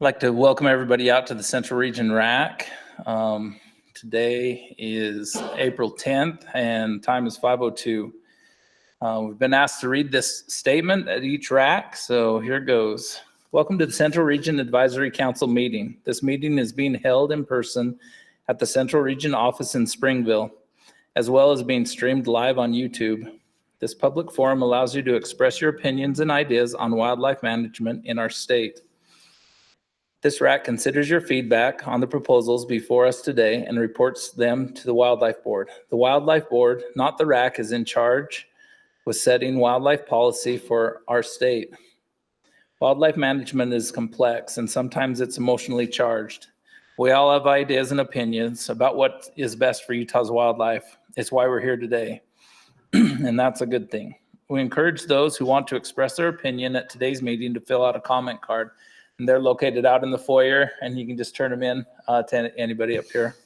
I'd like to welcome everybody out to the Central Region RAC. Today is April 10th and time is 5:02. We've been asked to read this statement at each RAC, so here goes. Welcome to the Central Region Advisory Council meeting. This meeting is being held in person at the Central Region office in Springville, as well as being streamed live on YouTube. This public forum allows you to express your opinions and ideas on wildlife management in our state. This RAC considers your feedback on the proposals before us today and reports them to the Wildlife Board. The Wildlife Board, not the RAC, is in charge with setting wildlife policy for our state. Wildlife management is complex and sometimes it's emotionally charged. We all have ideas and opinions about what is best for Utah's wildlife. It's why we're here today, and that's a good thing. We encourage those who want to express their opinion at today's meeting to fill out a comment card. And they're located out in the foyer, and you can just turn them in to anybody up here.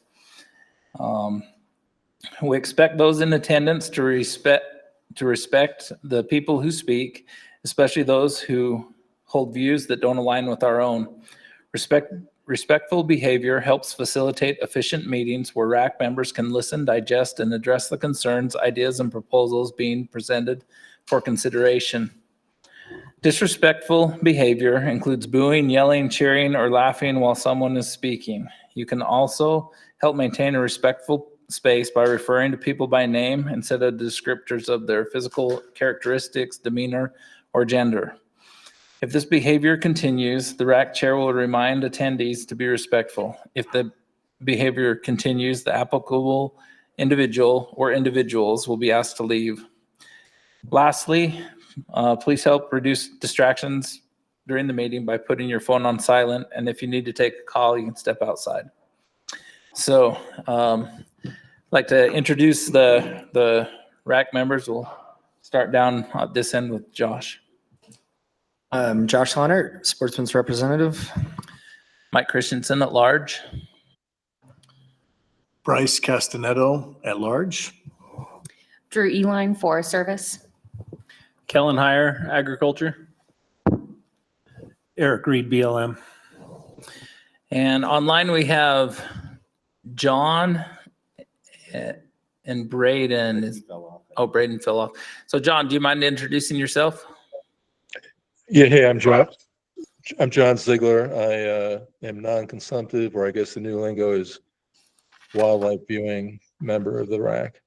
We expect those in attendance to respect the people who speak, especially those who hold views that don't align with our own. Respectful behavior helps facilitate efficient meetings where RAC members can listen, digest, and address the concerns, ideas, and proposals being presented for consideration. Disrespectful behavior includes booing, yelling, cheering, or laughing while someone is speaking. You can also help maintain a respectful space by referring to people by name instead of descriptors of their physical characteristics, demeanor, or gender. If this behavior continues, the RAC Chair will remind attendees to be respectful. If the behavior continues, the applicable individual or individuals will be asked to leave. Lastly, please help reduce distractions during the meeting by putting your phone on silent. And if you need to take a call, you can step outside. So I'd like to introduce the RAC members. We'll start down at this end with Josh. Josh Hunter, Sportsman's representative. Mike Christensen at large. Bryce Castanetto at large. Drew Eline, Forest Service. Kellen Heyer, Agriculture. Eric Reed, BLM. And online we have John and Braden. Oh, Braden fell off. So John, do you mind introducing yourself? Yeah, hey, I'm John. I'm John Ziegler. I am non-consumptive, or I guess the new lingo is wildlife viewing member of the RAC.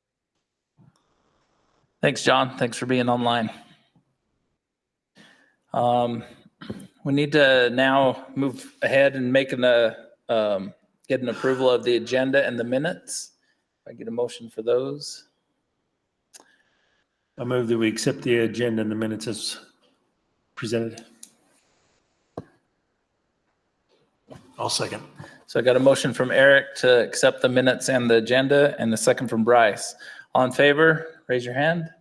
Thanks, John. Thanks for being online. We need to now move ahead and make get an approval of the agenda and the minutes. If I get a motion for those. I move that we accept the agenda and the minutes as presented. I'll second. So I got a motion from Eric to accept the minutes and the agenda, and the second from Bryce. All in favor, raise your hand.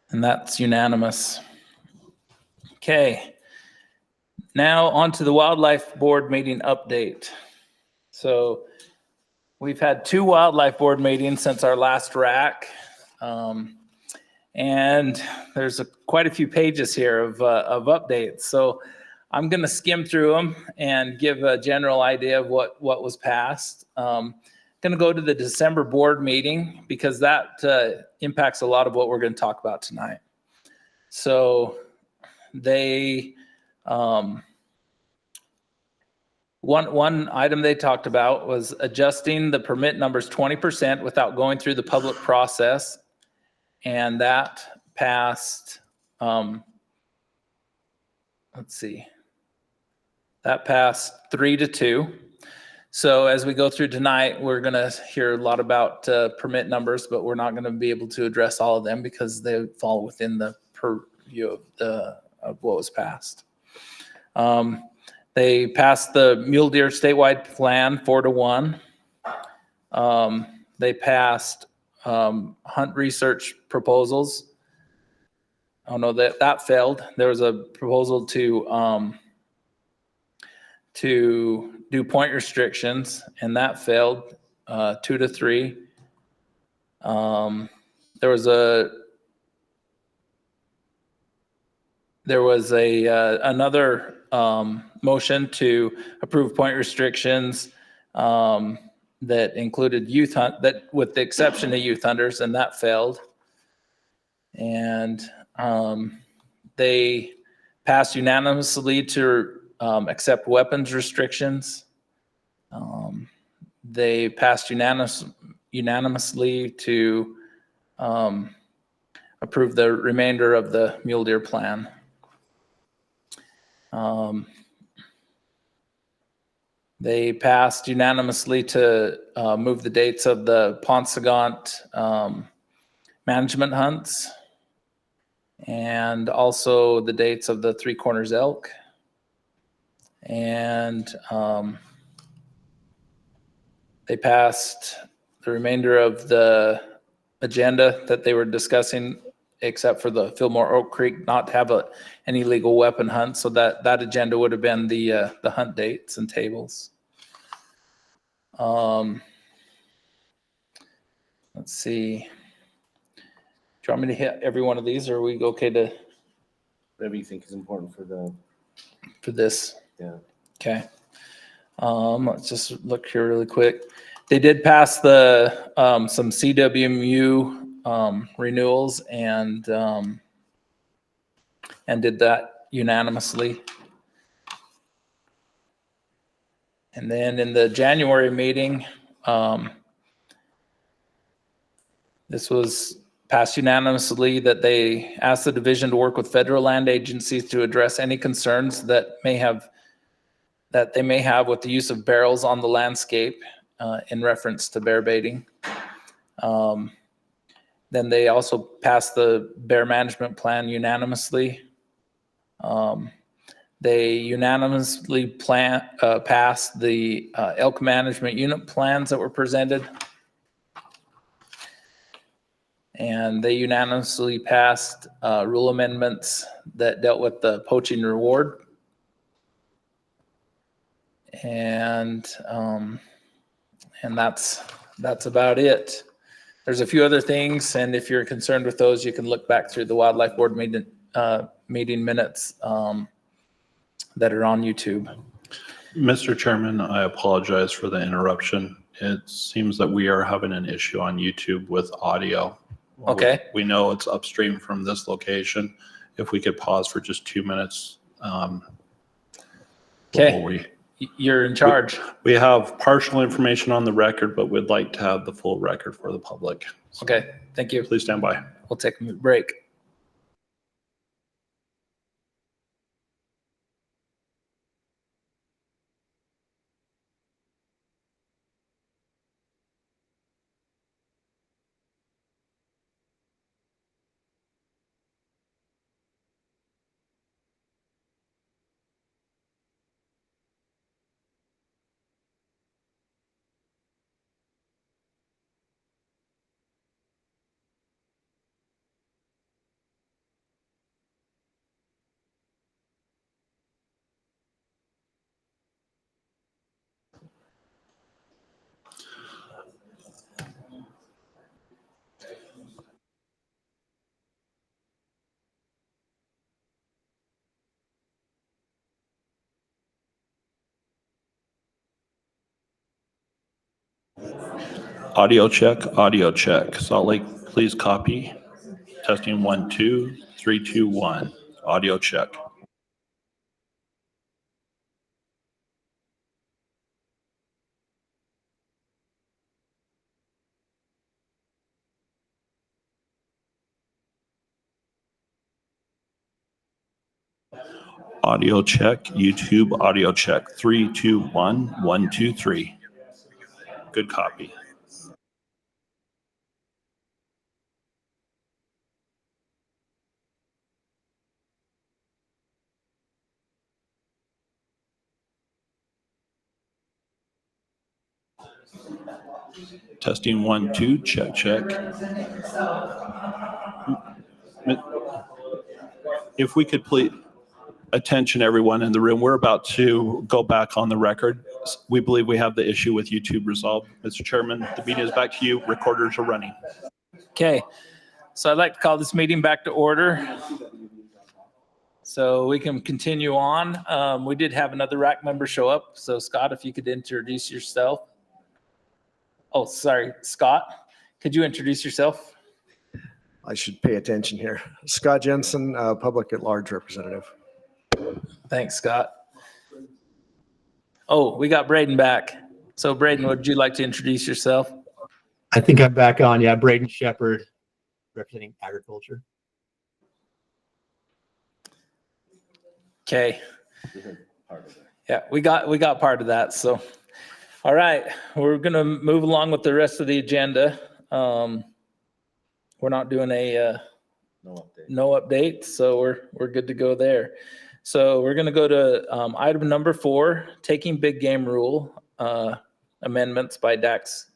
And that's unanimous. Okay. Now on to the Wildlife Board meeting update. So we've had 2 Wildlife Board meetings since our last RAC. And there's quite a few pages here of updates. So I'm going to skim through them and give a general idea of what was passed. Going to go to the December board meeting because that impacts a lot of what we're going to talk about tonight. So they one item they talked about was adjusting the permit numbers 20% without going through the public process, and that passed. Let's see, that passed 3-2. So as we go through tonight, we're going to hear a lot about permit numbers, but we're not going to be able to address all of them because they fall within the purview of what was passed. They passed the mule deer statewide plan 4-1. They passed hunt research proposals. Oh no, that failed. There was a proposal to do point restrictions, and that failed 2-3. There was there was another motion to approve point restrictions that included youth hunt, that with the exception of youth hunters, and that failed. And they passed unanimously to accept weapons restrictions. They passed unanimously to approve the remainder of the mule deer plan. They passed unanimously to move the dates of the Ponsegont management hunts, and also the dates of the Three Corners elk. And they passed the remainder of the agenda that they were discussing, except for the Fillmore Oak Creek not to have an illegal weapon hunt. So that agenda would have been the hunt dates and tables. Let's see. Do you want me to hit every one of these, or are we okay to Whatever you think is important for this? Yeah. Okay. Let's just look here really quick. They did pass the some CWMU renewals and did that unanimously. And then in the January meeting, this was passed unanimously that they asked the division to work with federal land agencies to address any concerns that they may have with the use of barrels on the landscape in reference to bear baiting. Then they also passed the bear management plan unanimously. They unanimously passed the elk management unit plans that were presented. And they unanimously passed rule amendments that dealt with the poaching reward. And that's about it. There's a few other things, and if you're concerned with those, you can look back through the Wildlife Board meeting minutes that are on YouTube. Mr. Chairman, I apologize for the interruption. It seems that we are having an issue on YouTube with audio. Okay. We know it's upstream from this location. If we could pause for just 2 minutes. Okay. You're in charge. We have partial information on the record, but we'd like to have the full record for the public. So Okay, thank you. please stand by. We'll take a break. Audio check, audio check. Salt Lake, please copy. Testing 1, 2, 3, 2, 1. Audio check. Audio check, YouTube audio check. 3, 2, 1, 1, 2, 3. Good copy. Testing 1, 2, check, check. If we could please, attention everyone in the room, we're about to go back on the record. We believe we have the issue with YouTube resolved. Mr. Chairman, the meeting is back to you. Recorders are running. Okay, so I'd like to call this meeting back to order. so we can continue on. We did have another RAC member show up. So Scott, if you could introduce yourself. Oh, sorry, Scott, could you introduce yourself? I should pay attention here. Scott Jensen, Public at Large Representative. Thanks, Scott. Oh, we got Braden back. So Braden, would you like to introduce yourself? I think I'm back on. Yeah, Braden Shepherd, representing agriculture. Okay. Yeah, we got part of that. So, all right, we're gonna move along with the rest of the agenda. We're not doing a no update, so we're good to go there. So we're gonna go to item number 4, taking big game rule amendments by Dax.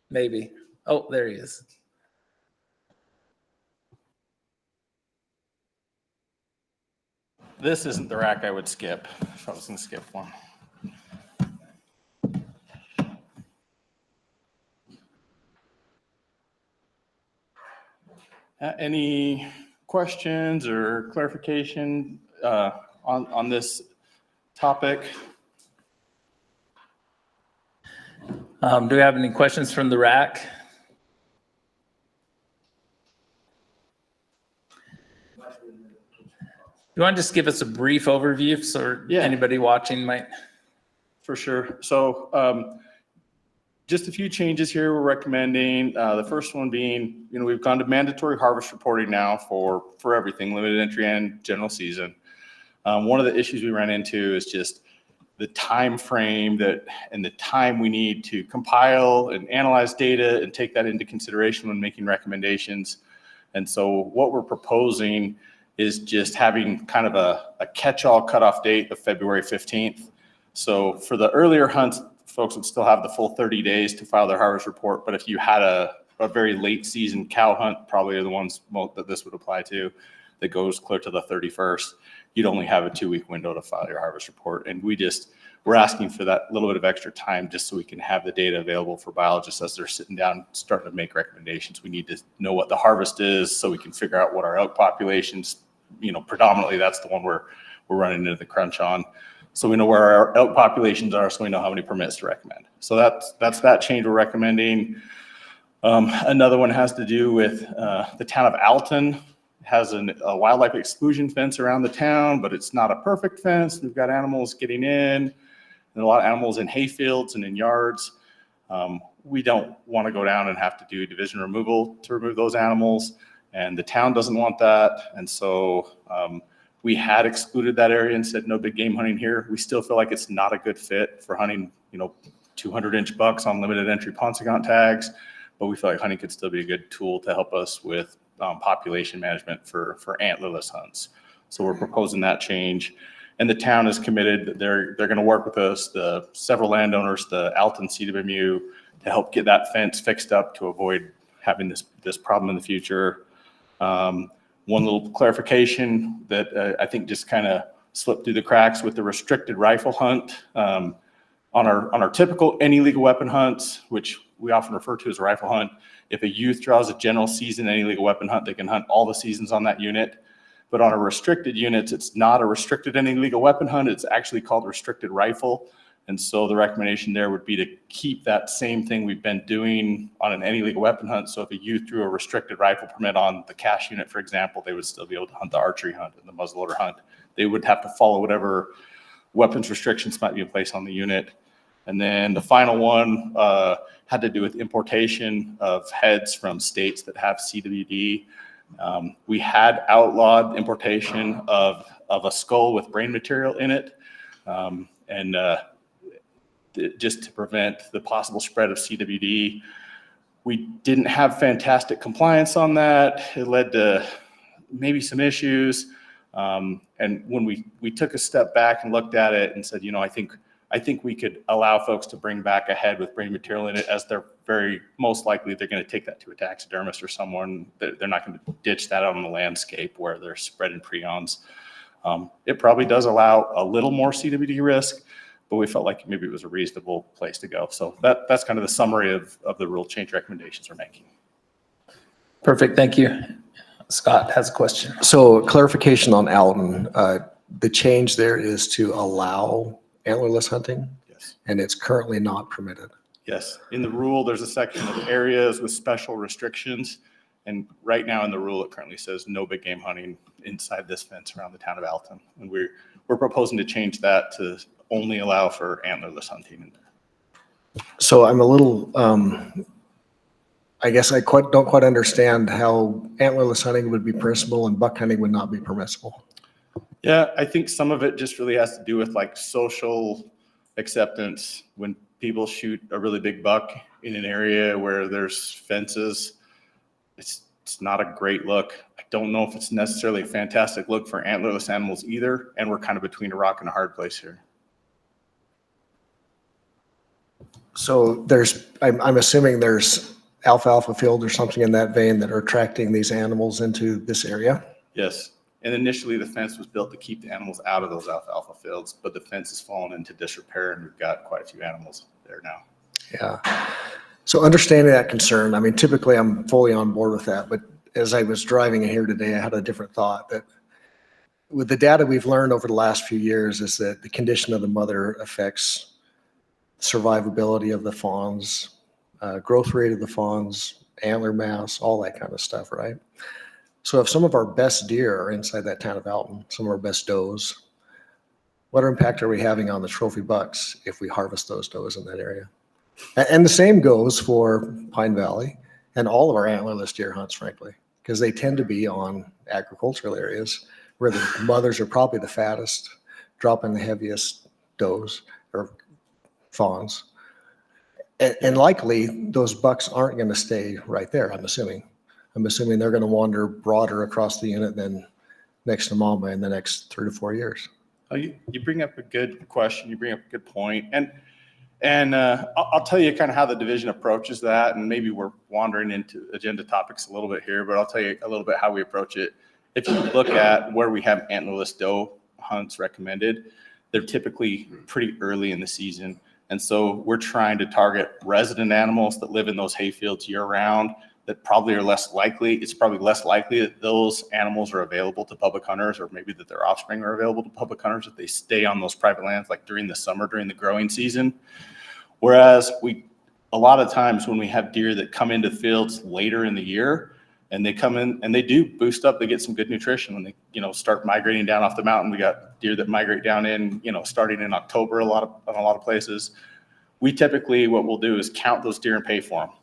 Maybe. Oh, there he is. This isn't the rack I would skip if I was gonna skip one. Any questions or clarification on this topic? Do we have any questions from the RAC? You want to just give us a brief overview so Yeah. anybody watching might? For sure. So just a few changes here we're recommending. The first one being, we've gone to mandatory harvest reporting now for everything, limited entry and general season. One of the issues we ran into is just the time frame and the time we need to compile and analyze data and take that into consideration when making recommendations. And so what we're proposing is just having kind of a catch-all cutoff date of February 15th. So for the earlier hunts, folks would still have the full 30 days to file their harvest report. But if you had a very late season cow hunt, probably are the ones that this would apply to, that goes clear to the 31st, you'd only have a 2-week window to file your harvest report. And we're asking for that little bit of extra time just so we can have the data available for biologists as they're sitting down, starting to make recommendations. We need to know what the harvest is so we can figure out what our elk populations, predominantly that's the one we're running into the crunch on. So we know where our elk populations are, so we know how many permits to recommend. So that's that change we're recommending. Another one has to do with the town of Alton has a wildlife exclusion fence around the town, but it's not a perfect fence. We've got animals getting in, and a lot of animals in hayfields and in yards. We don't want to go down and have to do division removal to remove those animals, and the town doesn't want that. And so we had excluded that area and said no big game hunting here. We still feel like it's not a good fit for hunting, 200-inch bucks on limited entry Ponsagon tags, but we feel like hunting could still be a good tool to help us with population management for antlerless hunts. So we're proposing that change. And the town is committed that they're going to work with us, the several landowners, the Alton CWMU, to help get that fence fixed up to avoid having this problem in the future. One little clarification that I think just kind of slipped through the cracks with the restricted rifle hunt. On our typical any legal weapon hunts, which we often refer to as a rifle hunt, if a youth draws a general season any legal weapon hunt, they can hunt all the seasons on that unit. But on a restricted units, it's not a restricted any legal weapon hunt. It's actually called restricted rifle. And so the recommendation there would be to keep that same thing we've been doing on an any legal weapon hunt. So if a youth drew a restricted rifle permit on the cash unit, for example, they would still be able to hunt the archery hunt and the muzzleloader hunt. They would have to follow whatever weapons restrictions might be in place on the unit. And then the final one had to do with importation of heads from states that have CWD. We had outlawed importation of a skull with brain material in it. Just to prevent the possible spread of CWD. We didn't have fantastic compliance on that. It led to maybe some issues. And when we took a step back and looked at it and said, I think we could allow folks to bring back a head with brain material in it, as they're very most likely they're going to take that to a taxidermist or someone. They're not going to ditch that out on the landscape where they're spreading prions. It probably does allow a little more CWD risk, but we felt like maybe it was a reasonable place to go. So that's kind of the summary of the rule change recommendations we're making. Perfect, thank you. Scott has a question. So clarification on Alton, the change there is to allow antlerless hunting, Yes. and it's currently not permitted. Yes, in the rule, there's a section of areas with special restrictions. And right now in the rule, it currently says no big game hunting inside this fence around the town of Alton. And we're proposing to change that to only allow for antlerless hunting in there. So I'm a little, I guess I don't quite understand how antlerless hunting would be permissible and buck hunting would not be permissible. Yeah, I think some of it just really has to do with like social acceptance. When people shoot a really big buck in an area where there's fences, it's not a great look. I don't know if it's necessarily a fantastic look for antlerless animals either, and we're kind of between a rock and a hard place here. So I'm assuming there's alfalfa field or something in that vein that are attracting these animals into this area? Yes, and initially the fence was built to keep the animals out of those alfalfa fields, but the fence has fallen into disrepair and we've got quite a few animals there now. Yeah. So understanding that concern, I mean, typically I'm fully on board with that, but as I was driving in here today, I had a different thought that with the data we've learned over the last few years is that the condition of the mother affects survivability of the fawns, growth rate of the fawns, antler mass, all that kind of stuff, right? So if some of our best deer are inside that town of Alton, some of our best does, what impact are we having on the trophy bucks if we harvest those does in that area? And the same goes for Pine Valley and all of our antlerless deer hunts, frankly, because they tend to be on agricultural areas where the mothers are probably the fattest, dropping the heaviest does or fawns. And likely those bucks aren't going to stay right there, I'm assuming. I'm assuming they're going to wander broader across the unit than next to mama in the next 3 to 4 years. Oh, you bring up a good question. You bring up a good point. And I'll tell you kind of how the division approaches that. And maybe we're wandering into agenda topics a little bit here, but I'll tell you a little bit how we approach it. If you look at where we have antlerless doe hunts recommended, they're typically pretty early in the season. And so we're trying to target resident animals that live in those hay fields year round that probably are less likely. It's probably less likely that those animals are available to public hunters, or maybe that their offspring are available to public hunters if they stay on those private lands, like during the summer, during the growing season. Whereas a lot of times when we have deer that come into fields later in the year and they come in and they do boost up, they get some good nutrition when they, start migrating down off the mountain. We got deer that migrate down in, starting in October, in a lot of places. We typically, what we'll do is count those deer and pay for them.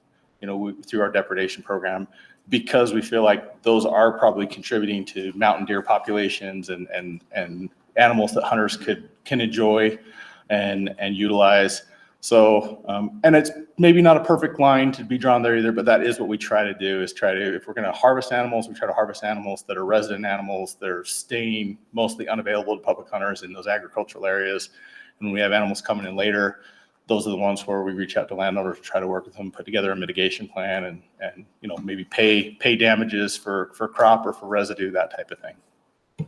Through our depredation program, because we feel like those are probably contributing to mountain deer populations and animals that hunters can enjoy and utilize. So, and it's maybe not a perfect line to be drawn there either, but that is what we try to do, if we're going to harvest animals, we try to harvest animals that are resident animals that are staying mostly unavailable to public hunters in those agricultural areas. And when we have animals coming in later, those are the ones where we reach out to landowners to try to work with them, put together a mitigation plan and maybe pay damages for crop or for residue, that type of thing.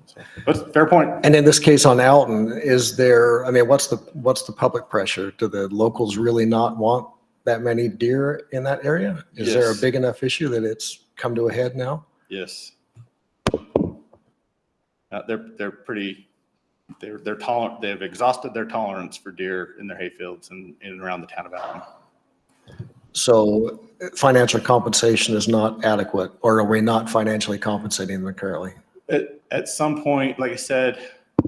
So, but fair point. And in this case on Alton, what's the public pressure? Do the locals really not want that many deer in that area? Is there a big enough issue that it's come to a head now? Yes. They're pretty. They're tolerant. They've exhausted their tolerance for deer in their hay fields and in and around the town of Alton. So financial compensation is not adequate, or are we not financially compensating them currently? At some point, like I said,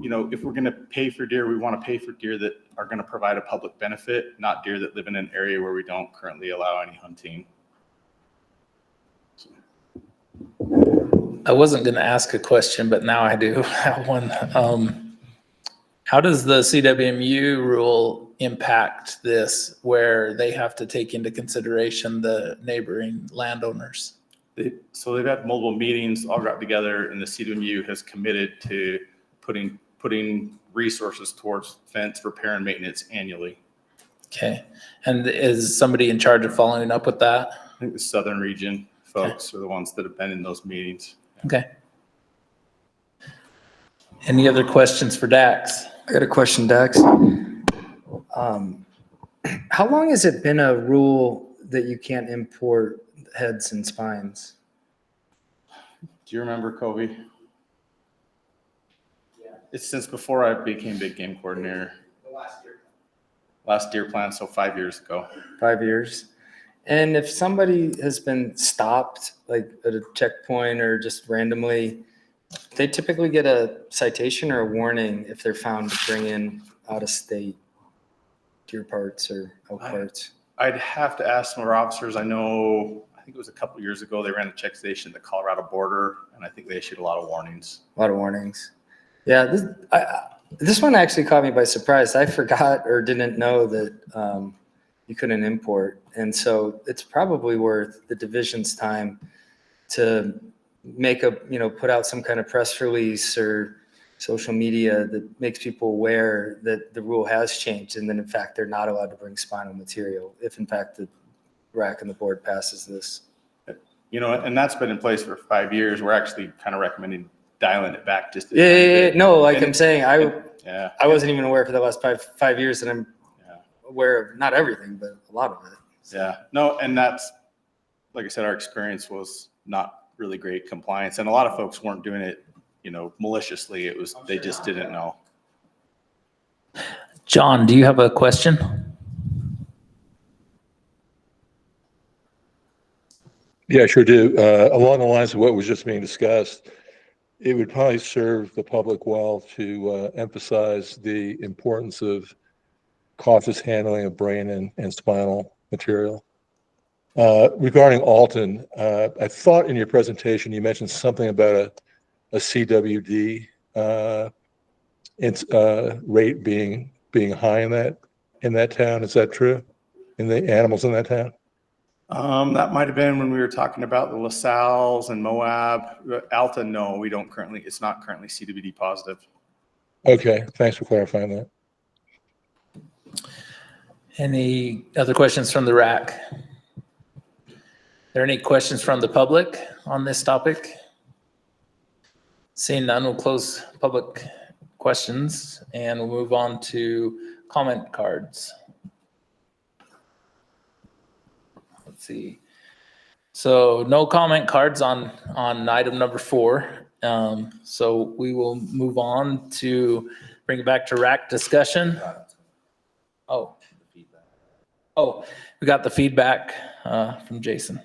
if we're going to pay for deer, we want to pay for deer that are going to provide a public benefit, not deer that live in an area where we don't currently allow any hunting. I wasn't going to ask a question, but now I do have one. How does the CWMU rule impact this, where they have to take into consideration the neighboring landowners? So they've had multiple meetings, all got together, and the CWMU has committed to putting resources towards fence repair and maintenance annually. Okay. And is somebody in charge of following up with that? I think the Southern Region folks are the ones that have been in those meetings. Okay. Any other questions for Dax? I got a question, Dax. How long has it been a rule that you can't import heads and spines? Do you remember Kobe? Yeah. It's since before I became big game coordinator. Last deer plan, so 5 years ago. 5 years? And if somebody has been stopped, like at a checkpoint or just randomly, they typically get a citation or a warning if they're found to bring in out-of-state deer parts or elk parts. I'd have to ask some of our officers. I think it was a couple years ago, they ran a check station at the Colorado border, and I think they issued a lot of warnings. A lot of warnings. Yeah, this one actually caught me by surprise. I forgot or didn't know that you couldn't import. And so it's probably worth the division's time to make put out some kind of press release or social media that makes people aware that the rule has changed. And then in fact, they're not allowed to bring spinal material if in fact the RAC and the board passes this. And that's been in place for 5 years. We're actually kind of recommending dialing it back just. No, like And- I'm saying, Yeah. I wasn't even aware for the last five years, and I'm aware of not everything, but a lot of it. Yeah, no, and that's, like I said, our experience was not really great compliance, and a lot of folks weren't doing it, maliciously. It was, they just didn't know. John, do you have a question? Yeah, I sure do. Along the lines of what was just being discussed, it would probably serve the public well to emphasize the importance of cautious handling of brain and spinal material. Regarding Alton, I thought in your presentation you mentioned something about a CWD rate being high in that town. Is that true? In the animals in that town? That might have been when we were talking about the LaSalle's and Moab. Alta, no, we don't currently, it's not currently CWD positive. Okay, thanks for clarifying that. Any other questions from the RAC? Are there any questions from the public on this topic? Seeing none, we'll close public questions and we'll move on to comment cards. Let's see. So no comment cards on item number 4. So we will move on to bring it back to RAC discussion. Oh, we got the feedback from Jason.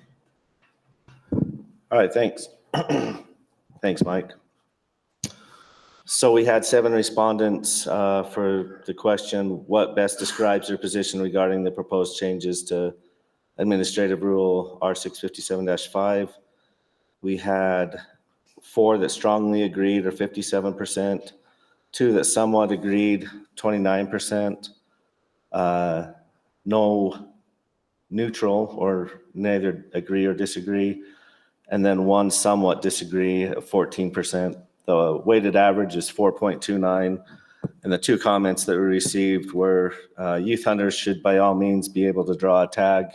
All right, thanks. Thanks, Mike. So we had 7 respondents for the question, what best describes your position regarding the proposed changes to Administrative Rule R657-5. We had 4 that strongly agreed, or 57%, 2 that somewhat agreed, 29%, no neutral or neither agree or disagree, and then 1 somewhat disagree at 14%. The weighted average is 4.29, and the 2 comments that we received were youth hunters should by all means be able to draw a tag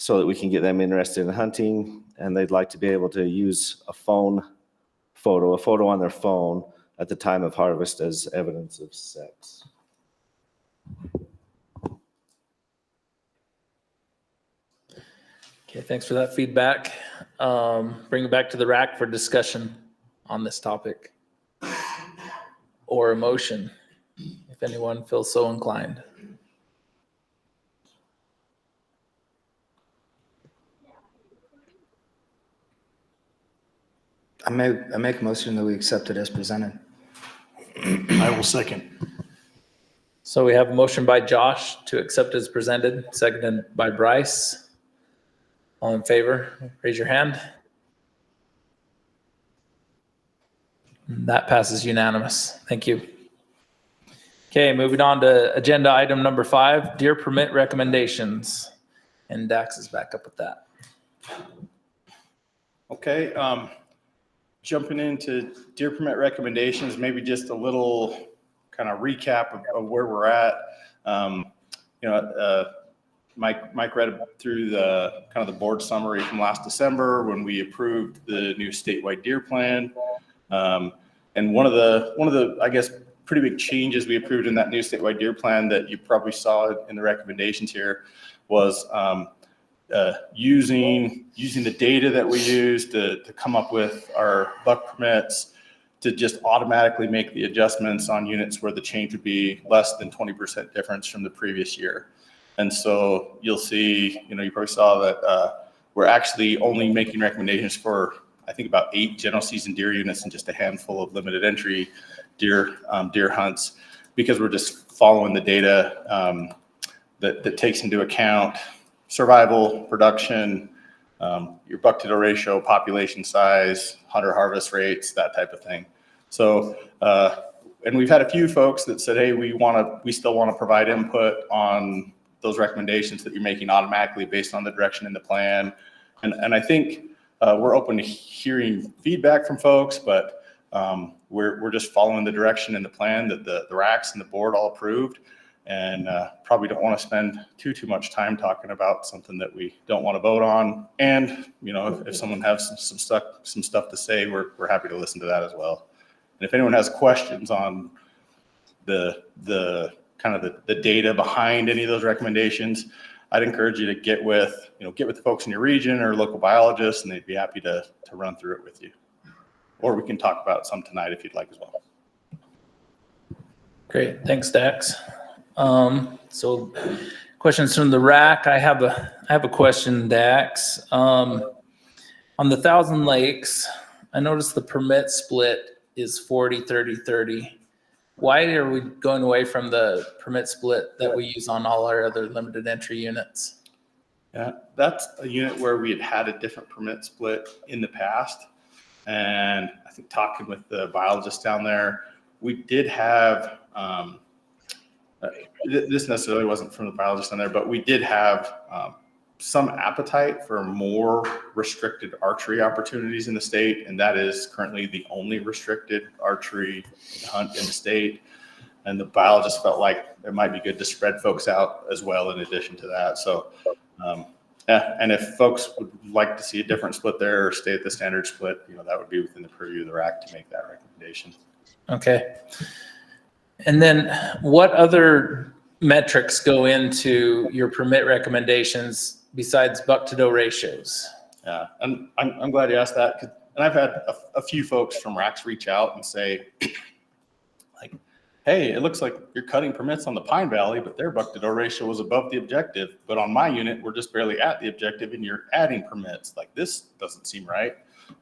so that we can get them interested in hunting, and they'd like to be able to use a photo on their phone at the time of harvest as evidence of sex. Okay, thanks for that feedback. Bring it back to the RAC for discussion on this topic or a motion, if anyone feels so inclined. I make a motion that we accept it as presented. I will second. So we have a motion by Josh to accept as presented, seconded by Bryce. All in favor, raise your hand. That passes unanimous. Thank you. Okay, moving on to agenda item number 5, deer permit recommendations. And Dax is back up with that. Okay, jumping into deer permit recommendations, maybe just a little kind of recap of where we're at. Mike read through the kind of the board summary from last December when we approved the new statewide deer plan. And one of the, I guess, pretty big changes we approved in that new statewide deer plan that you probably saw in the recommendations here was using the data that we use to come up with our buck permits to just automatically make the adjustments on units where the change would be less than 20% difference from the previous year. And so you'll see, you probably saw that we're actually only making recommendations for, I think, about 8 general season deer units and just a handful of limited entry deer hunts, because we're just following the data that takes into account survival, production, your buck-to-doe ratio, population size, hunter harvest rates, that type of thing. So, and we've had a few folks that said, hey, we still want to provide input on those recommendations that you're making automatically based on the direction in the plan. And I think we're open to hearing feedback from folks, but we're just following the direction in the plan that the RACs and the board all approved. And probably don't want to spend too much time talking about something that we don't want to vote on. And if someone has some stuff to say, we're happy to listen to that as well. And if anyone has questions on the kind of the data behind any of those recommendations, I'd encourage you to get with the folks in your region or local biologists, and they'd be happy to run through it with you. Or we can talk about some tonight if you'd like as well. Great, thanks, Dax. So questions from the RAC. I have a question, Dax. On the 1,000 lakes, I noticed the permit split is 40, 30, 30. Why are we going away from the permit split that we use on all our other limited entry units? Yeah, that's a unit where we had a different permit split in the past. And I think talking with the biologist down there, we did have, this necessarily wasn't from the biologist down there, but we did have some appetite for more restricted archery opportunities in the state. And that is currently the only restricted archery hunt in the state. And the biologist felt like it might be good to spread folks out as well in addition to that. So, yeah, and if folks would like to see a different split there or stay at the standard split, that would be within the purview of the RAC to make that recommendation. Okay. And then what other metrics go into your permit recommendations besides buck-to-doe ratios? Yeah, and I'm glad you asked that. And I've had a few folks from RACs reach out and say, like, hey, it looks like you're cutting permits on the Pine Valley, but their buck-to-doe ratio was above the objective. But on my unit, we're just barely at the objective and you're adding permits. Like, this doesn't seem right.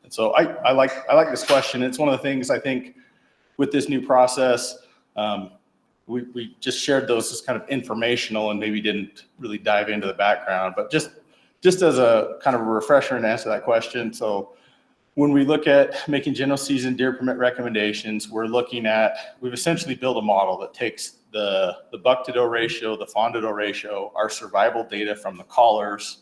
And so I like this question. It's one of the things I think with this new process, we just shared those as kind of informational and maybe didn't really dive into the background, but just as a kind of a refresher and answer that question. So when we look at making general season deer permit recommendations, we've essentially built a model that takes the buck-to-doe ratio, the fawn-to-doe ratio, our survival data from the callers,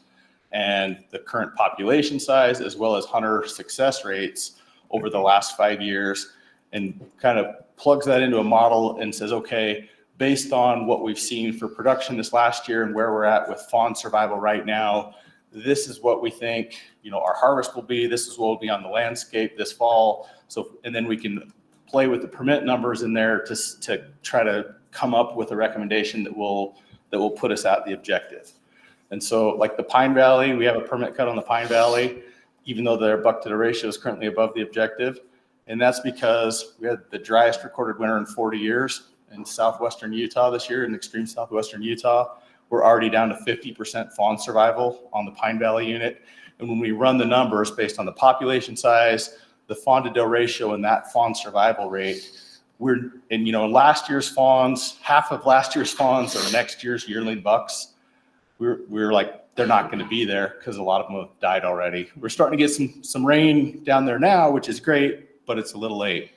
and the current population size, as well as hunter success rates over the last 5 years, and kind of plugs that into a model and says, okay, based on what we've seen for production this last year and where we're at with fawn survival right now, this is what we think, our harvest will be. This is what will be on the landscape this fall. So, and then we can play with the permit numbers in there to try to come up with a recommendation that will put us at the objective. And so, like the Pine Valley, we have a permit cut on the Pine Valley, even though their buck-to-doe ratio is currently above the objective. And that's because we had the driest recorded winter in 40 years in southwestern Utah this year, in extreme southwestern Utah. We're already down to 50% fawn survival on the Pine Valley unit. And when we run the numbers based on the population size, the fawn-to-doe ratio, and that fawn survival rate, last year's fawns, half of last year's fawns are next year's yearling bucks. We're like, they're not going to be there because a lot of them have died already. We're starting to get some rain down there now, which is great, but it's a little late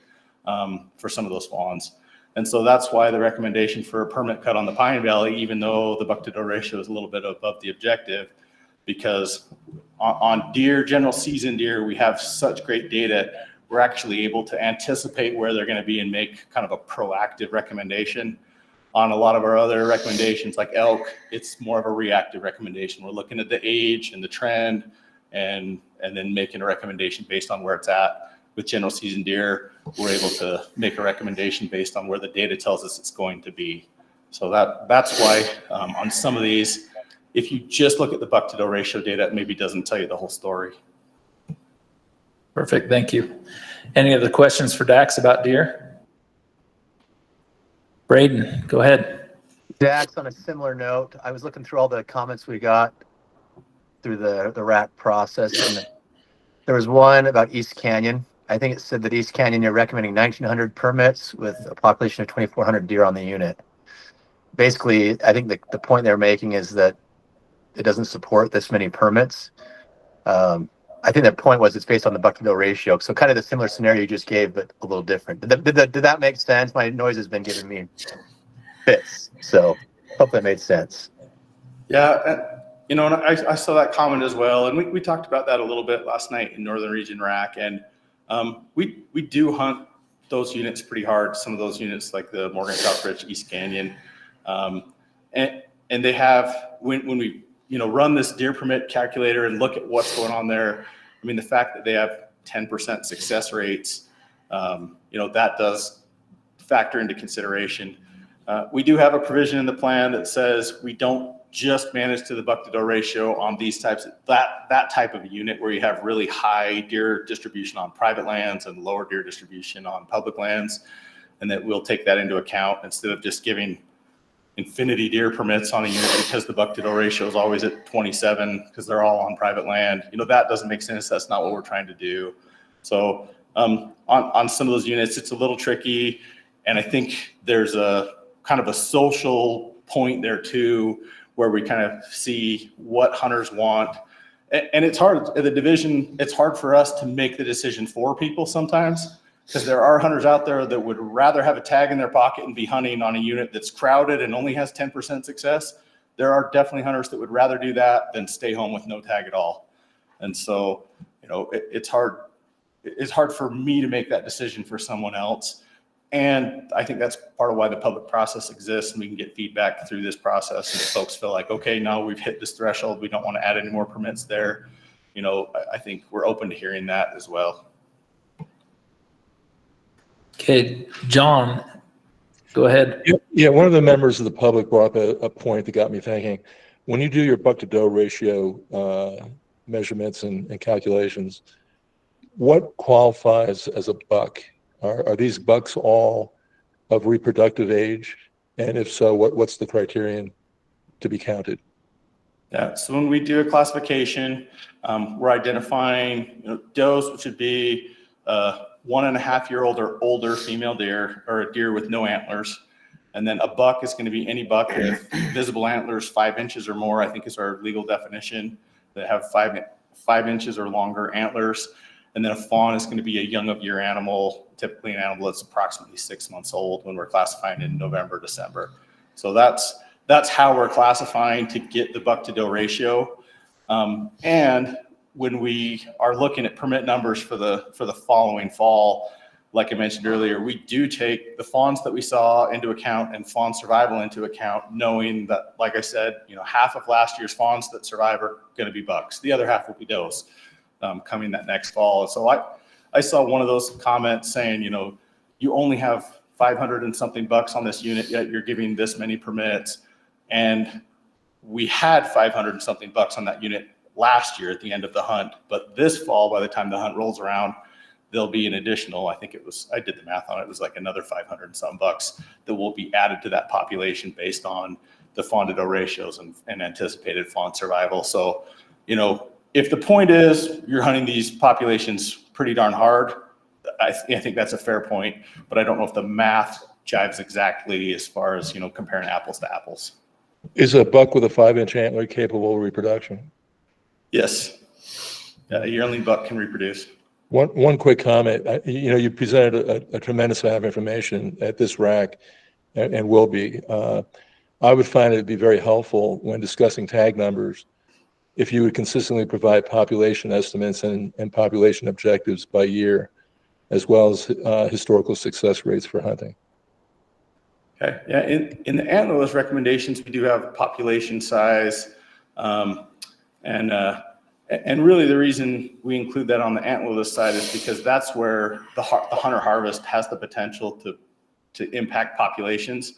for some of those fawns. And so that's why the recommendation for a permit cut on the Pine Valley, even though the buck-to-doe ratio is a little bit above the objective, because on deer, general season deer, we have such great data, we're actually able to anticipate where they're going to be and make kind of a proactive recommendation. On a lot of our other recommendations like elk, it's more of a reactive recommendation. We're looking at the age and the trend and then making a recommendation based on where it's at. With general season deer, we're able to make a recommendation based on where the data tells us it's going to be. So that's why on some of these, if you just look at the buck to doe ratio data, it maybe doesn't tell you the whole story. Perfect, thank you. Any other questions for Dax about deer? Braden, go ahead. Dax, on a similar note, I was looking through all the comments we got through the RAC process, and there was one about East Canyon. I think it said that East Canyon, you're recommending 1,900 permits with a population of 2,400 deer on the unit. Basically, I think the point they're making is that it doesn't support this many permits. I think their point was it's based on the buck to doe ratio. So kind of the similar scenario you just gave, but a little different. Did that make sense? My noise has been giving me fits. So hope that made sense. Yeah, you know, and I saw that comment as well. And we talked about that a little bit last night in Northern Region RAC. And we do hunt those units pretty hard. Some of those units like the Morgan South Ridge, East Canyon. And they have, when we, you know, run this deer permit calculator and look at what's going on there. I mean, the fact that they have 10% success rates, you know, that does factor into consideration. We do have a provision in the plan that says we don't just manage to the buck to doe ratio on these types of, that type of unit where you have really high deer distribution on private lands and lower deer distribution on public lands. And that we'll take that into account instead of just giving infinity deer permits on a unit because the buck to doe ratio is always at 27 because they're all on private land. You know, that doesn't make sense. That's not what we're trying to do. So on some of those units, it's a little tricky. And I think there's a kind of a social point there too, where we kind of see what hunters want. And it's hard at the division, it's hard for us to make the decision for people sometimes. Because there are hunters out there that would rather have a tag in their pocket and be hunting on a unit that's crowded and only has 10% success. There are definitely hunters that would rather do that than stay home with no tag at all. And so, you know, it's hard for me to make that decision for someone else. And I think that's part of why the public process exists, and we can get feedback through this process. And if folks feel like, okay, now we've hit this threshold, we don't want to add any more permits there. You know, I think we're open to hearing that as well. Okay, John, go ahead. Yeah, one of the members of the public brought up a point that got me thinking. When you do your buck to doe ratio measurements and calculations, what qualifies as a buck? Are these bucks all of reproductive age? And if so, what's the criterion to be counted? Yeah, so when we do a classification, we're identifying, you know, does, which would be 1.5-year-old or older female deer, or a deer with no antlers. And then a buck is going to be any buck with visible antlers 5 inches or more, I think is our legal definition, that have 5 inches or longer antlers. And then a fawn is going to be a young of year animal, typically an animal that's approximately 6 months old when we're classifying in November, December. So that's how we're classifying to get the buck to doe ratio. And when we are looking at permit numbers for the following fall, like I mentioned earlier, we do take the fawns that we saw into account and fawn survival into account, knowing that, like I said, you know, half of last year's fawns that survive are going to be bucks. The other half will be does coming that next fall. So I saw one of those comments saying, you know, you only have 500 and something bucks on this unit, yet you're giving this many permits. And we had 500 and something bucks on that unit last year at the end of the hunt, but this fall, by the time the hunt rolls around, there'll be an additional, I think it was, I did the math on it, it was like another 500 and some bucks that will be added to that population based on the fawn to doe ratios and anticipated fawn survival. So, you know, if the point is you're hunting these populations pretty darn hard, I think that's a fair point, but I don't know if the math jives exactly as far as, you know, comparing apples to apples. Is a buck with a 5-inch antler capable of reproduction? Yes. A yearling buck can reproduce. One quick comment. You know, you presented a tremendous amount of information at this RAC and will be. I would find it to be very helpful when discussing tag numbers if you would consistently provide population estimates and population objectives by year, as well as historical success rates for hunting. Okay. Yeah. In the Antlerless recommendations, we do have population size, and really the reason we include that on the Antlerless side is because that's where the hunter harvest has the potential to impact populations.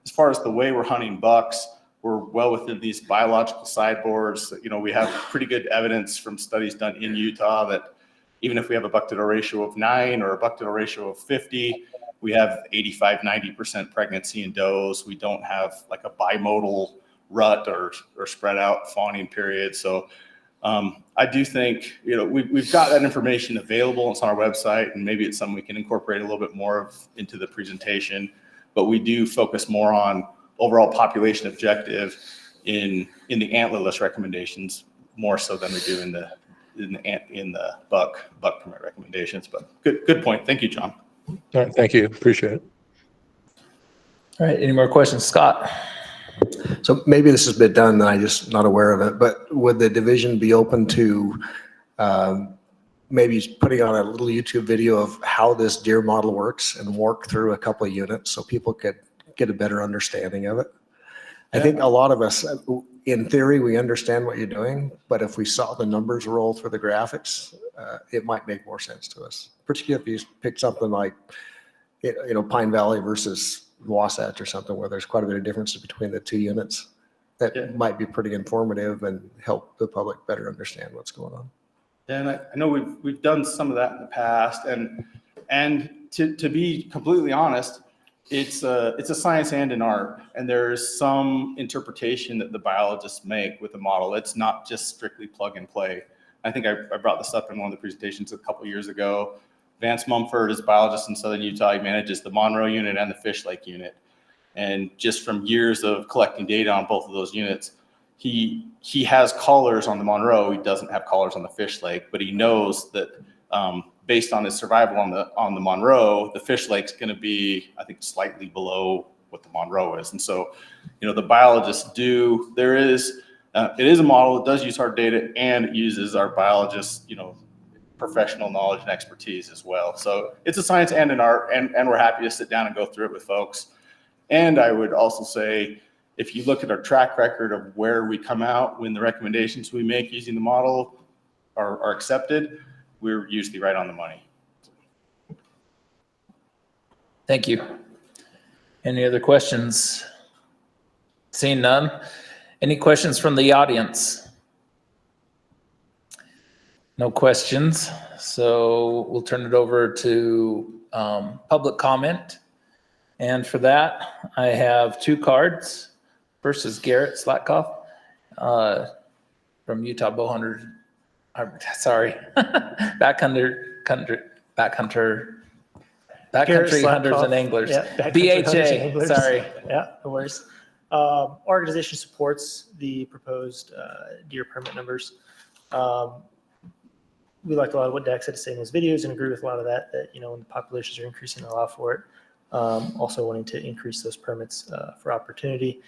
As far as the way we're hunting bucks, we're well within these biological sideboards. You know, we have pretty good evidence from studies done in Utah that even if we have a buck-to-doe ratio of 9 or a buck-to-doe ratio of 50, we have 85, 90% pregnancy in does. We don't have like a bimodal rut or spread out fawning period. So I do think, you know, we've got that information available. It's on our website, and maybe it's something we can incorporate a little bit more of into the presentation. But we do focus more on overall population objective in the antlerless recommendations more so than we do in the buck permit recommendations. But good point. Thank you, John. All right, thank you. Appreciate it. All right, any more questions? Scott? So maybe this has been done and I'm just not aware of it, but would the division be open to maybe putting on a little YouTube video of how this deer model works and work through a couple of units so people could get a better understanding of it? I think a lot of us, in theory, we understand what you're doing, but if we saw the numbers roll through the graphics, it might make more sense to us. Particularly if you pick something like, you know, Pine Valley versus Wasatch or something where there's quite a bit of difference between the two units. That might be pretty informative and help the public better understand what's going on. And I know we've done some of that in the past, and to be completely honest, it's a science and an art, and there's some interpretation that the biologists make with the model. It's not just strictly plug and play. I think I brought this up in one of the presentations a couple years ago. Vance Mumford is a biologist in Southern Utah. He manages the Monroe unit and the Fish Lake unit. And just from years of collecting data on both of those units, he has collars on the Monroe. He doesn't have collars on the Fish Lake, but he knows that based on his survival on the Monroe, the Fish Lake's going to be, I think, slightly below what the Monroe is. And so, you know, the biologists do. It is a model that does use hard data, and it uses our biologists, you know, professional knowledge and expertise as well. So it's a science and an art, and we're happy to sit down and go through it with folks. And I would also say, if you look at our track record of where we come out when the recommendations we make using the model are accepted, we're usually right on the money. Thank you. Any other questions? Seeing none. Any questions from the audience? No questions. So we'll turn it over to public comment. And for that, I have 2 cards. First is Garrett Slatkoff from Utah Bowhunter. Sorry, Backcountry Hunters and Anglers. Yeah, BHA, sorry. Yeah, no worries. Organization supports the proposed deer permit numbers. We liked a lot of what Dak said to say in his videos and agree with a lot of that, you know, when the populations are increasing, allow for it. Also wanting to increase those permits for opportunity.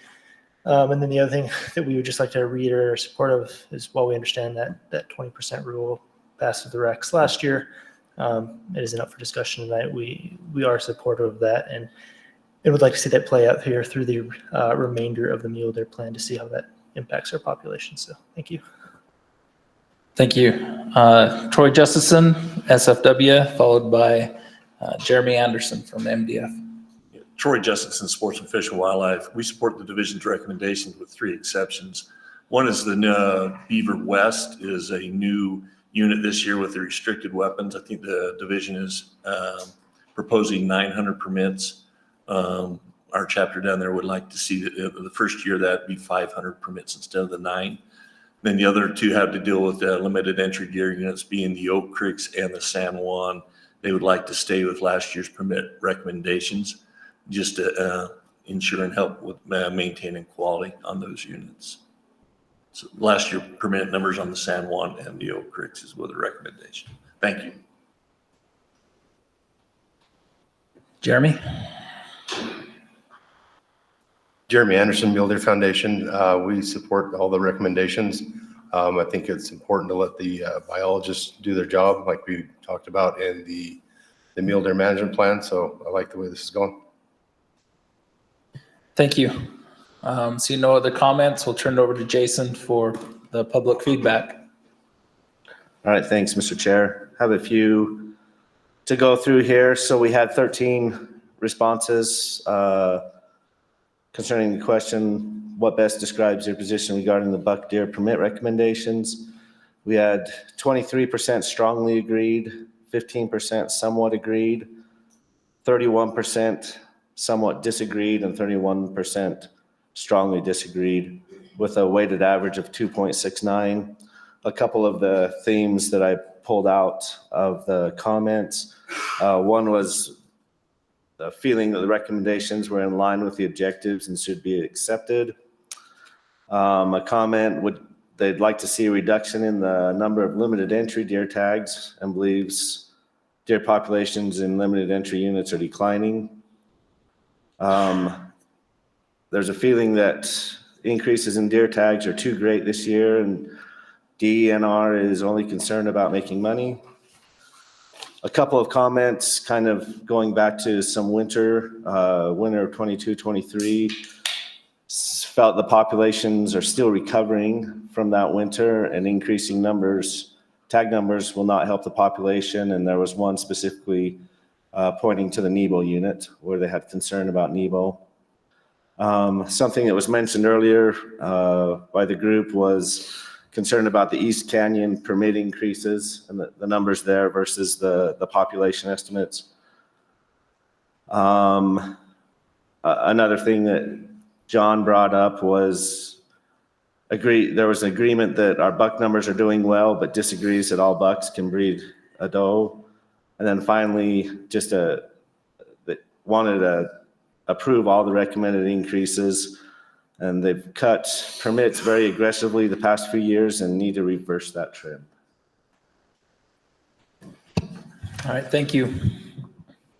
And then the other thing that we would just like to reiterate our support of is, while we understand that 20% rule passed with the RACs last year, it isn't up for discussion tonight. We are supportive of that, and would like to see that play out here through the remainder of the mule deer plan to see how that impacts our population. So thank you. Thank you. Troy Justison, SFW, followed by Jeremy Anderson from MDF. Troy Justison, Sports and Fish and Wildlife. We support the division's recommendations with 3 exceptions. One is the Beaver West is a new unit this year with the restricted weapons. I think the division is proposing 900 permits. Our chapter down there would like to see the first year that be 500 permits instead of the 9. Then the other 2 have to deal with limited entry deer units, being the Oak Creeks and the San Juan. They would like to stay with last year's permit recommendations, just to ensure and help with maintaining quality on those units. So last year permit numbers on the San Juan and the Oak Creeks is with a recommendation. Thank you. Jeremy? Jeremy Anderson, Mule Deer Foundation. We support all the recommendations. I think it's important to let the biologists do their job, like we talked about in the mule deer management plan. So I like the way this is going. Thank you. See no other comments. We'll turn it over to Jason for the public feedback. All right, thanks, Mr. Chair. I have a few to go through here. So we had 13 responses concerning the question, what best describes your position regarding the buck deer permit recommendations. We had 23% strongly agreed, 15% somewhat agreed, 31% somewhat disagreed, and 31% strongly disagreed, with a weighted average of 2.69. A couple of the themes that I pulled out of the comments, one was the feeling that the recommendations were in line with the objectives and should be accepted. A comment they'd like to see a reduction in the number of limited entry deer tags and believes deer populations in limited entry units are declining. There's a feeling that increases in deer tags are too great this year, and DNR is only concerned about making money. A couple of comments kind of going back to some winter of 22-23, felt the populations are still recovering from that winter, and increasing numbers, tag numbers will not help the population. And there was one specifically pointing to the Nebo unit where they had concern about Nebo. Something that was mentioned earlier by the group was concern about the East Canyon permit increases and the numbers there versus the population estimates. Another thing that John brought up was there was an agreement that our buck numbers are doing well, but disagrees that all bucks can breed a doe. And then finally, wanted to approve all the recommended increases, and they've cut permits very aggressively the past few years and need to reverse that trend. All right, thank you.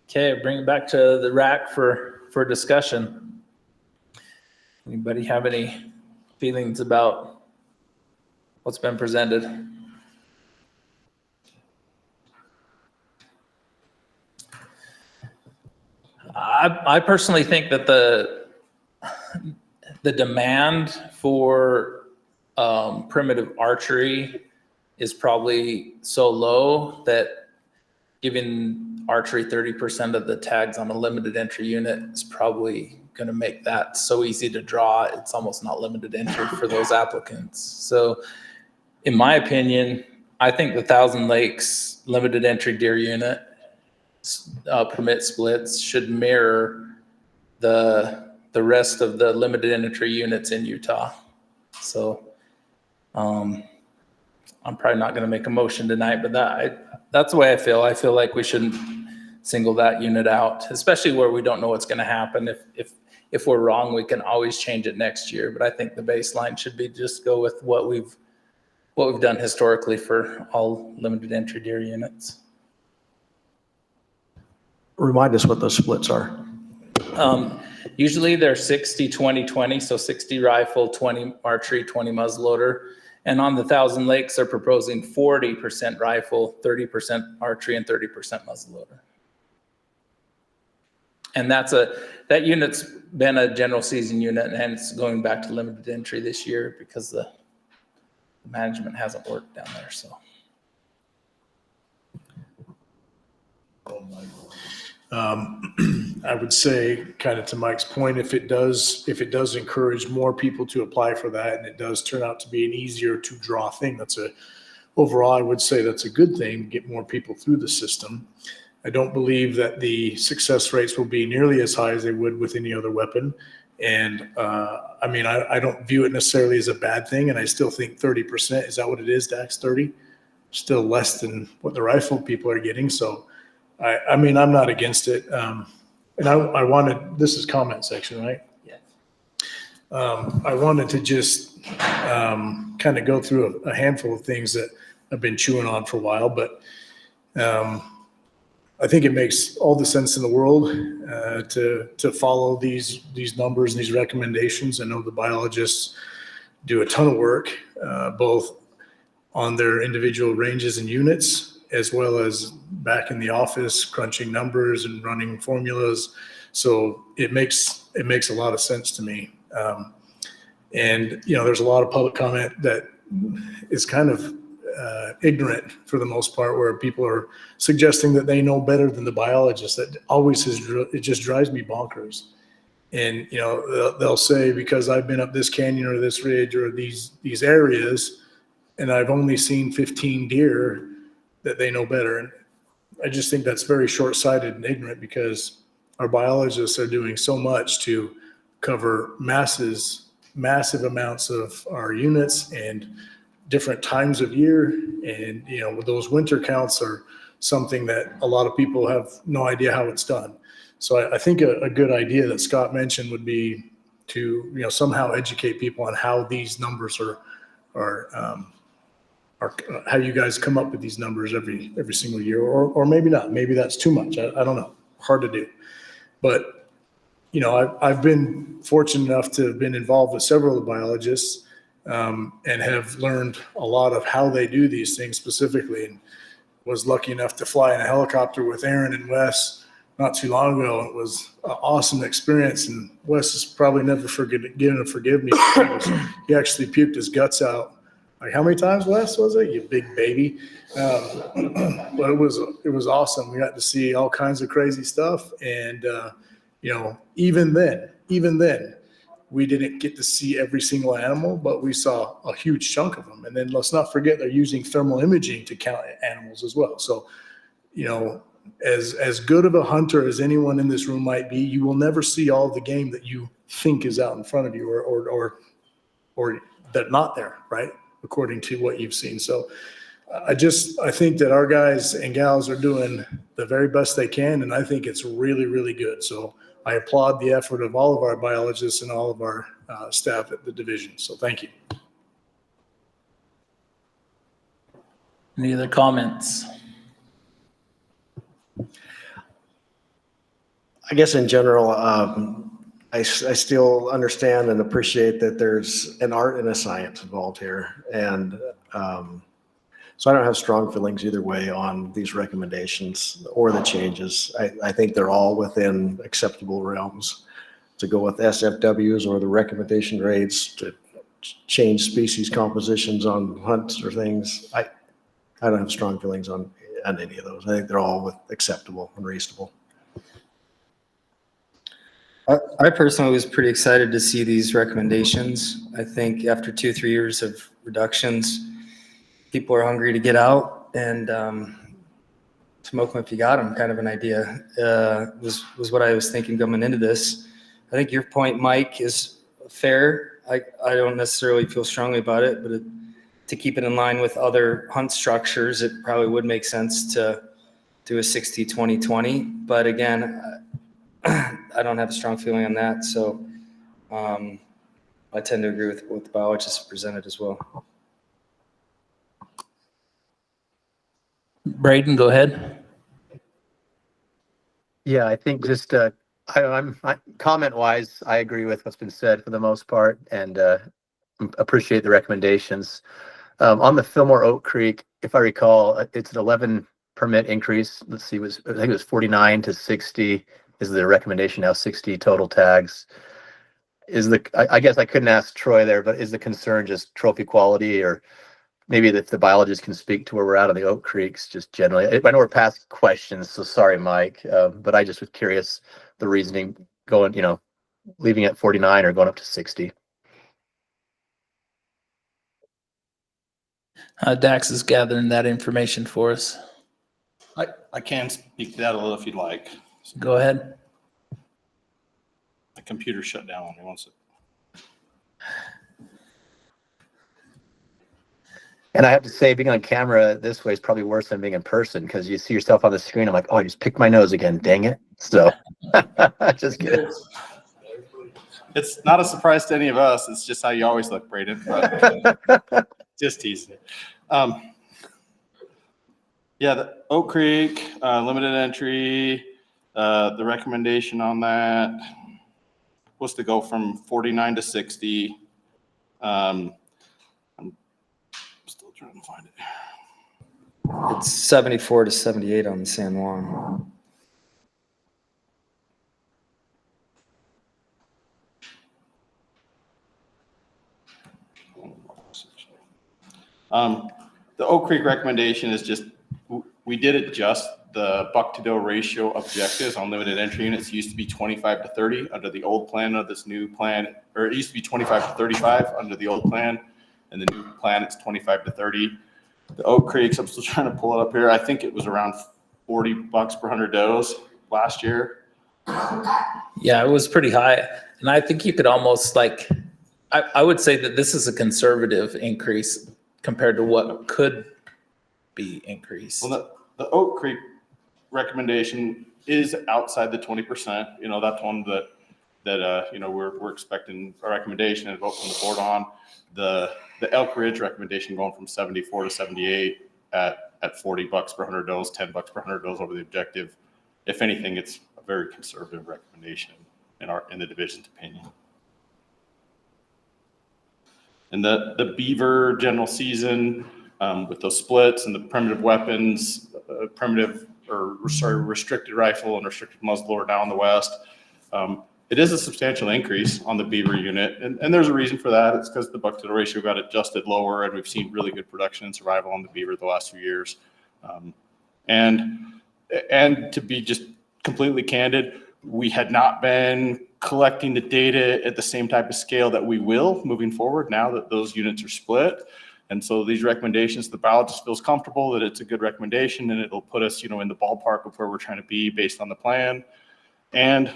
Okay, bring it back to the RAC for discussion. Anybody have any feelings about what's been presented? I personally think that the demand for primitive archery is probably so low that giving archery 30% of the tags on a limited entry unit is probably going to make that so easy to draw. It's almost not limited entry for those applicants. So in my opinion, I think the Thousand Lakes limited entry deer unit permit splits should mirror the rest of the limited entry units in Utah. So I'm probably not going to make a motion tonight, but that's the way I feel. I feel like we shouldn't single that unit out, especially where we don't know what's going to happen. If we're wrong, we can always change it next year. But I think the baseline should be just go with what we've done historically for all limited entry deer units. Remind us what those splits are. Usually they're 60, 20, 20. So 60 rifle, 20 archery, 20 muzzleloader. And on the Thousand Lakes, they're proposing 40% rifle, 30% archery, and 30% muzzleloader. And that unit's been a general season unit, and it's going back to limited entry this year because the management hasn't worked down there. So. I would say, kind of to Mike's point, if it does encourage more people to apply for that, and it does turn out to be an easier to draw thing, overall, I would say that's a good thing, get more people through the system. I don't believe that the success rates will be nearly as high as they would with any other weapon. And I don't view it necessarily as a bad thing. And I still think 30%, is that what it is, Dax, 30? Still less than what the rifle people are getting. So I'm not against it. And I wanted, this is comment section, right? Yeah. I wanted to just kind of go through a handful of things that I've been chewing on for a while, but I think it makes all the sense in the world to follow these numbers and these recommendations. I know the biologists do a ton of work, both on their individual ranges and units, as well as back in the office, crunching numbers and running formulas. So it makes a lot of sense to me. And there's a lot of public comment that is kind of ignorant for the most part, where people are suggesting that they know better than the biologists. That always it just drives me bonkers. And, you know, they'll say, because I've been up this canyon or this ridge or these areas, and I've only seen 15 deer, that they know better. And I just think that's very short-sighted and ignorant, because our biologists are doing so much to cover massive amounts of our units and different times of year. And, you know, those winter counts are something that a lot of people have no idea how it's done. So I think a good idea that Scott mentioned would be to, you know, somehow educate people on how these numbers are how you guys come up with these numbers every single year, or maybe not. Maybe that's too much. I don't know. Hard to do. But, you know, I've been fortunate enough to have been involved with several of the biologists, and have learned a lot of how they do these things specifically, and was lucky enough to fly in a helicopter with Aaron and Wes not too long ago. It was an awesome experience, and Wes is probably never gonna forgive me. He actually puked his guts out. Like, how many times, Wes, was it? You big baby. But it was awesome. We got to see all kinds of crazy stuff. And, you know, even then, we didn't get to see every single animal, but we saw a huge chunk of them. And then let's not forget, they're using thermal imaging to count animals as well. So, you know, as good of a hunter as anyone in this room might be, you will never see all the game that you think is out in front of you, or that not there, right? According to what you've seen. So I think that our guys and gals are doing the very best they can, and I think it's really, really good. So I applaud the effort of all of our biologists and all of our staff at the division. So thank you. Any other comments? I guess in general, I still understand and appreciate that there's an art and a science involved here. And so I don't have strong feelings either way on these recommendations or the changes. I think they're all within acceptable realms. To go with SFWs or the recommendation rates, to change species compositions on hunts or things, I don't have strong feelings on any of those. I think they're all acceptable and reasonable. I personally was pretty excited to see these recommendations. I think after 2-3 years of reductions, people are hungry to get out, and smoke them if you got them, kind of an idea, was what I was thinking coming into this. I think your point, Mike, is fair. I don't necessarily feel strongly about it, but to keep it in line with other hunt structures, it probably would make sense to do a 60-20-20. But again, I don't have a strong feeling on that. So I tend to agree with what the biologists presented as well. Braden, go ahead. Yeah, I think just I'm comment-wise, I agree with what's been said for the most part, and appreciate the recommendations. On the Fillmore Oak Creek, if I recall, it's an 11 permit increase. Let's see, I think it was 49 to 60 is the recommendation now, 60 total tags. I guess I couldn't ask Troy there, but is the concern just trophy quality, or maybe if the biologist can speak to where we're at on the Oak Creeks just generally? I know we're past questions, so sorry, Mike, but I just was curious the reasoning going, leaving at 49 or going up to 60. Dax is gathering that information for us. I can speak to that a little if you'd like. Go ahead. The computer shut down on me once. And I have to say, being on camera this way is probably worse than being in person, because you see yourself on the screen. I'm like, oh, I just picked my nose again. Dang it. So just kidding. It's not a surprise to any of us. It's just how you always look, Braden. But just teasing. Yeah, the Oak Creek, limited entry, the recommendation on that was to go from 49 to 60. I'm still trying to find it. It's 74 to 78 on the San Juan. The Oak Creek recommendation is just, we did adjust the buck to doe ratio objectives on limited entry units used to be 25 to 30 under the old plan. Of this new plan, or it used to be 25 to 35 under the old plan, and the new plan it's 25 to 30. The Oak Creeks, I'm still trying to pull it up here. I think it was around $40 per 100 does last year. Yeah, it was pretty high. And I think you could almost like, I would say that this is a conservative increase compared to what could be increased. Well, the Oak Creek recommendation is outside the 20%. You know, that's one that you know, we're expecting a recommendation and vote from the board on. The Elk Ridge recommendation going from 74 to 78 at $40 per 100 does, $10 per 100 does over the objective. If anything, it's a very conservative recommendation in the division's opinion. And the beaver general season with those splits and the primitive weapons, restricted rifle and restricted muzzleloader down in the west. It is a substantial increase on the beaver unit, and there's a reason for that. It's because the buck to the ratio got adjusted lower, and we've seen really good production and survival on the beaver the last few years. And to be just completely candid, we had not been collecting the data at the same type of scale that we will moving forward now that those units are split. And so these recommendations, the biologist feels comfortable that it's a good recommendation and it'll put us, you know, in the ballpark of where we're trying to be based on the plan. And,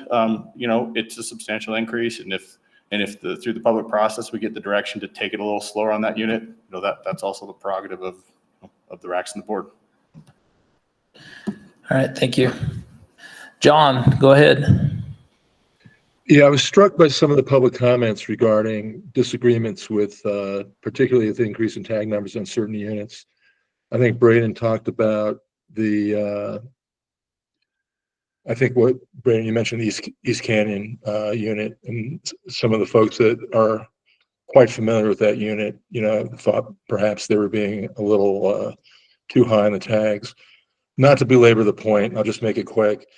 you know, it's a substantial increase. And if through the public process, we get the direction to take it a little slower on that unit, you know, that's also the prerogative of the RACs and the board. All right, thank you. John, go ahead. Yeah, I was struck by some of the public comments regarding disagreements with, particularly with the increase in tag numbers on certain units. I think Braden talked about I think what Braden, you mentioned the East Canyon unit, and some of the folks that are quite familiar with that unit, you know, thought perhaps they were being a little too high on the tags. Not to belabor the point, I'll just make it quick.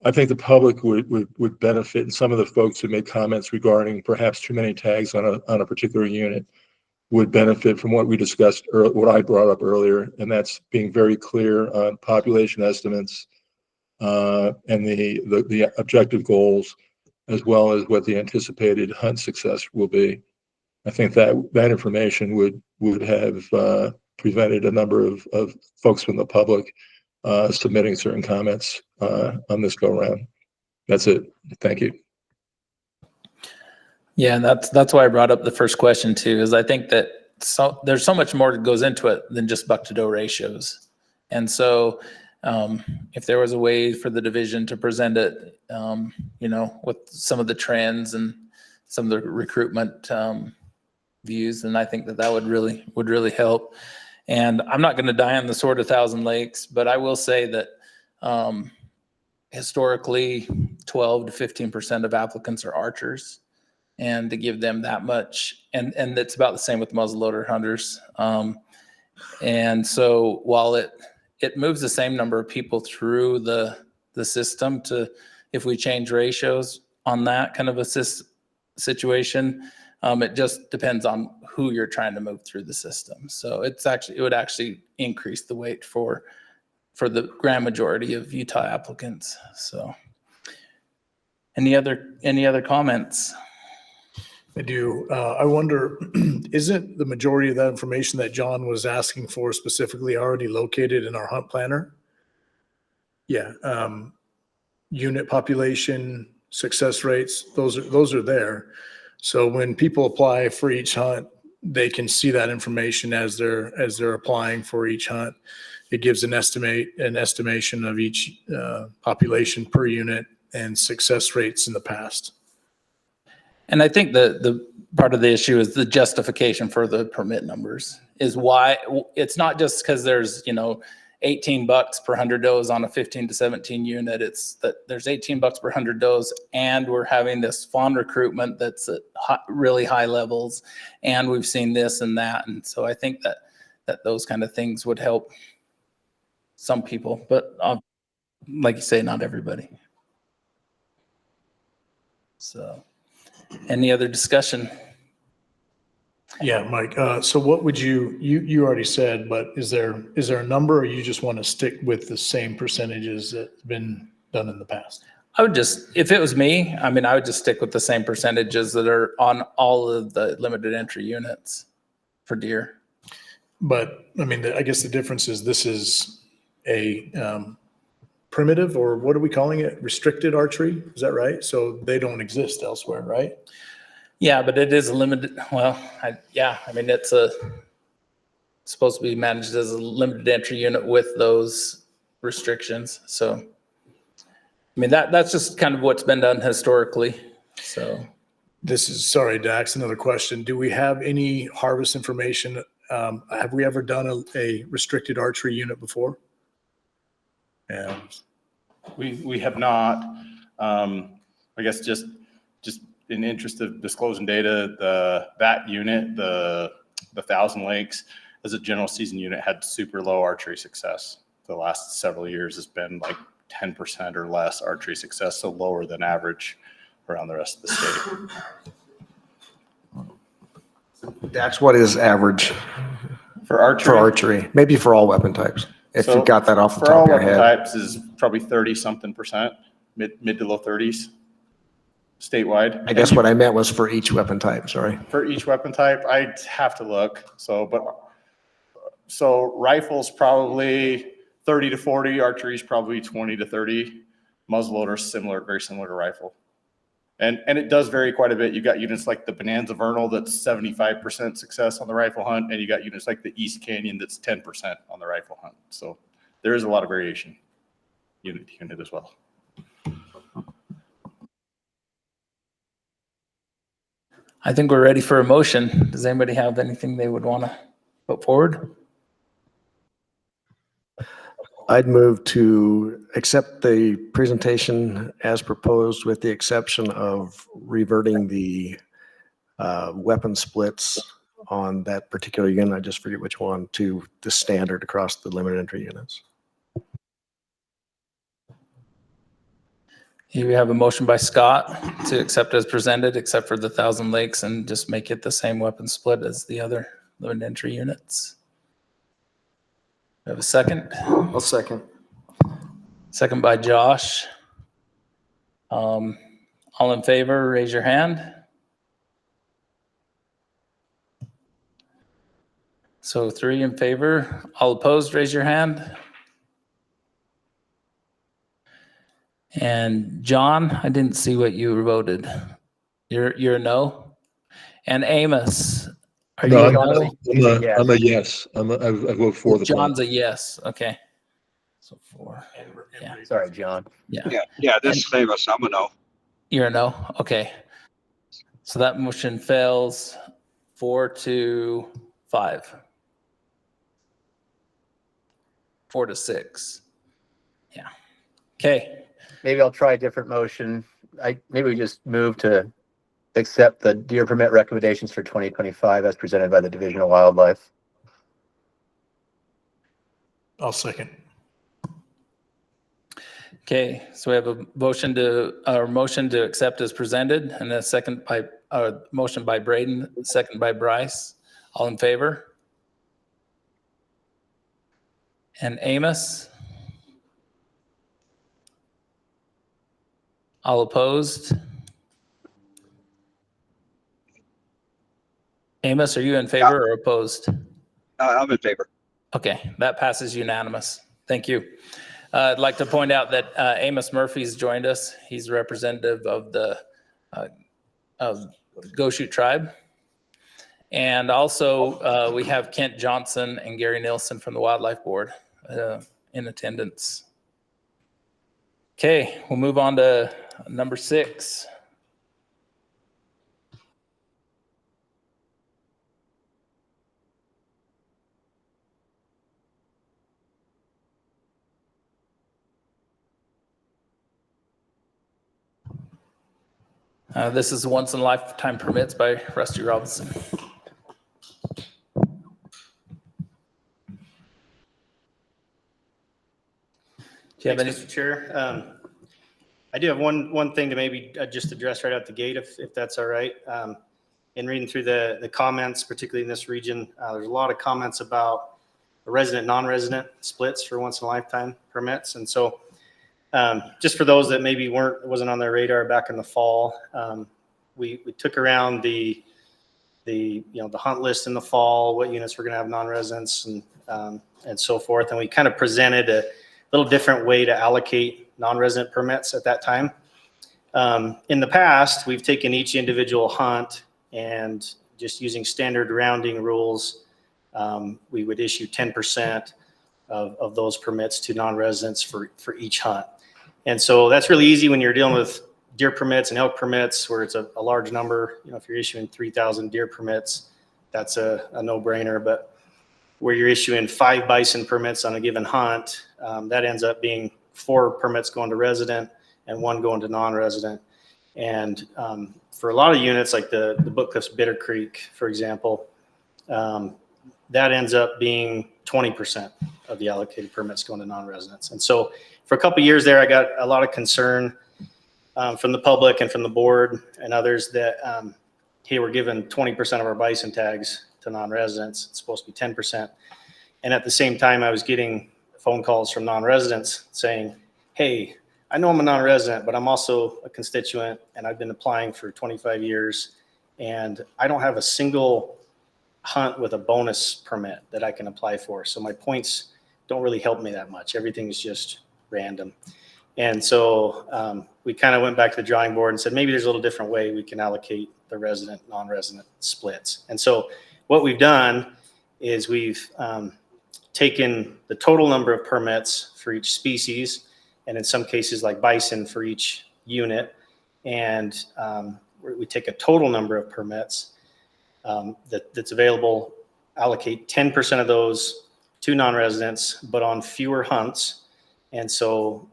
I think the public would benefit, and some of the folks who made comments regarding perhaps too many tags on a particular unit would benefit from what we discussed, or what I brought up earlier, and that's being very clear on population estimates and the objective goals, as well as what the anticipated hunt success will be. I think that information would have prevented a number of folks from the public submitting certain comments on this go around. That's it. Thank you. Yeah, and that's why I brought up the first question too, is I think that there's so much more that goes into it than just buck to doe ratios. And so if there was a way for the division to present it, you know, with some of the trends and some of the recruitment views, then I think that would really help. And I'm not going to die on the sword of Thousand Lakes, but I will say that historically 12 to 15% of applicants are archers, and to give them that much, and it's about the same with muzzleloader hunters. And so while it moves the same number of people through the system, to if we change ratios on that kind of a situation, it just depends on who you're trying to move through the system. So it would actually increase the weight for the grand majority of Utah applicants. So any other comments? I do. I wonder, isn't the majority of that information that John was asking for specifically already located in our hunt planner? Yeah. Unit population, success rates, those are there. So when people apply for each hunt, they can see that information as they're applying for each hunt. It gives an estimation of each population per unit and success rates in the past. And I think the part of the issue is the justification for the permit numbers is why it's not just because there's, you know, $18 per 100 does on a 15 to 17 unit. It's that there's $18 per 100 does, and we're having this fawn recruitment that's at really high levels, and we've seen this and that. And so I think that those kind of things would help some people, but like you say, not everybody. So any other discussion? Yeah, Mike. So what would you already said, but is there a number, or you just want to stick with the same percentages that's been done in the past? I would just, if it was me, I mean, I would just stick with the same percentages that are on all of the limited entry units for deer. But I mean, I guess the difference is this is a primitive, or what are we calling it? Restricted archery? Is that right? So they don't exist elsewhere, right? Yeah, but it is a limited, well, I mean, it's supposed to be managed as a limited entry unit with those restrictions. So, I mean, that's just kind of what's been done historically. So This is, sorry, Dax, another question. Do we have any harvest information? Have we ever done a restricted archery unit before? Yeah. We have not. I guess just in interest of disclosing data, that unit, the 1,000 lakes, as a general season unit, had super low archery success. The last several years has been like 10% or less archery success, so lower than average around the rest of the state. Dax, what is average For archery? for archery? Maybe for all weapon types, if So you got that off the for top all of your weapon head. types is probably 30-something%, mid to low 30s statewide. I guess what I meant was for each weapon type, sorry. For each weapon type, I'd have to look. So rifles probably 30 to 40, archery is probably 20 to 30. Muzzleloader similar, very similar to rifle. And it does vary quite a bit. You got units like the Bonanza Vernal that's 75% success on the rifle hunt, and you got units like the East Canyon that's 10% on the rifle hunt. So there is a lot of variation unit to unit as well. I think we're ready for a motion. Does anybody have anything they would want to put forward? I'd move to accept the presentation as proposed, with the exception of reverting the weapon splits on that particular unit, I just forget which one, to the standard across the limited entry units. Here we have a motion by Scott to accept as presented, except for the 1,000 lakes, and just make it the same weapon split as the other limited entry units. We have a second. I'll second. Second by Josh. All in favor, raise your hand. So 3 in favor. All opposed, raise your hand. And John, I didn't see what you voted. You're a no? And Amos, are you No, a no? I'm a yes. I vote for the plan. John's a yes, okay. So 4, yeah. Sorry, John. Yeah. Yeah, this is Amos. I'm a no. You're a no, okay. So that motion fails 4-5. 4-6. Yeah, okay. Maybe I'll try a different motion. Maybe we just move to accept the deer permit recommendations for 2025 as presented by the Division of Wildlife. I'll second. Okay, so we have a motion to accept as presented, and a second by, motion by Braden, second by Bryce. All in favor? And Amos? All opposed? Amos, are you in favor or opposed? I'm in favor. Okay, that passes unanimous. Thank you. I'd like to point out that Amos Murphy's joined us. He's a representative of the Go Shoot Tribe. And also we have Kent Johnson and Gary Nilsson from the Wildlife Board in attendance. Okay, we'll move on to number 6. This is once in a lifetime permits by Rusty Robinson. Thanks, Mr. Chair. I do have one thing to maybe just address right out the gate, if that's all right. in reading through the comments, particularly in this region, there's a lot of comments about resident, non-resident splits for once in a lifetime permits. And so just for those that maybe wasn't on their radar back in the fall, we took around the hunt list in the fall, what units we're going to have non-residents and so forth. And we kind of presented a little different way to allocate non-resident permits at that time. In the past, we've taken each individual hunt and just using standard rounding rules, we would issue 10% of those permits to non-residents for each hunt. And so that's really easy when you're dealing with deer permits and elk permits where it's a large number. If you're issuing 3,000 deer permits, that's a no-brainer. But where you're issuing 5 bison permits on a given hunt, that ends up being 4 permits going to resident and 1 going to non-resident. And for a lot of units, like the Book Cliffs Bitter Creek, for example, that ends up being 20% of the allocated permits going to non-residents. And so for a couple of years there, I got a lot of concern from the public and from the board and others that, hey, we're giving 20% of our bison tags to non-residents. It's supposed to be 10%. And at the same time, I was getting phone calls from non-residents saying, hey, I know I'm a non-resident, but I'm also a constituent and I've been applying for 25 years and I don't have a single hunt with a bonus permit that I can apply for. So my points don't really help me that much. Everything is just random. And so we kind of went back to the drawing board and said, maybe there's a little different way we can allocate the resident, non-resident splits. And so what we've done is we've taken the total number of permits for each species, and in some cases like bison for each unit. And we take a total number of permits that's available, allocate 10% of those to non-residents, but on fewer hunts. And so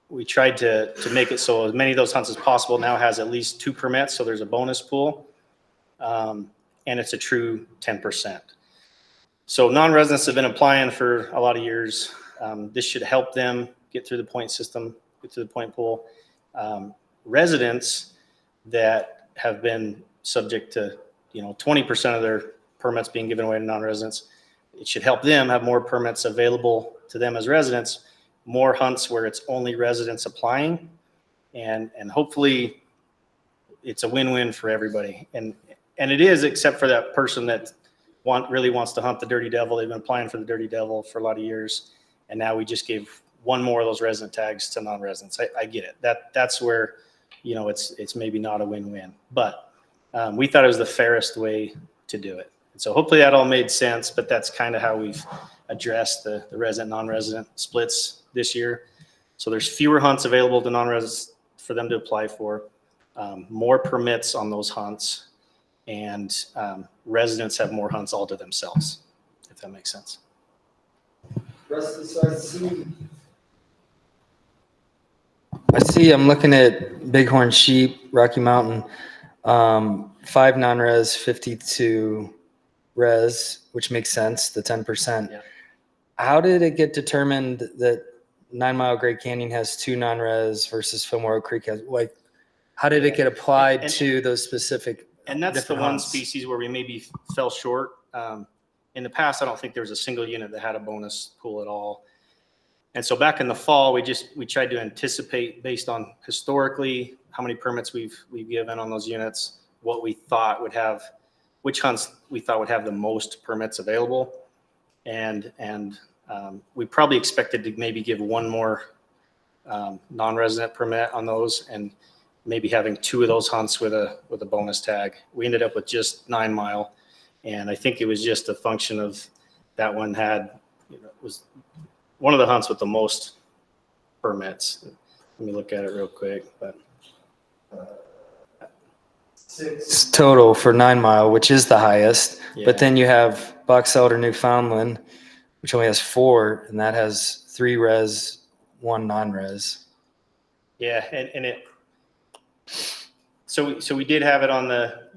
we tried to make it so as many of those hunts as possible now has at least 2 permits. So there's a bonus pool and it's a true 10%. So non-residents have been applying for a lot of years. This should help them get through the point system, get through the point pool. Residents that have been subject to 20% of their permits being given away to non-residents, it should help them have more permits available to them as residents, more hunts where it's only residents applying, and hopefully it's a win-win for everybody. And it is, except for that person that really wants to hunt the Dirty Devil. They've been applying for the Dirty Devil for a lot of years, and now we just gave 1 more of those resident tags to non-residents. I get it. That's where it's maybe not a win-win, but we thought it was the fairest way to do it. And so hopefully that all made sense, but that's kind of how we've addressed the resident, non-resident splits this year. So there's fewer hunts available to non-residents for them to apply for, more permits on those hunts, and residents have more hunts all to themselves, if that makes sense. I see, I'm looking at Bighorn sheep, Rocky Mountain, 5 non-res, 52 res, which makes sense, the 10%. Yeah. How did it get determined that 9 Mile Great Canyon has 2 non-res versus Fillmore Creek has, how did it get applied to those specific? And that's the different one hunts? species where we maybe fell short. In the past, I don't think there was a single unit that had a bonus pool at all. And so back in the fall, we tried to anticipate based on historically how many permits we've given on those units, what we thought would have, which hunts we thought would have the most permits available. And we probably expected to maybe give 1 more non-resident permit on those, and maybe having 2 of those hunts with a bonus tag. We ended up with just 9 Mile, and I think it was just a function of that one was one of the hunts with the most permits. Let me look at it real quick. But 6 total for 9 Mile, which is the highest. Yeah. But then you have Box Elder, Newfoundland, which only has 4, and that has 3 res, 1 non-res. yeah, so we did have it on the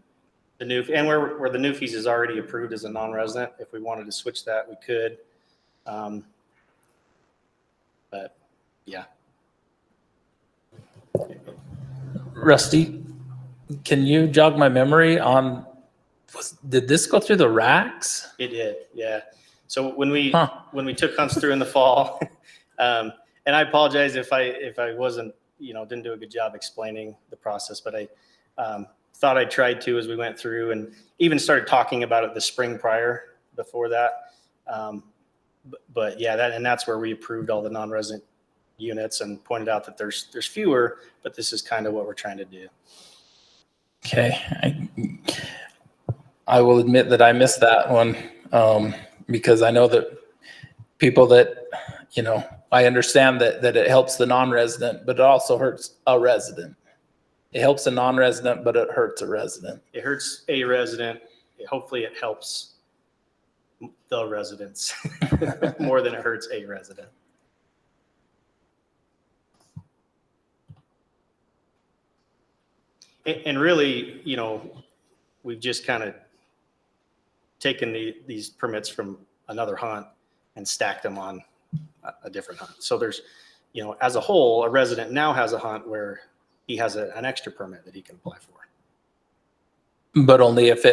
new, and where the Newfies is already approved as a non-resident. If we wanted to switch that, we could. But yeah. Rusty, can you jog my memory on, did this go through the RACs? It did, yeah. So when we took hunts through in the fall, and I apologize if I wasn't, didn't do a good job explaining the process, but I thought I tried to as we went through, and even started talking about it the spring prior before that. But yeah, that's where we approved all the non-resident units and pointed out that there's fewer, but this is kind of what we're trying to do. Okay. I will admit that I missed that one, because I know that people that, I understand that it helps the non-resident, but it also hurts a resident. It helps a non-resident, but it hurts a resident. It hurts a resident. Hopefully it helps the residents more than it hurts a resident. And really, we've just kind of taken these permits from another hunt and stacked them on a different hunt. So there's, as a whole, a resident now has a hunt where he has an extra permit that he can apply for. But only if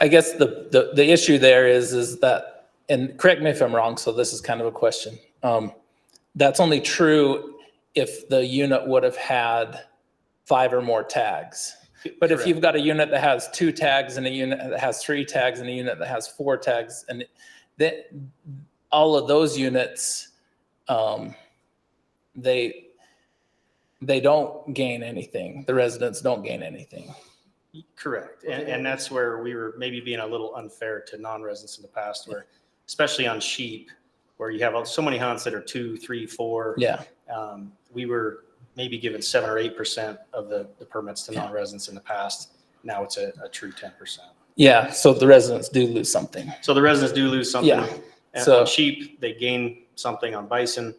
I guess the issue there is that, and correct me if I'm wrong, so this is kind of a question. That's only true if the unit would have had 5 or more tags. But if you've got a unit that has 2 tags and a unit that has 3 tags and a unit that has 4 tags, and all of those units, they don't gain anything. The residents don't gain anything. Correct. And that's where we were maybe being a little unfair to non-residents in the past, where, especially on sheep, where you have so many hunts that are 2, 3, 4. Yeah. We were maybe given 7 or 8% of the permits to non-residents in the past. Now it's a true 10%. Yeah. So the residents do lose something. So the residents do lose something. Yeah. And So on sheep, they gain something. On bison.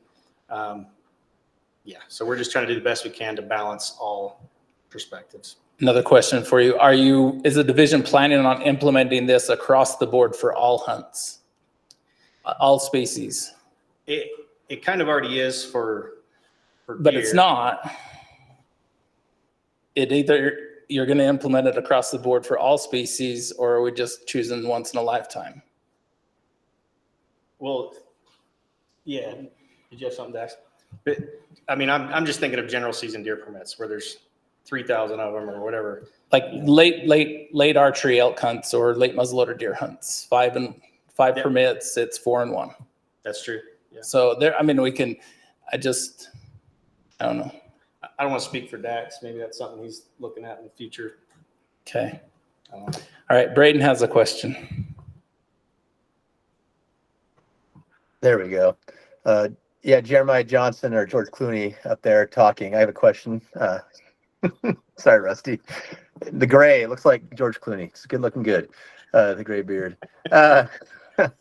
So we're just trying to do the best we can to balance all perspectives. another question for you. Is the division planning on implementing this across the board for all hunts? All species? It kind of already is for But deer. it's not. You're going to implement it across the board for all species, or are we just choosing once in a lifetime? Well, yeah. Did you have something to ask? But I mean, I'm just thinking of general season deer permits where there's 3,000 of them or whatever. Like late archery elk hunts or late muzzleloader deer hunts, five Yeah. permits, it's 4 and 1. That's true. Yeah. So I don't know. I don't want to speak for Dax. Maybe that's something he's looking at in the future. Okay. All right. Braden has a question. There we go. Yeah, Jeremiah Johnson or George Clooney up there talking. I have a question. Sorry, Rusty. The gray, it looks like George Clooney. It's good looking good. The gray beard.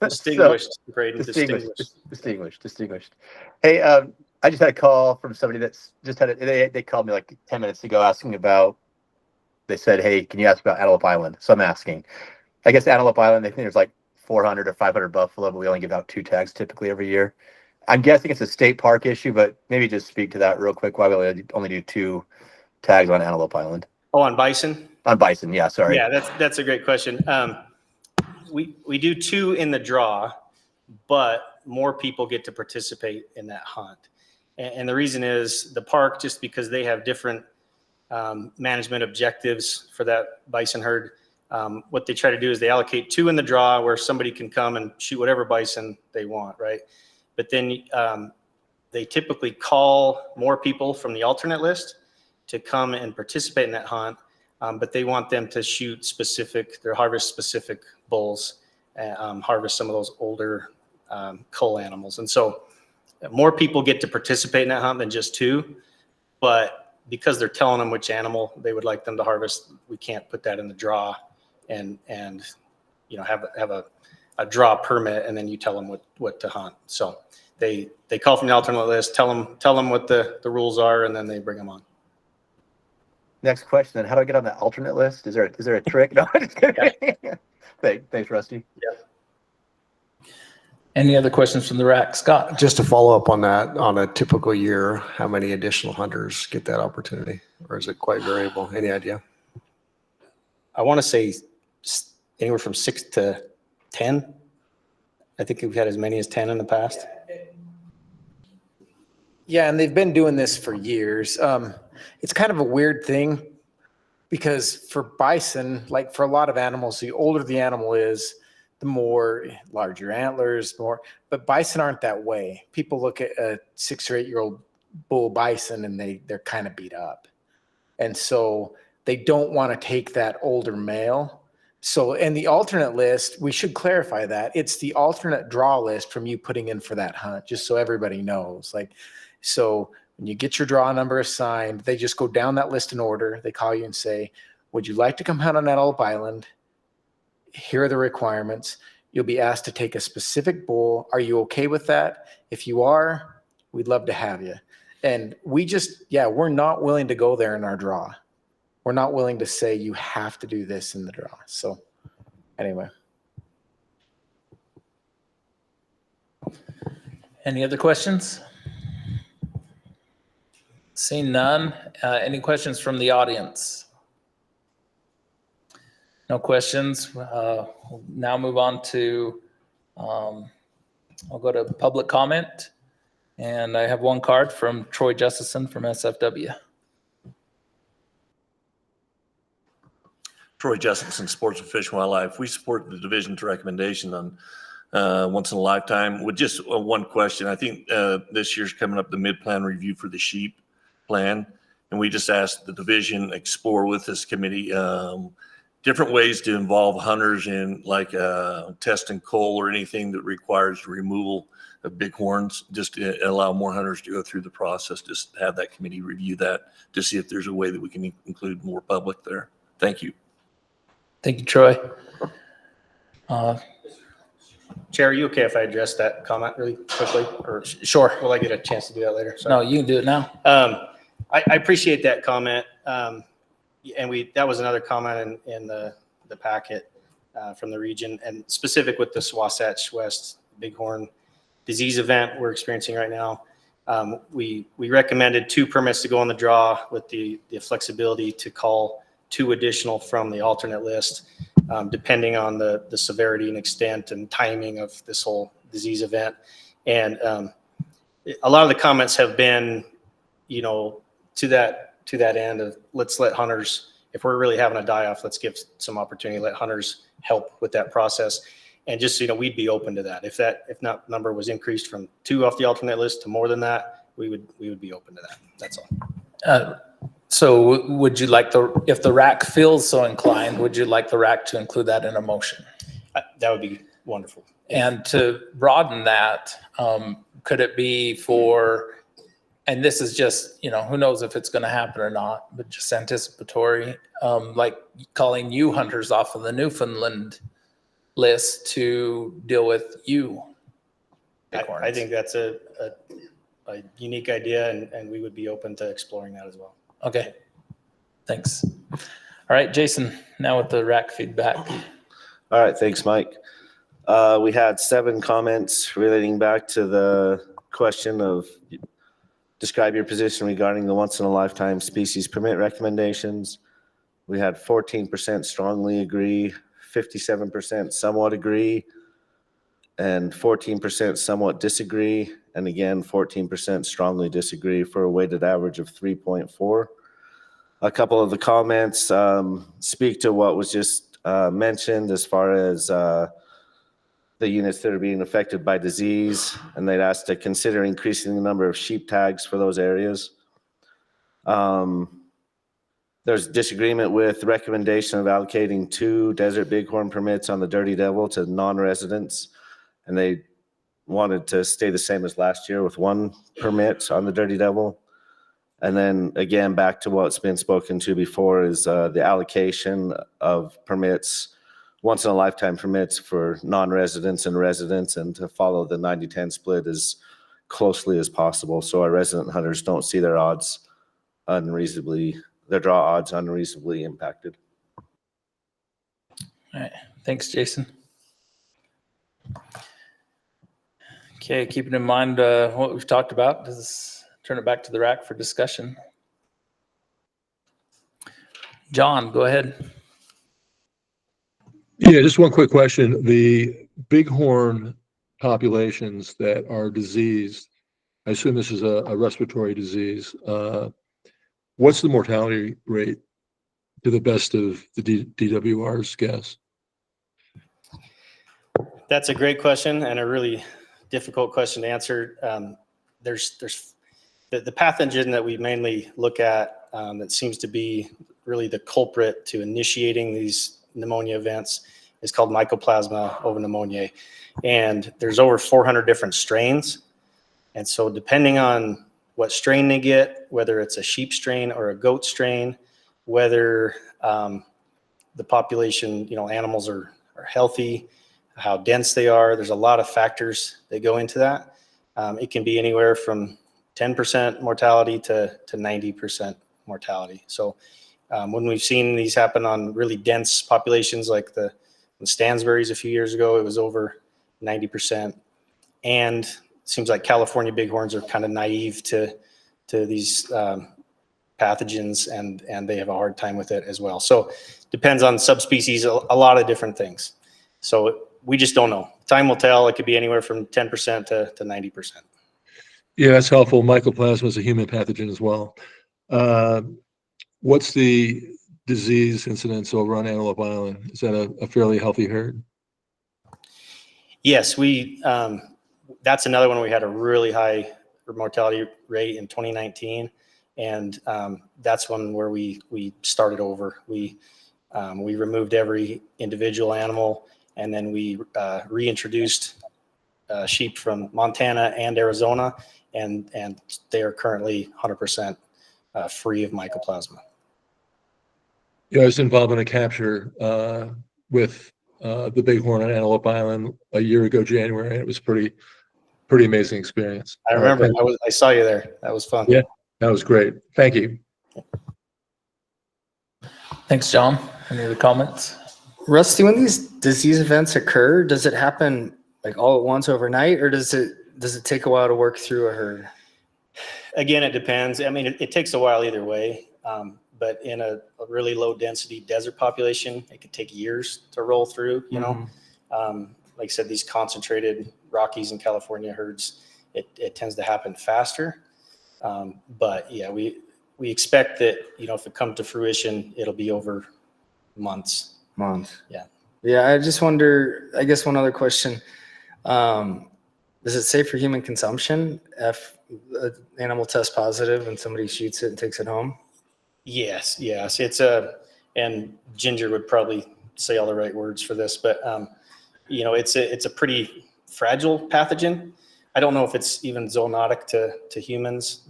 Distinguished, Braden. Distinguished. Hey, I just had a call from somebody that's just they called me like 10 minutes ago asking about, they said, hey, can you ask about Antelope Island? So I'm asking. I guess Antelope Island, they think there's like 400 or 500 buffalo, but we only give out 2 tags typically every year. I'm guessing it's a state park issue, but maybe just speak to that real quick. Why we only do 2 tags on Antelope Island? Oh, on bison? On bison, yeah, sorry. Yeah, that's a great question. We do 2 in the draw, but more people get to participate in that hunt. And the reason is the park, just because they have different management objectives for that bison herd, what they try to do is they allocate 2 in the draw where somebody can come and shoot whatever bison they want, right? But then they typically call more people from the alternate list to come and participate in that hunt, but they want them to shoot their harvest specific bulls, harvest some of those older cull animals. And so more people get to participate in that hunt than just 2, but because they're telling them which animal they would like them to harvest, we can't put that in the draw and have a draw permit, and then you tell them what to hunt. So they call from the alternate list, tell them what the rules are, and then they bring them on. Next question, then. How do I get on the alternate list? Is there a trick? No, I'm just kidding. Yeah. Thanks, Rusty. Yeah. Any other questions from the RAC? Scott? Just to follow up on that, on a typical year, how many additional hunters get that opportunity? Or is it quite variable? Any idea? I want to say anywhere from 6 to 10. I think we've had as many as 10 in the past. Yeah, and they've been doing this for years. It's kind of a weird thing because for bison, like for a lot of animals, the older the animal is, the more larger antlers, but bison aren't that way. People look at a 6 or 8 year old bull bison and they're kind of beat up. And so they don't want to take that older male. So in the alternate list, we should clarify that it's the alternate draw list from you putting in for that hunt, just so everybody knows. Like, so when you get your draw number assigned, they just go down that list in order. They call you and say, would you like to come hunt on Antelope Island? Here are the requirements. You'll be asked to take a specific bull. Are you okay with that? If you are, we'd love to have you. And we just, we're not willing to go there in our draw. We're not willing to say you have to do this in the draw. So anyway. Any other questions? Seeing none. Any questions from the audience? No questions. We'll now move on to, I'll go to public comment. And I have one card from Troy Justison from SFW. Troy Justison, Sports and Fish and Wildlife. We support the division's recommendation on once in a lifetime. With just one question, I think this year's coming up the mid-plan review for the sheep plan. And we just asked the division explore with this committee different ways to involve hunters in like test and cull or anything that requires removal of bighorns, just to allow more hunters to go through the process. Just have that committee review that to see if there's a way that we can include more public there. Thank you. Thank you, Troy. Chair, are you okay if I address that comment really quickly? Or sure. Will I get a chance to do that later? Sorry. No, you can do it now. I appreciate that comment. And that was another comment in the packet from the region, and specific with the Wasatch West Bighorn disease event we're experiencing right now. We recommended 2 permits to go on the draw with the flexibility to call 2 additional from the alternate list, depending on the severity and extent and timing of this whole disease event. And a lot of the comments have been, to that end of let's let hunters, if we're really having a die-off, let's give some opportunity, let hunters help with that process. And just, we'd be open to that. If that number was increased from 2 off the alternate list to more than that, we would be open to that. That's all. So would you like if the RAC feels so inclined, would you like the RAC to include that in a motion? That would be wonderful. And to broaden that, could it be for, and this is just, who knows if it's going to happen or not, but just anticipatory, like calling you hunters off of the Newfoundland list to deal with you? I think that's a unique idea, and we would be open to exploring that as well. Okay, thanks. All right, Jason, now with the RAC feedback. All right, thanks, Mike. We had 7 comments relating back to the question of describe your position regarding the once-in-a-lifetime species permit recommendations. We had 14% strongly agree, 57% somewhat agree, and 14% somewhat disagree, and again, 14% strongly disagree, for a weighted average of 3.4. A couple of the comments speak to what was just mentioned as far as the units that are being affected by disease, and they'd asked to consider increasing the number of sheep tags for those areas. There's disagreement with the recommendation of allocating 2 desert bighorn permits on the Dirty Devil to non-residents, and they wanted to stay the same as last year with 1 permit on the Dirty Devil. And then again, back to what's been spoken to before is the allocation of permits, once in a lifetime permits for non-residents and residents, and to follow the 90-10 split as closely as possible, so our resident hunters don't see their draw odds unreasonably impacted. All right, thanks, Jason. Okay, keeping in mind what we've talked about, turn it back to the RAC for discussion. John, go ahead. Yeah, just one quick question. The bighorn populations that are diseased, I assume this is a respiratory disease. What's the mortality rate to the best of the DWR's guess? That's a great question and a really difficult question to answer. There's the pathogen that we mainly look at that seems to be really the culprit to initiating these pneumonia events is called Mycoplasma pneumoniae. And there's over 400 different strains. And so depending on what strain they get, whether it's a sheep strain or a goat strain, whether the population, animals are healthy, how dense they are, there's a lot of factors that go into that. It can be anywhere from 10% mortality to 90% mortality. So when we've seen these happen on really dense populations like the Stansburys a few years ago, it was over 90%. And it seems like California bighorns are kind of naive to these pathogens and they have a hard time with it as well. So depends on subspecies, a lot of different things. So we just don't know. Time will tell. It could be anywhere from 10% to 90%. Yeah, that's helpful. Mycoplasma is a human pathogen as well. What's the disease incidence over on Antelope Island? Is that a fairly healthy herd? Yes, that's another one we had a really high mortality rate in 2019. And that's one where we started over. We removed every individual animal, and then we reintroduced sheep from Montana and Arizona, and they are currently 100% free of mycoplasma. Yeah, I was involved in a capture with the bighorn on Antelope Island a year ago, January, and it was pretty amazing experience. I remember. I saw you there. That was fun. Yeah, that was great. Thank you. Thanks, John. Any other comments? Rusty, when these disease events occur, does it happen like all at once overnight, or does it take a while to work through a herd? Again, it depends. I mean, it takes a while either way. But in a really low density desert population, it could take years to roll through, like I said, these concentrated Rockies and California herds, it tends to happen faster. But yeah, we expect that, if it comes to fruition, it'll be over months. Yeah. Yeah. I just wonder, I guess one other question, is it safe for human consumption if an animal tests positive and somebody shoots it and takes it home? Yes. And Ginger would probably say all the right words for this, but it's a pretty fragile pathogen. I don't know if it's even zoonotic to humans,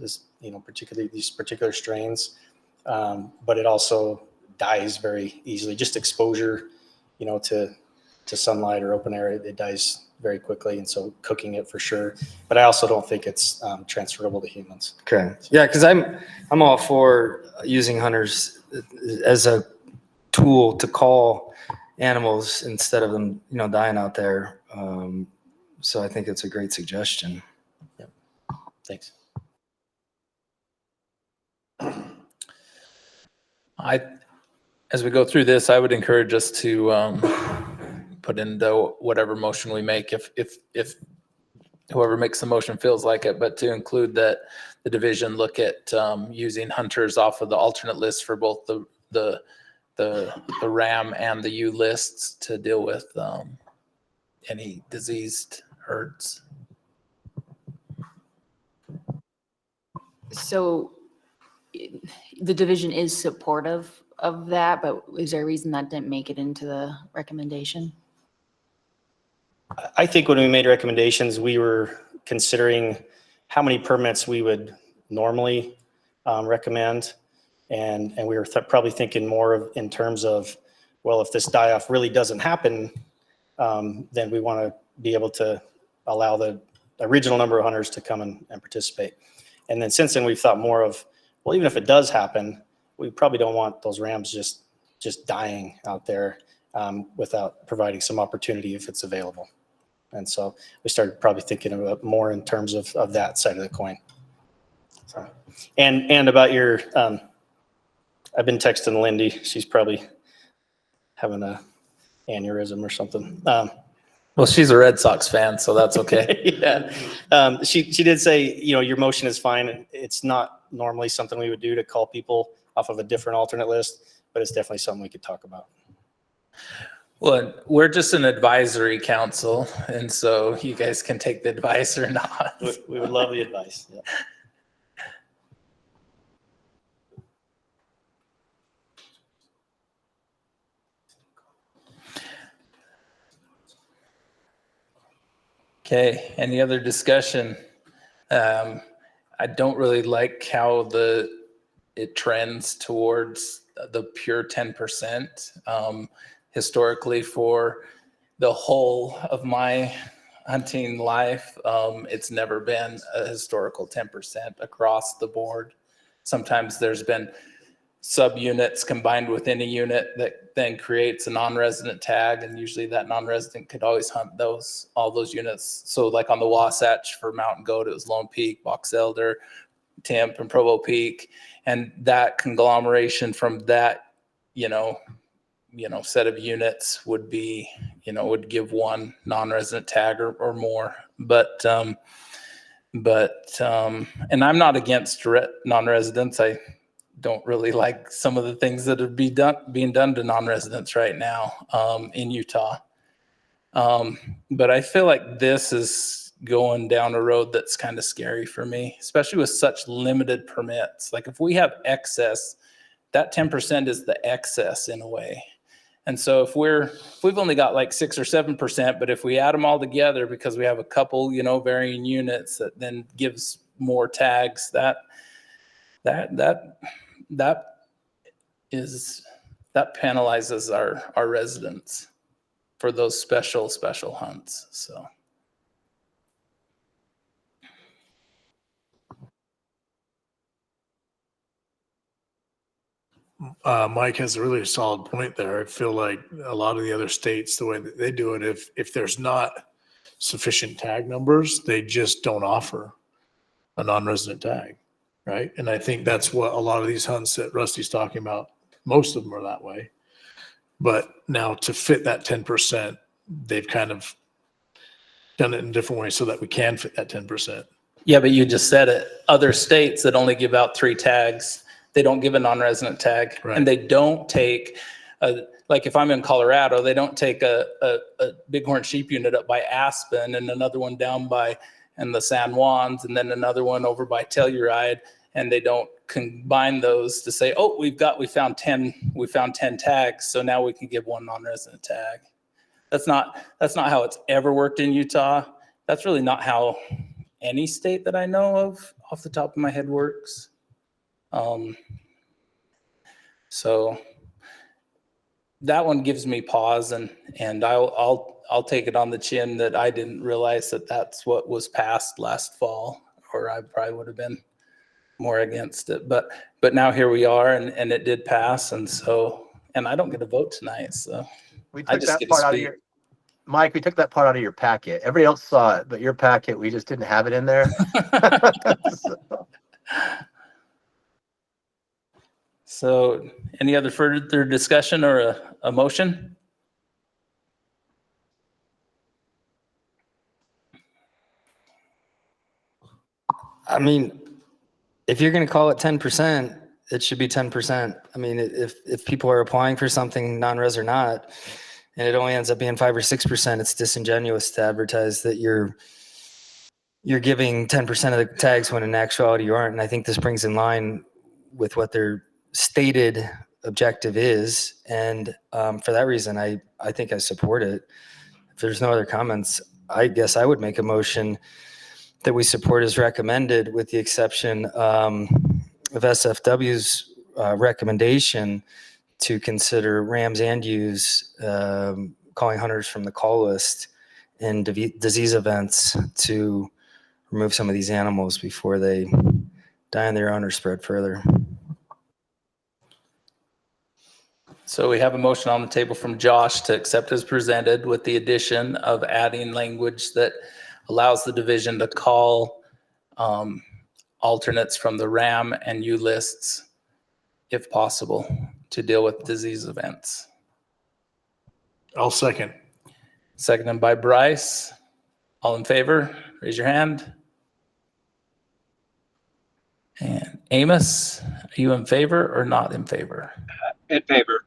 particularly these particular strains, but it also dies very easily. Just exposure, to sunlight or open air, it dies very quickly. And so cooking it for sure, but I also don't think it's transferable to humans. Okay. Yeah. Cause I'm all for using hunters as a tool to call animals instead of them, dying out there. So I think it's a great suggestion. Yep. Thanks. As we go through this, I would encourage us to put into whatever motion we make, if whoever makes the motion feels like it, but to include that the division look at using hunters off of the alternate list for both the RAM and the U lists to deal with any diseased herds. So the division is supportive of that, but is there a reason that didn't make it into the recommendation? I think when we made recommendations, we were considering how many permits we would normally recommend. And we were probably thinking more in terms of, well, if this die-off really doesn't happen, then we want to be able to allow the original number of hunters to come and participate. And then since then, we've thought more of, well, even if it does happen, we probably don't want those rams just dying out there without providing some opportunity if it's available. And so we started probably thinking about more in terms of that side of the coin. So, and about your, I've been texting Lindy. She's probably having aneurysm or something. Well, she's a Red Sox fan, so that's okay. Yeah. She did say, your motion is fine. It's not normally something we would do to call people off of a different alternate list, but it's definitely something we could talk about. Well, we're just an advisory council, and so you guys can take the advice or not. We would love the advice. Yeah. Okay, any other discussion? I don't really like how it trends towards the pure 10%. Historically, for the whole of my hunting life, it's never been a historical 10% across the board. Sometimes there's been subunits combined within a unit that then creates a non-resident tag, and usually that non-resident could always hunt all those units. So like on the Wasatch for Mountain Goat, it was Lone Peak, Box Elder, Temp, and Provo Peak, and that conglomeration from that set of units would be would give one non-resident tag or more. But and I'm not against non-residents. I don't really like some of the things that are being done to non-residents right now in Utah. But I feel like this is going down a road that's kind of scary for me, especially with such limited permits. Like if we have excess, that 10% is the excess in a way. And so if we've only got like 6 or 7%, but if we add them all together because we have a couple, varying units that then gives more tags, that penalizes our residents for those special hunts. So. Mike has a really solid point there. I feel like a lot of the other states, the way that they do it, if there's not sufficient tag numbers, they just don't offer a non-resident tag, right? And I think that's what a lot of these hunts that Rusty's talking about, most of them are that way. But now to fit that 10%, they've kind of done it in different ways so that we can fit that 10%. Yeah, but you just said it. Other states that only give out 3 tags, they don't give a non-resident tag, right. And they don't take, like if I'm in Colorado, they don't take a bighorn sheep unit up by Aspen and another one down by and the San Juans and then another one over by Telluride, and they don't combine those to say, oh, we found 10 tags, so now we can give one non-resident tag. That's not how it's ever worked in Utah. That's really not how any state that I know of off the top of my head works. So that one gives me pause, and I'll take it on the chin that I didn't realize that that's what was passed last fall, or I probably would have been more against it. But now here we are, and it did pass, and I don't get a vote tonight, so We I took just that get to part out of speak. your, Mike, we took that part out of your packet. Everybody else saw it, but your packet, we just didn't have it in there. So any other further discussion or a motion? I mean, if you're going to call it 10%, it should be 10%. I mean, if people are applying for something, non-res or not, and it only ends up being 5 or 6%, it's disingenuous to advertise that you're giving 10% of the tags when in actuality you aren't. And I think this brings in line with what their stated objective is. And for that reason, I think I support it. If there's no other comments, I guess I would make a motion that we support as recommended, with the exception of SFW's recommendation to consider rams and ewes calling hunters from the call list in disease events to remove some of these animals before they die on their own or spread further. So we have a motion on the table from Josh to accept as presented, with the addition of adding language that allows the division to call alternates from the RAM and U lists, if possible, to deal with disease events. I'll second. Seconded by Bryce. All in favor, raise your hand. And Amos, are you in favor or not in favor? In favor.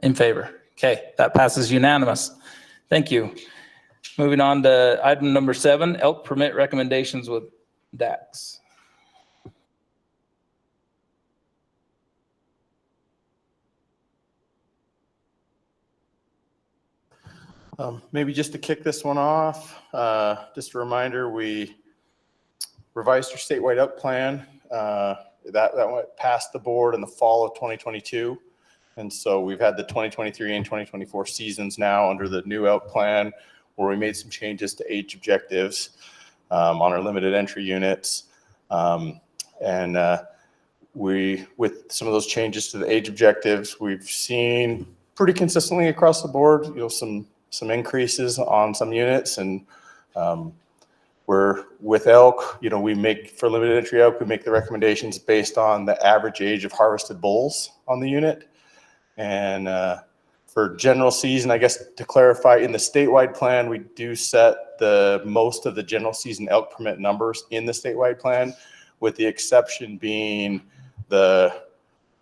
In favor. Okay, that passes unanimous. Thank you. Moving on to item number 7, Elk Permit Recommendations with Dax. Maybe just to kick this one off, just a reminder, we revised our statewide elk plan. That went past the board in the fall of 2022. And so we've had the 2023 and 2024 seasons now under the new elk plan, where we made some changes to age objectives on our limited entry units. With some of those changes to the age objectives, we've seen pretty consistently across the board, some increases on some units. And we're with elk, we make, for limited entry elk, we make the recommendations based on the average age of harvested bulls on the unit. And for general season, I guess to clarify, in the statewide plan, we do set the most of the general season elk permit numbers in the statewide plan, with the exception being the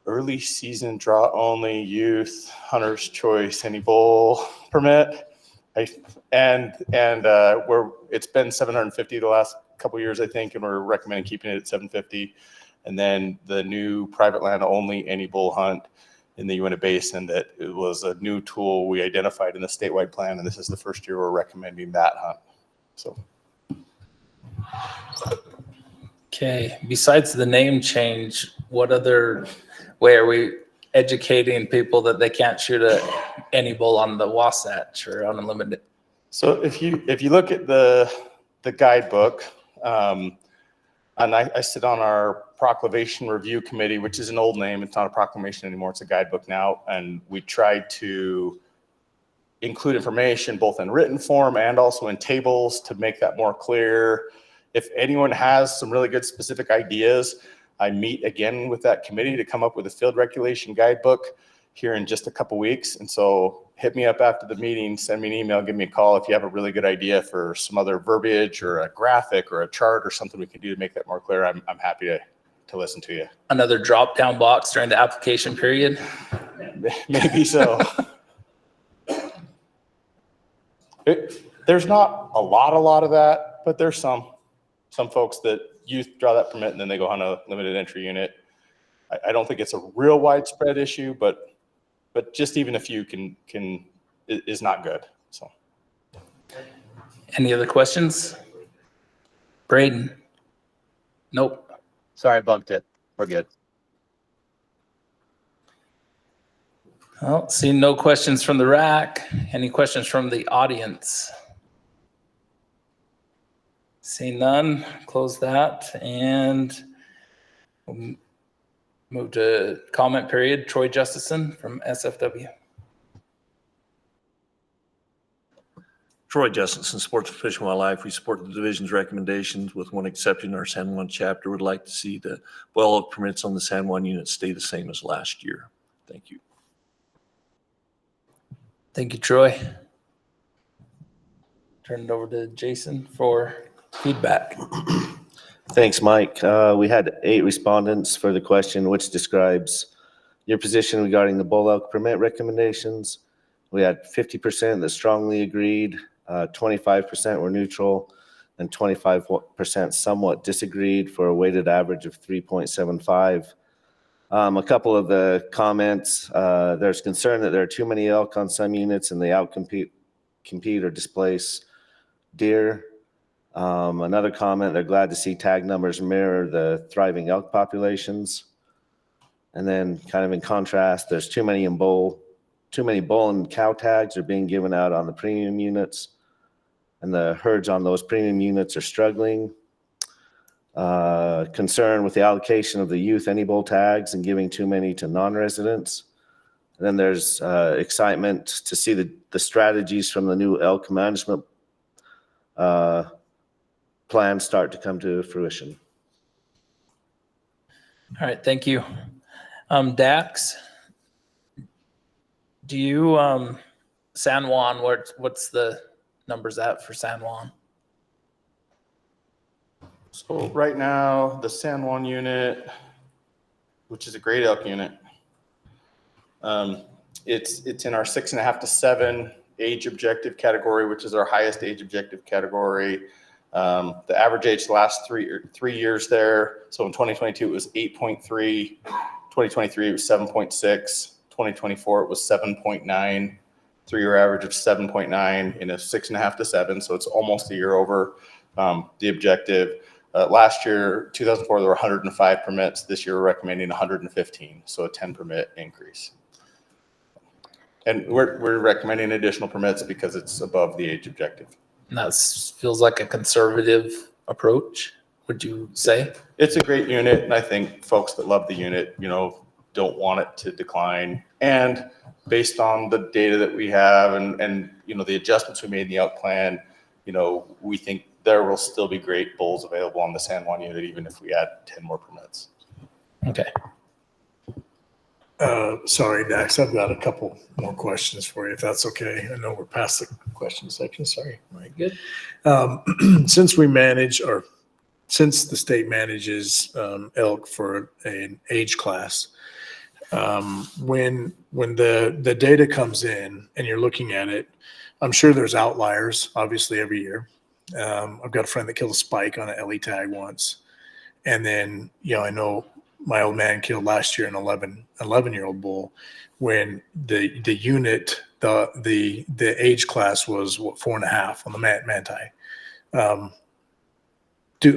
early season draw only youth hunter's choice any bull permit. It's been 750 the last couple of years, I think, and we're recommending keeping it at 750. And then the new private land only any bull hunt in the Uinta Basin, that it was a new tool we identified in the statewide plan, and this is the first year we're recommending that hunt. So. Okay, besides the name change, what other way are we educating people that they can't shoot any bull on the Wasatch or on unlimited? So if you look at the guidebook, and I sit on our proclamation review committee, which is an old name. It's not a proclamation anymore. It's a guidebook now. And we tried to include information both in written form and also in tables to make that more clear. If anyone has some really good specific ideas, I meet again with that committee to come up with a field regulation guidebook here in just a couple weeks. And so hit me up after the meeting, send me an email, give me a call if you have a really good idea for some other verbiage or a graphic or a chart or something we can do to make that more clear. I'm happy to listen to you. Another drop-down box during the application period? Maybe so. There's not a lot of that, but there's some folks that draw that permit and then they go on a limited entry unit. I don't think it's a real widespread issue, but just even a few is not good. So. Any other questions? Braden? Nope. Sorry, I bumped it. We're good. Well, seeing no questions from the RAC. Any questions from the audience? Seeing none, close that and we'll move to comment period. Troy Justison from SFW. Troy Justison, Sports and Fish and Wildlife. We support the division's recommendations with one exception. Our San Juan chapter would like to see the well of permits on the San Juan unit stay the same as last year. Thank you. Thank you, Troy. Turn it over to Jason for feedback. Thanks, Mike. We had 8 respondents for the question, which describes your position regarding the bull elk permit recommendations. We had 50% that strongly agreed, 25% were neutral, and 25% somewhat disagreed for a weighted average of 3.75. A couple of the comments, there's concern that there are too many elk on some units and they outcompete or displace deer. Another comment, they're glad to see tag numbers mirror the thriving elk populations. And then kind of in contrast, there's too many bull and cow tags are being given out on the premium units, and the herds on those premium units are struggling. Concern with the allocation of the youth any bull tags and giving too many to non-residents. And then there's excitement to see the strategies from the new elk management plan start to come to fruition. All right, thank you. Dax, do you San Juan, what's the numbers at for San Juan? So right now, the San Juan unit, which is a great elk unit, it's in our 6.5 to 7 age objective category, which is our highest age objective category. The average age the last 3 years there. So in 2022, it was 8.3. 2023, it was 7.6. 2024, it was 7.9. 3-year average of 7.9 in a 6.5 to 7. So it's almost a year over the objective. Last year, 2004, there were 105 permits. This year, we're recommending 115, so a 10 permit increase. And we're recommending additional permits because it's above the age objective. And that feels like a conservative approach, would you say? It's a great unit, and I think folks that love the unit, don't want it to decline. And based on the data that we have and the adjustments we made in the elk plan, we think there will still be great bulls available on the San Juan unit, even if we add 10 more permits. Okay. Sorry, Dax, I've got a couple more questions for you, if that's okay. I know we're past the question section. Sorry. All right, good. Since the state manages elk for an age class, when the data comes in and you're looking at it, I'm sure there's outliers, obviously, every year. I've got a friend that killed a spike on an LE tag once. And then, I know my old man killed last year an 11-year-old bull when the unit, the age class was 4.5 on the manti.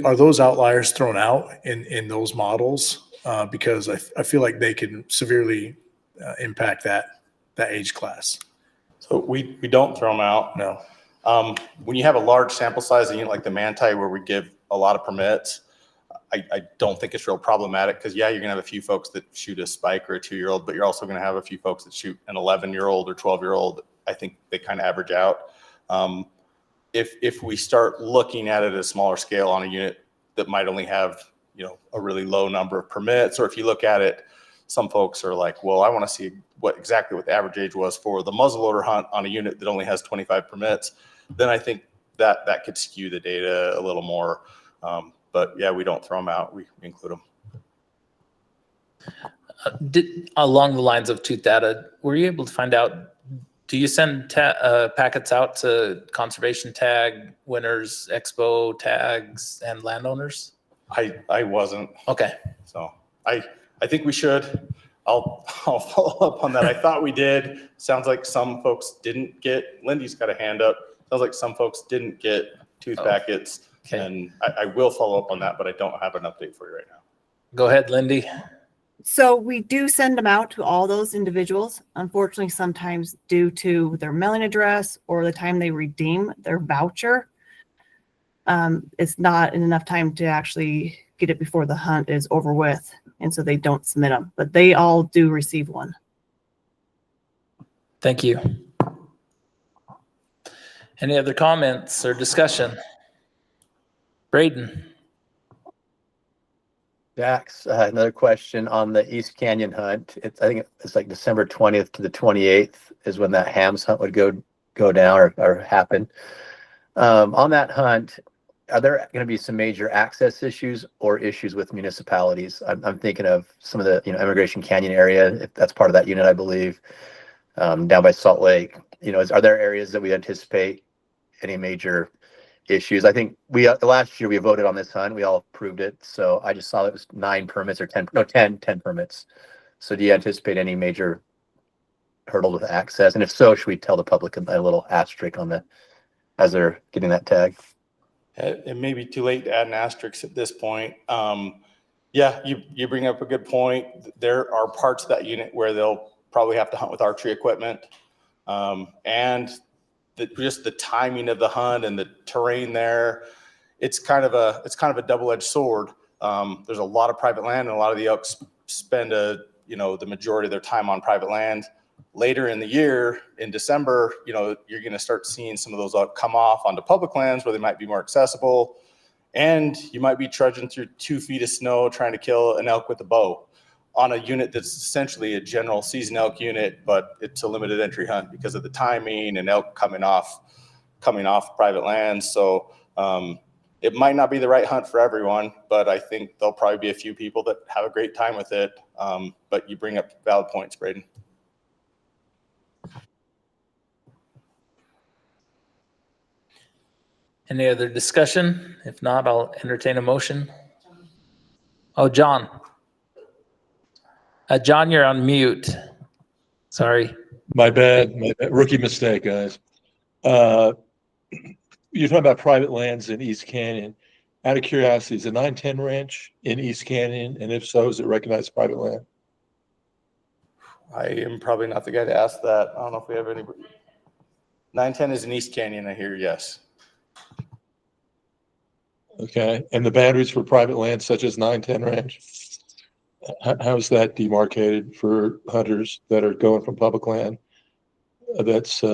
Are those outliers thrown out in those models? Because I feel like they can severely impact that age class. So we don't throw them out. No. When you have a large sample size unit like the manti where we give a lot of permits, I don't think it's real problematic because, you're going to have a few folks that shoot a spike or a 2-year-old, but you're also going to have a few folks that shoot an 11-year-old or 12-year-old. I think they kind of average out. If we start looking at it at a smaller scale on a unit that might only have, a really low number of permits, or if you look at it, some folks are like, well, I want to see exactly what the average age was for the muzzleloader hunt on a unit that only has 25 permits, then I think that could skew the data a little more. But we don't throw them out. We include them. Along the lines of tooth data, were you able to find out, do you send packets out to conservation tag winners, expo tags, and landowners? I wasn't. Okay. So I think we should. I'll follow up on that. I thought we did. Sounds like some folks didn't get. Lindy's got a hand up. Sounds like some folks didn't get tooth packets. Okay. And I will follow up on that, but I don't have an update for you right now. Go ahead, Lindy. So we do send them out to all those individuals. Unfortunately, sometimes due to their mailing address or the time they redeem their voucher, it's not enough time to actually get it before the hunt is over with. And so they don't submit them, but they all do receive one. Thank you. Any other comments or discussion? Braden. Dax, another question on the East Canyon hunt. I think it's like December 20th to the 28th is when that hams hunt would go down or happen. On that hunt, are there going to be some major access issues or issues with municipalities? I'm thinking of some of the Immigration Canyon area, if that's part of that unit, I believe, down by Salt Lake. Are there areas that we anticipate any major issues? I think last year we voted on this hunt. We all approved it. So I just saw it was 9 permits or 10 permits. So do you anticipate any major hurdle with access? And if so, should we tell the public a little asterisk on as they're getting that tag? It may be too late to add an asterisk at this point. You bring up a good point. There are parts of that unit where they'll probably have to hunt with archery equipment. And just the timing of the hunt and the terrain there, it's kind of a double-edged sword. There's a lot of private land, and a lot of the elk spend the majority of their time on private land. Later in the year, in December, you're going to start seeing some of those elk come off onto public lands where they might be more accessible, and you might be trudging through 2 feet of snow trying to kill an elk with a bow. on a unit that's essentially a general season elk unit, but it's a limited entry hunt because of the timing and elk coming off private lands. So it might not be the right hunt for everyone, but I think there'll probably be a few people that have a great time with it. But you bring up valid points, Braden. Any other discussion? If not, I'll entertain a motion. Oh, John. John, you're on mute. Sorry. My bad. Rookie mistake, guys. You're talking about private lands in East Canyon. Out of curiosity, is the 910 Ranch in East Canyon? And if so, is it recognized private land? I am probably not the guy to ask that. I don't know if we have any. 910 is in East Canyon, I hear, yes. Okay. And the boundaries for private land such as 910 Ranch? How is that demarcated for hunters that are going from public land that's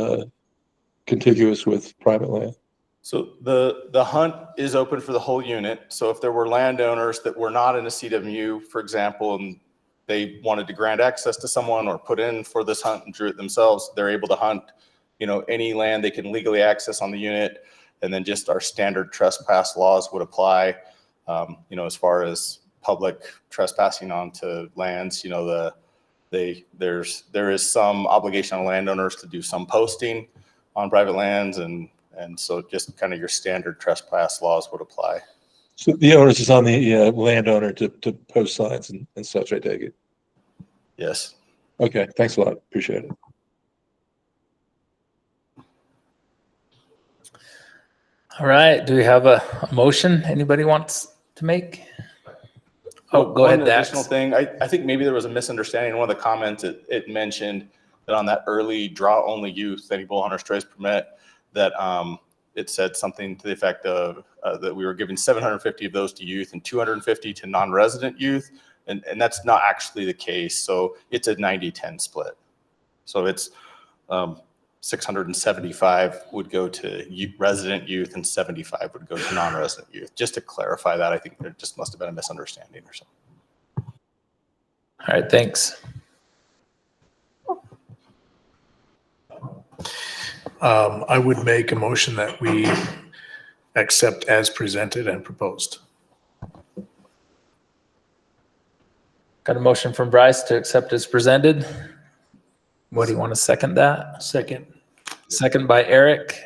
contiguous with private land? So the hunt is open for the whole unit. So if there were landowners that were not in a CWU, for example, and they wanted to grant access to someone or put in for this hunt and drew it themselves, they're able to hunt, any land they can legally access on the unit. And then just our standard trespass laws would apply, as far as public trespassing onto lands, there is some obligation on landowners to do some posting on private lands, and so just kind of your standard trespass laws would apply. So the onus is on the landowner to post signs and such, I take it? Yes. Okay, thanks a lot. Appreciate it. All right. Do we have a motion anybody wants to make? Oh, go ahead, One Dax. additional thing, I think maybe there was a misunderstanding in one of the comments. It mentioned that on that early draw only youth, any bull hunter's choice permit, that it said something to the effect of that we were giving 750 of those to youth and 250 to non-resident youth. And that's not actually the case. So it's a 90-10 split. So it's 675 would go to resident youth and 75 would go to non-resident youth. Just to clarify that, I think there just must have been a misunderstanding or something. All right, thanks. I would make a motion that we accept as presented and proposed. Got a motion from Bryce to accept as presented. What do you want to second that? Second. Second by Eric.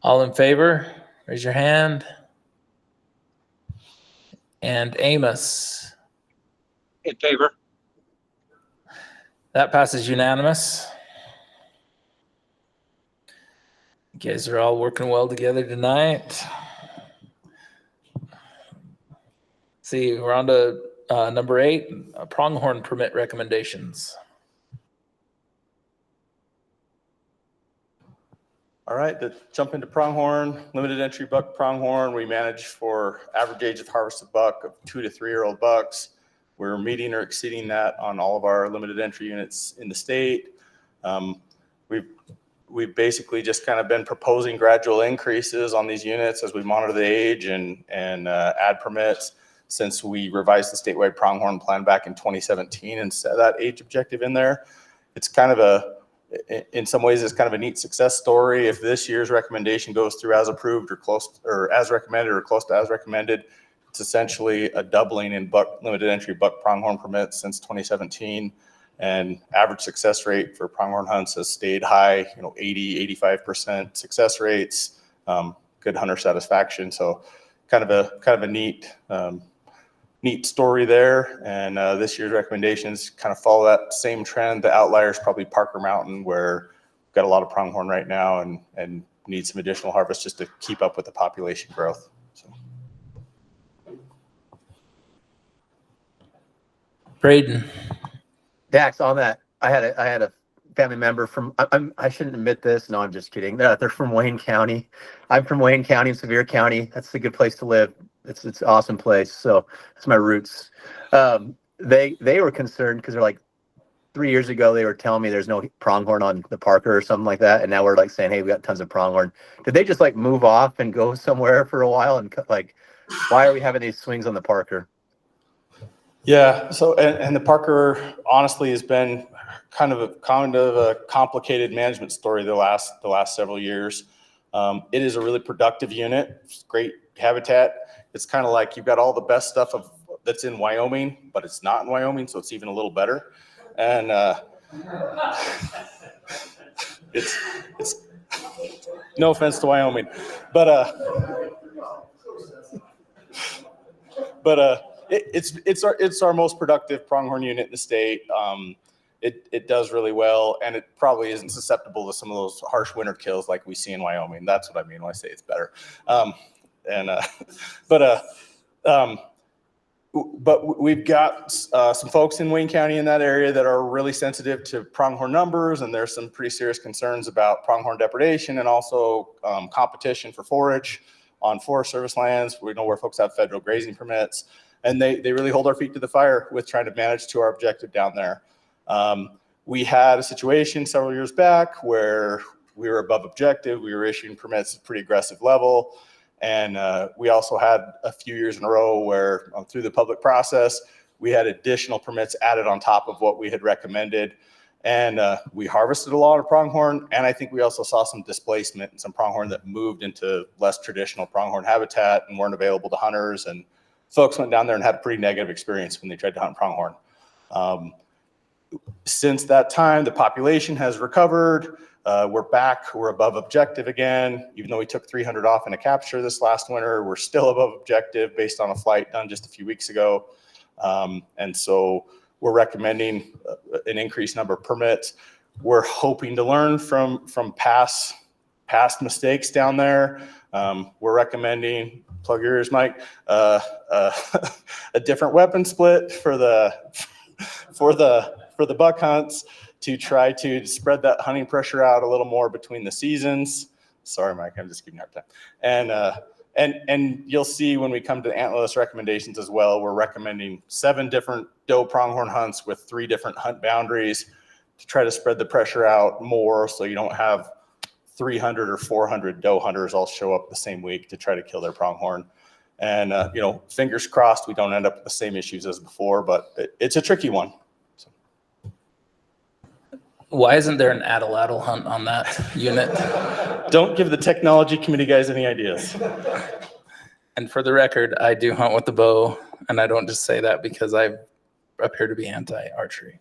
All in favor, raise your hand. And Amos. In favor. That passes unanimous. You guys are all working well together tonight. See, we're on to number 8, pronghorn permit recommendations. All right, to jump into pronghorn, limited entry buck pronghorn. We manage for average age of harvested buck of 2 to 3 year old bucks. We're meeting or exceeding that on all of our limited entry units in the state. We've basically just kind of been proposing gradual increases on these units as we monitor the age and add permits since we revised the statewide pronghorn plan back in 2017 and set that age objective in there. It's kind of in some ways, it's kind of a neat success story. If this year's recommendation goes through as approved or close or as recommended or close to as recommended, it's essentially a doubling in limited entry buck pronghorn permits since 2017. And average success rate for pronghorn hunts has stayed high, 80, 85% success rates, good hunter satisfaction. So kind of a neat story there. And this year's recommendations kind of follow that same trend. The outlier is probably Parker Mountain, where we've got a lot of pronghorn right now and need some additional harvest just to keep up with the population growth. So. Braden. Dax, on that, I had a family member from, I shouldn't admit this. No, I'm just kidding. They're from Wayne County. I'm from Wayne County, Sevier County. That's a good place to live. It's an awesome place. So that's my roots. They were concerned because they're like 3 years ago, they were telling me there's no pronghorn on the Parker or something like that. And now we're like saying, hey, we got tons of pronghorn. Did they just like move off and go somewhere for a while? And like, why are we having these swings on the Parker? Yeah, so, and the Parker honestly has been kind of a complicated management story the last several years. It is a really productive unit. It's great habitat. It's kind of like you've got all the best stuff that's in Wyoming, but it's not in Wyoming, so it's even a little better. And it's no offense to Wyoming, but it's our most productive pronghorn unit in the state. It does really well, and it probably isn't susceptible to some of those harsh winter kills like we see in Wyoming. That's what I mean when I say it's better. But we've got some folks in Wayne County in that area that are really sensitive to pronghorn numbers, and there's some pretty serious concerns about pronghorn depredation and also competition for forage on Forest Service lands. We know where folks have federal grazing permits, and they really hold our feet to the fire with trying to manage to our objective down there. We had a situation several years back where we were above objective. We were issuing permits at a pretty aggressive level. And we also had a few years in a row where through the public process, we had additional permits added on top of what we had recommended. And we harvested a lot of pronghorn. And I think we also saw some displacement and some pronghorn that moved into less traditional pronghorn habitat and weren't available to hunters. And folks went down there and had a pretty negative experience when they tried to hunt pronghorn. Since that time, the population has recovered. We're back, we're above objective again. Even though we took 300 off in a capture this last winter, we're still above objective based on a flight done just a few weeks ago. And so we're recommending an increased number of permits. We're hoping to learn from past mistakes down there. We're recommending, plug your ears, Mike, a different weapon split for the buck hunts, to try to spread that hunting pressure out a little more between the seasons. Sorry, Mike, I'm just giving you a hard time. And you'll see when we come to the Antlerless recommendations as well, we're recommending 7 different doe pronghorn hunts with 3 different hunt boundaries to try to spread the pressure out more, so you don't have 300 or 400 doe hunters all show up the same week to try to kill their pronghorn. And fingers crossed we don't end up with the same issues as before, but it's a tricky one. Why isn't there an atlatl hunt on that unit? Don't give the technology committee guys any ideas. And for the record, I do hunt with the bow, and I don't just say that because I appear to be anti-archery.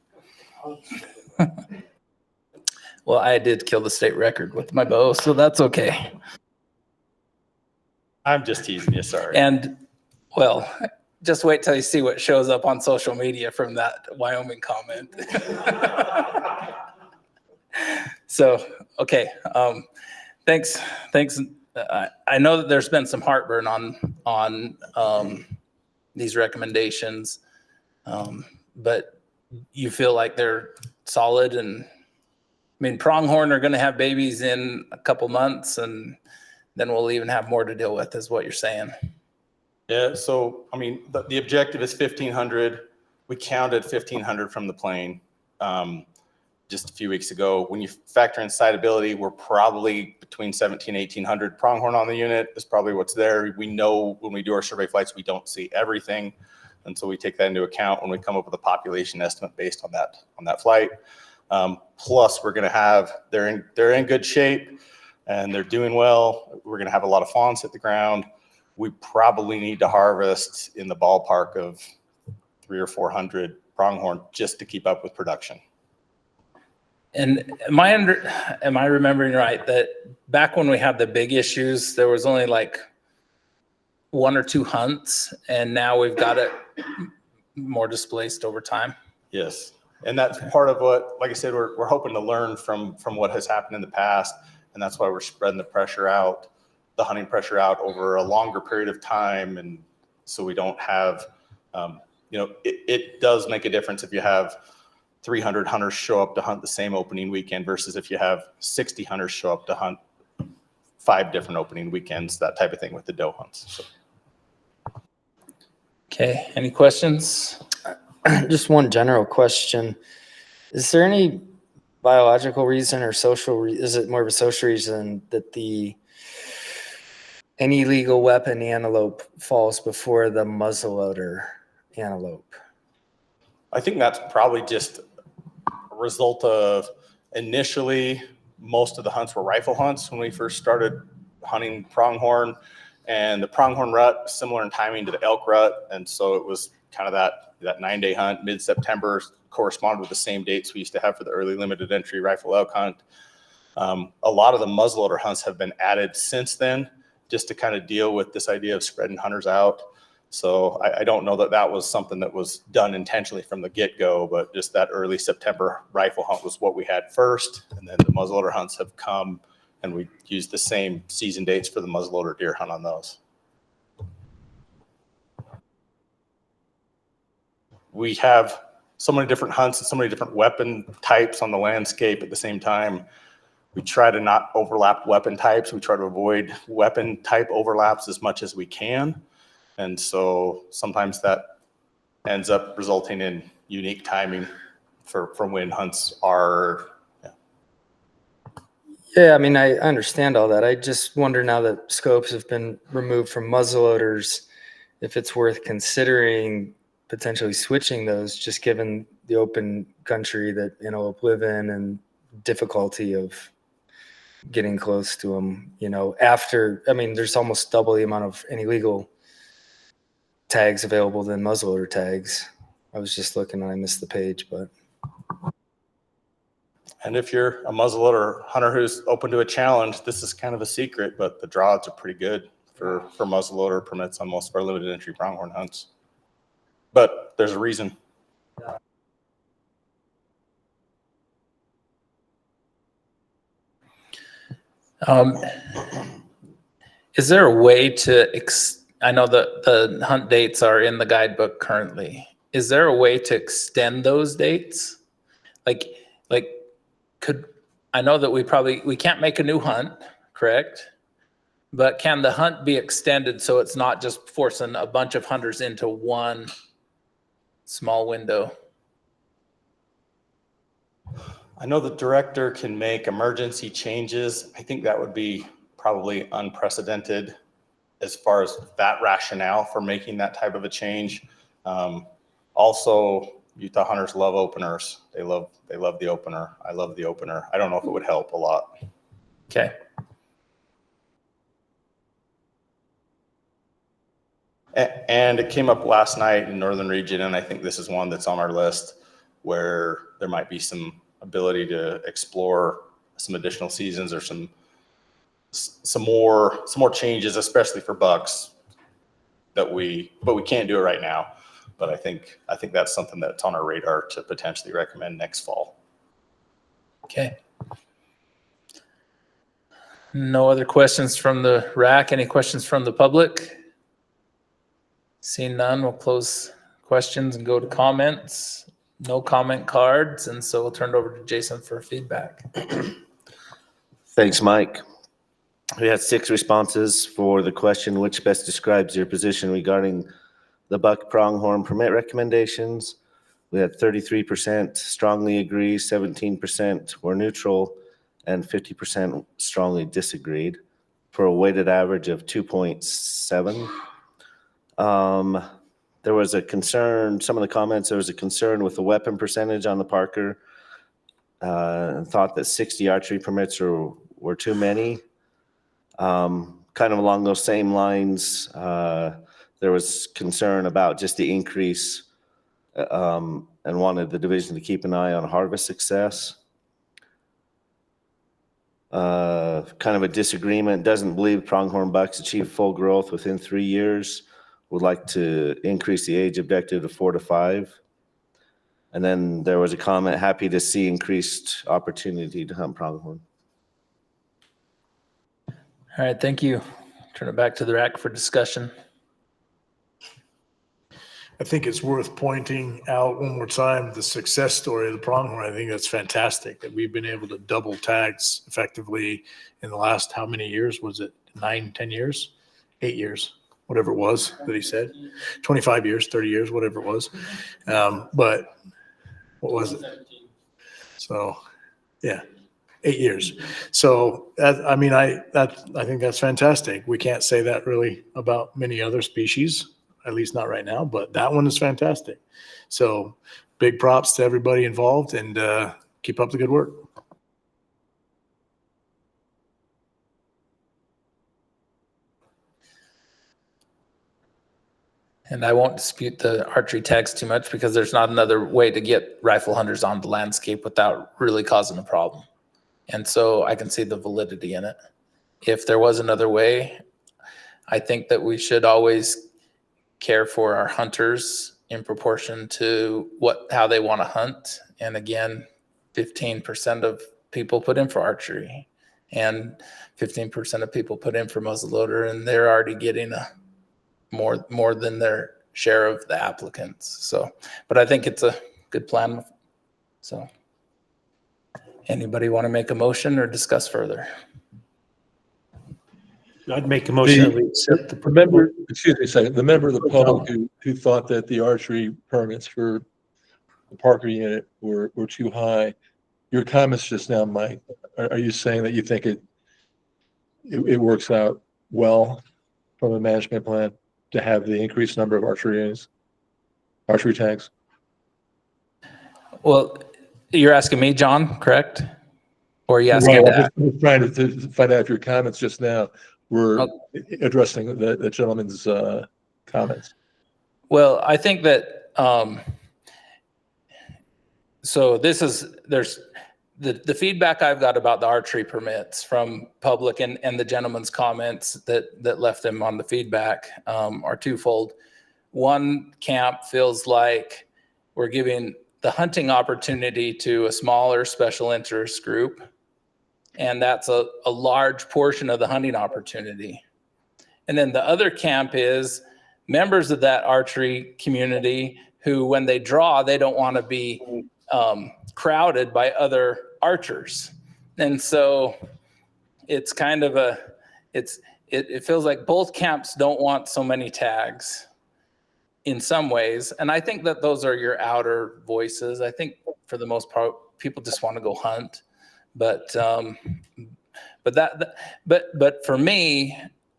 Well, I did kill the state record with my bow, so that's okay. I'm just teasing you, sorry. And, well, just wait till you see what shows up on social media from that Wyoming comment. So, okay. Thanks. I know that there's been some heartburn on these recommendations, but you feel like they're solid. And I mean, pronghorn are going to have babies in a couple months, and then we'll even have more to deal with, is what you're saying. Yeah. So, I mean, the objective is 1,500. We counted 1,500 from the plane just a few weeks ago. When you factor in sightability, we're probably between 1,700 and 1,800 pronghorn on the unit is probably what's there. We know when we do our survey flights, we don't see everything. And so we take that into account when we come up with a population estimate based on that flight. Plus we're going to have, they're in good shape and they're doing well. We're going to have a lot of fawns hit the ground. We probably need to harvest in the ballpark of 300 or 400 pronghorn just to keep up with production. And am I remembering right that back when we had the big issues, there was only like 1 or 2 hunts, and now we've got it more displaced over time? Yes. And that's part of what, like I said, we're hoping to learn from what has happened in the past. And that's why we're spreading the pressure out, the hunting pressure out over a longer period of time. And so we don't have, it does make a difference if you have 300 hunters show up to hunt the same opening weekend versus if you have 60 hunters show up to hunt 5 different opening weekends, that type of thing with the doe hunts. So. Okay, any questions? Just one general question. Is there any biological reason or is it more of a social reason that any legal weapon antelope falls before the muzzleloader antelope? I think that's probably just a result of initially, most of the hunts were rifle hunts when we first started hunting pronghorn, and the pronghorn rut, similar in timing to the elk rut. And so it was kind of that 9-day hunt, mid-September, corresponded with the same dates we used to have for the early limited entry rifle elk hunt. A lot of the muzzleloader hunts have been added since then, just to kind of deal with this idea of spreading hunters out. So I don't know that that was something that was done intentionally from the get-go, but just that early September rifle hunt was what we had first. And then the muzzleloader hunts have come, and we used the same season dates for the muzzleloader deer hunt on those. We have so many different hunts and so many different weapon types on the landscape at the same time. We try to not overlap weapon types. We try to avoid weapon type overlaps as much as we can. And so sometimes that ends up resulting in unique timing for when hunts are. Yeah, I mean, I understand all that. I just wonder, now that scopes have been removed from muzzleloaders, if it's worth considering potentially switching those, just given the open country that Antelope live in and difficulty of getting close to them, after, I mean, there's almost double the amount of any legal tags available than muzzleloader tags. I was just looking and I missed the page, but. And if you're a muzzleloader hunter who's open to a challenge, this is kind of a secret, but the draw odds are pretty good for muzzleloader permits on most of our limited entry pronghorn hunts. But there's a reason. Is there a way to, I know that the hunt dates are in the guidebook currently. Is there a way to extend those dates? Like I know that we can't make a new hunt, correct? But can the hunt be extended so it's not just forcing a bunch of hunters into one small window? I know the director can make emergency changes. I think that would be probably unprecedented as far as that rationale for making that type of a change. Also, Utah hunters love openers. They love the opener. I love the opener. I don't know if it would help a lot. Okay. And it came up last night in Northern Region, and I think this is one that's on our list where there might be some ability to explore some additional seasons or some more changes, especially for bucks but we can't do it right now. But I think that's something that's on our radar to potentially recommend next fall. Okay. No other questions from the RAC. Any questions from the public? Seeing none, we'll close questions and go to comments. No comment cards, and so we'll turn it over to Jason for feedback. Thanks, Mike. We had 6 responses for the question, which best describes your position regarding the buck pronghorn permit recommendations. We had 33% strongly agree, 17% were neutral, and 50% strongly disagreed, for a weighted average of 2.7. There was a concern, some of the comments, there was a concern with the weapon percentage on the Parker, and thought that 60 archery permits were too many. Kind of along those same lines, there was concern about just the increase, and wanted the division to keep an eye on harvest success. Kind of a disagreement, doesn't believe pronghorn bucks achieve full growth within 3 years, would like to increase the age objective to 4 to 5. And then there was a comment, happy to see increased opportunity to hunt pronghorn. All right, thank you. Turn it back to the RAC for discussion. I think it's worth pointing out one more time the success story of the pronghorn. I think that's fantastic that we've been able to double tags effectively in the last, how many years? Was it 9, 10 years? 8 years, whatever it was that he said. 25 years, 30 years, whatever it was. But what was it? So, yeah. 8 years. So I think that's fantastic. We can't say that really about many other species, at least not right now, but that one is fantastic. So big props to everybody involved, and keep up the good work. And I won't dispute the archery tags too much because there's not another way to get rifle hunters on the landscape without really causing a problem. And so I can see the validity in it. If there was another way, I think that we should always care for our hunters in proportion to how they want to hunt. And again, 15% of people put in for archery and 15% of people put in for muzzleloader, and they're already getting more than their share of the applicants. So, but I think it's a good plan. So anybody want to make a motion or discuss further? I'd make a motion that we accept the member, excuse me a second, the member of the public who thought that the archery permits for the Parker unit were too high. Your comments just now, Mike, are you saying that you think it works out well from a management plan to have the increased number of archery units, archery tags? Well, you're asking me, John, correct? Or are you asking I'm that? just trying to find out if your comments just now were addressing the gentleman's comments. Well, I think that, so there's the feedback I've got about the archery permits from public and the gentleman's comments that left them on the feedback are twofold. One camp feels like we're giving the hunting opportunity to a smaller special interest group, and that's a large portion of the hunting opportunity. And then the other camp is members of that archery community who, when they draw, they don't want to be crowded by other archers. And so it's kind of it feels like both camps don't want so many tags in some ways. And I think that those are your outer voices. I think for the most part, people just want to go hunt. But for me,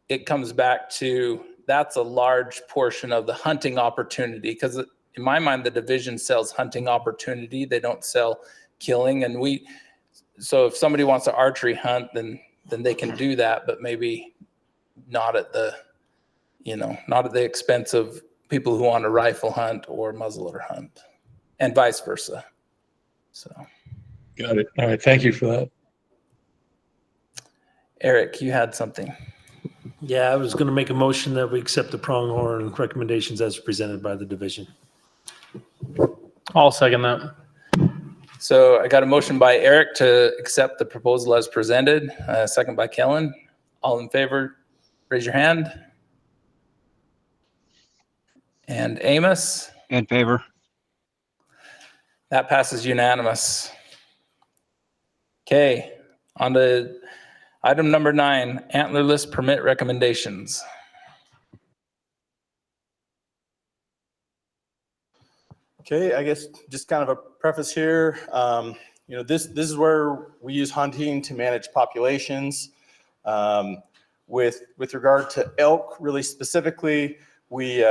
it comes back to that's a large portion of the hunting opportunity, because in my mind, the division sells hunting opportunity. They don't sell killing. And so if somebody wants to archery hunt, then they can do that, but maybe not at the expense of people who want to rifle hunt or muzzleloader hunt, and vice versa. So. Got it. All right. Thank you for that. Eric, you had something. Yeah, I was going to make a motion that we accept the pronghorn recommendations as presented by the division. I'll second that. So I got a motion by Eric to accept the proposal as presented, second by Kellen. All in favor, raise your hand. And Amos? In favor. That passes unanimous. Okay, on to item number 9, Antlerless Permit Recommendations. Okay, I guess just kind of a preface here. This is where we use hunting to manage populations. With regard to elk, really specifically, we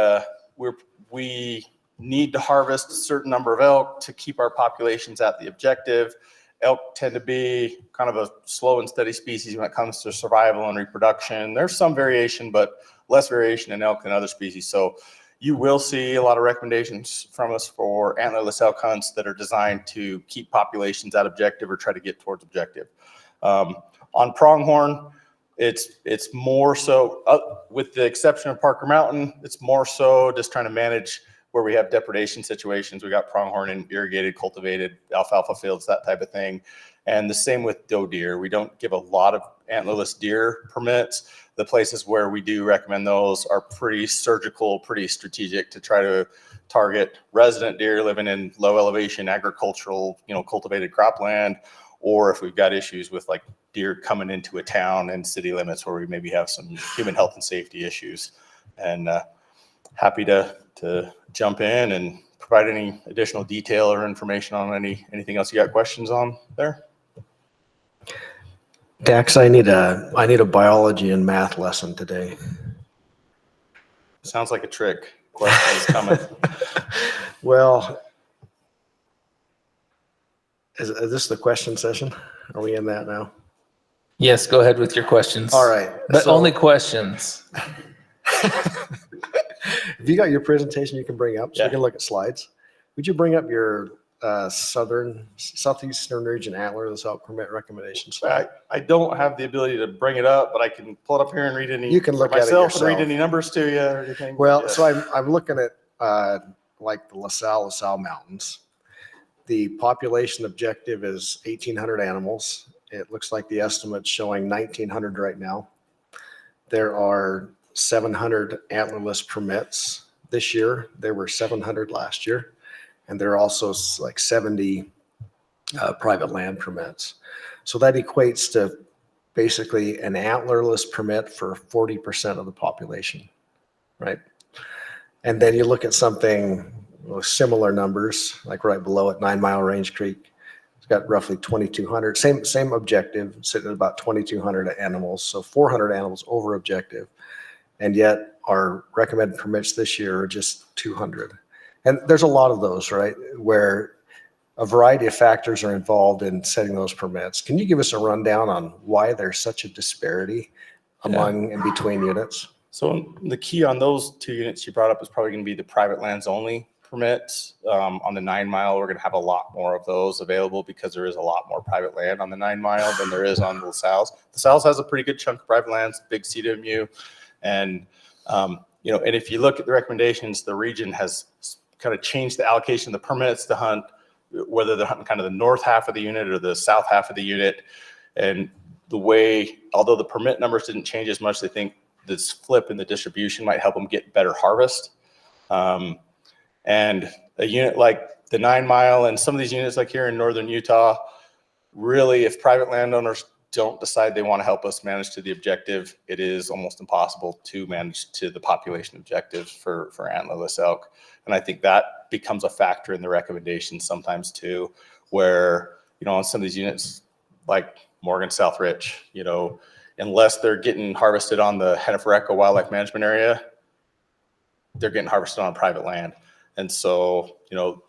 need to harvest a certain number of elk to keep our populations at the objective. Elk tend to be kind of a slow and steady species when it comes to survival and reproduction. There's some variation, but less variation in elk than other species. So you will see a lot of recommendations from us for antlerless elk hunts that are designed to keep populations at objective or try to get towards objective. On pronghorn, it's more so, with the exception of Parker Mountain, it's more so just trying to manage where we have depredation situations. We got pronghorn in irrigated, cultivated alfalfa fields, that type of thing. And the same with doe deer. We don't give a lot of antlerless deer permits. The places where we do recommend those are pretty surgical, pretty strategic to try to target resident deer living in low elevation agricultural, cultivated cropland, or if we've got issues with like deer coming into a town and city limits where we maybe have some human health and safety issues. And happy to jump in and provide any additional detail or information on anything else you got questions on there. Dax, I need a biology and math lesson today. Sounds like a trick question is coming. Well, Is this the question session? Are we in that now? Yes, go ahead with your questions. All right. But so- only questions. If you got your presentation, you can bring up, so we can look at slides. Would you bring up your southeastern region Antlerless Elk Permit Recommendations? I don't have the ability to bring it up, but I can pull it up here and read any. You can look at it myself and read yourself. any numbers to you or anything. Well, Yeah. so I'm looking at like the LaSalle Mountains. The population objective is 1,800 animals. It looks like the estimate's showing 1,900 right now. There are 700 antlerless permits this year. There were 700 last year. And there are also like 70 private land permits. So that equates to basically an antlerless permit for 40% of the population, right? And then you look at something with similar numbers, like right below it, 9 Mile Range Creek. It's got roughly 2,200, same objective, sitting at about 2,200 animals. So 400 animals over objective. And yet our recommended permits this year are just 200. And there's a lot of those, right, where a variety of factors are involved in setting those permits. Can you give us a rundown on why there's such a disparity among and between units? So the key on those two units you brought up is probably going to be the private lands only permits. On the 9 Mile, we're going to have a lot more of those available because there is a lot more private land on the 9 Mile than there is on the LaSalle's. LaSalle's has a pretty good chunk of private lands, big CWMU. And, and if you look at the recommendations, the region has kind of changed the allocation of the permits to hunt, whether they're hunting kind of the north half of the unit or the south half of the unit. And the way, although the permit numbers didn't change as much, they think this flip in the distribution might help them get better harvest. And a unit like the 9 Mile and some of these units like here in northern Utah, really, if private landowners don't decide they want to help us manage to the objective, it is almost impossible to manage to the population objectives for antlerless elk. And I think that becomes a factor in the recommendations sometimes too, where, on some of these units like Morgan South Rich, unless they're getting harvested on the Hennefereco Wildlife Management Area, they're getting harvested on private land. And so,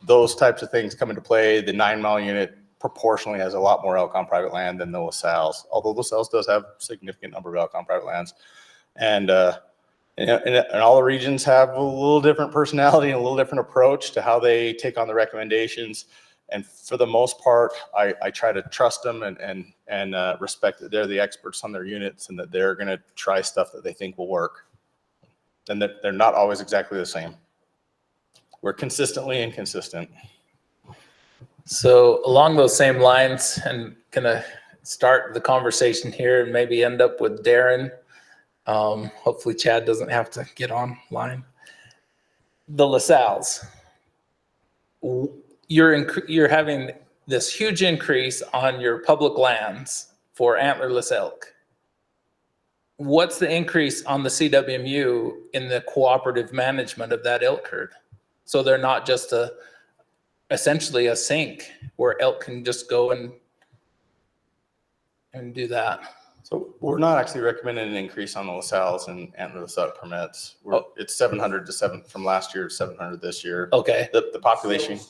those types of things come into play. The 9 Mile unit proportionally has a lot more elk on private land than the LaSalle's, although LaSalle's does have a significant number of elk on private lands. And all the regions have a little different personality and a little different approach to how they take on the recommendations. And for the most part, I try to trust them and respect that they're the experts on their units and that they're going to try stuff that they think will work. And that they're not always exactly the same. We're consistently inconsistent. So along those same lines, and gonna start the conversation here and maybe end up with Darren. Hopefully Chad doesn't have to get online. The LaSalle's, you're having this huge increase on your public lands for antlerless elk. What's the increase on the CWMU in the cooperative management of that elk herd? So they're not just essentially a sink where elk can just go and do that. So we're not actually recommending an increase on the LaSalle's and antlerless elk permits. It's 700 from last year, 700 this year. Okay. The population.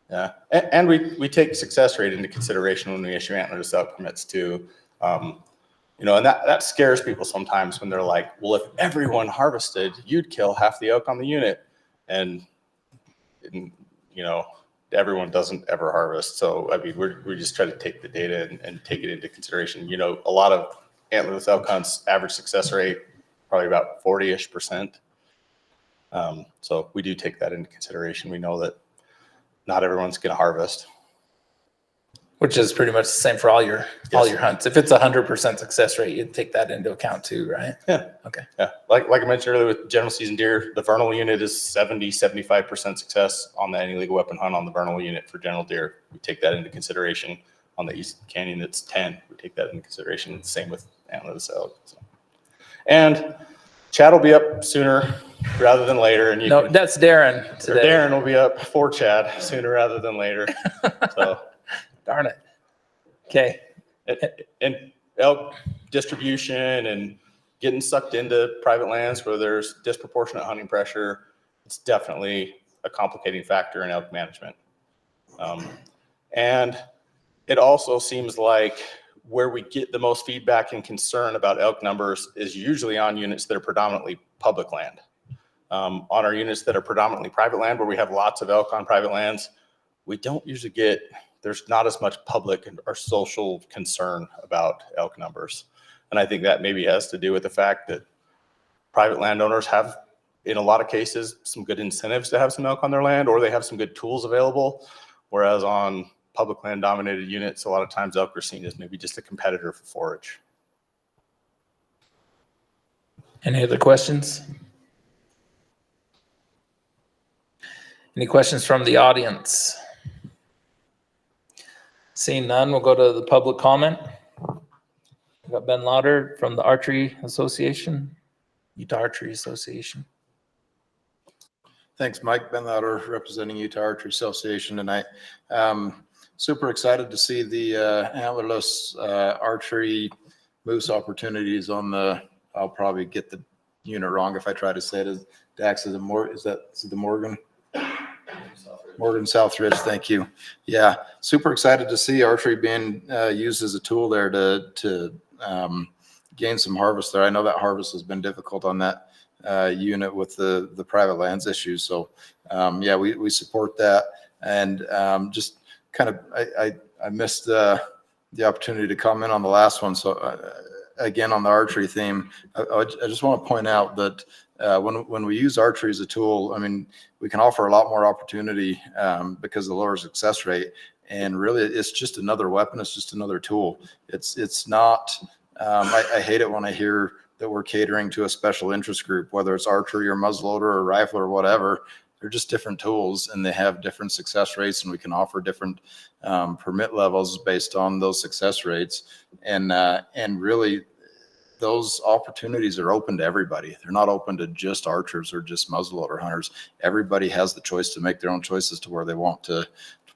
Yeah, and we take success rate into consideration when we issue antlerless elk permits too. And that scares people sometimes when they're like, well, if everyone harvested, you'd kill half the elk on the unit. And everyone doesn't ever harvest. So, I mean, we just try to take the data and take it into consideration. A lot of antlerless elk hunts, average success rate, probably about 40-ish%. So we do take that into consideration. We know that not everyone's going to harvest. Which is pretty much the same for all your hunts. If it's 100% success rate, you'd take that into account too, right? Yeah. Okay. Yeah. Like I mentioned earlier with general season deer, the vernal unit is 70-75% success on the any legal weapon hunt on the vernal unit for general deer. We take that into consideration. On the East Canyon, it's 10. We take that into consideration. Same with antlerless elk. So. And Chad will be up sooner rather than later. And that's Darren today. Darren will be up for Chad sooner rather than later. So. Darn it. Okay. And elk distribution and getting sucked into private lands where there's disproportionate hunting pressure, it's definitely a complicating factor in elk management. And it also seems like where we get the most feedback and concern about elk numbers is usually on units that are predominantly public land. On our units that are predominantly private land, where we have lots of elk on private lands, we don't usually get, there's not as much public or social concern about elk numbers. And I think that maybe has to do with the fact that private landowners have, in a lot of cases, some good incentives to have some elk on their land, or they have some good tools available. Whereas on public land dominated units, a lot of times elk are seen as maybe just a competitor for forage. Any other questions? Any questions from the audience? Seeing none, we'll go to the public comment. We've got Ben Lauder from the Archery Association, Utah Archery Association. Thanks, Mike. Ben Lauder, representing Utah Archery Association tonight. Super excited to see the Antlerless archery moose opportunities on the, I'll probably get the unit wrong if I try to say it. Dax, is it the Morgan? Morgan Southridge, thank you. Yeah, super excited to see archery being used as a tool there to gain some harvest there. I know that harvest has been difficult on that unit with the private lands issues. So yeah, we support that. And just kind of, I missed the opportunity to comment on the last one. So again, on the archery theme, I just want to point out that when we use archery as a tool, I mean, we can offer a lot more opportunity because of the lower success rate. And really, it's just another weapon. It's just another tool. It's not, I hate it when I hear that we're catering to a special interest group, whether it's archery or muzzleloader or rifle or whatever. They're just different tools and they have different success rates, and we can offer different permit levels based on those success rates. And really, those opportunities are open to everybody. They're not open to just archers or just muzzleloader hunters. Everybody has the choice to make their own choices to where they want to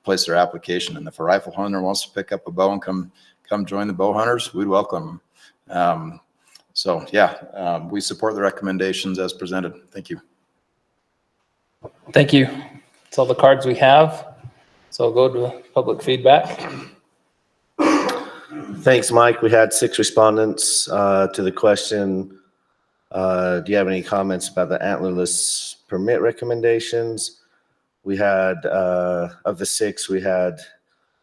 place their application. And if a rifle hunter wants to pick up a bow and come join the bow hunters, we'd welcome them. So yeah, we support the recommendations as presented. Thank you. Thank you. That's all the cards we have. So I'll go to public feedback. Thanks, Mike. We had 6 respondents to the question. Do you have any comments about the Antlerless permit recommendations? We had, of the 6, we had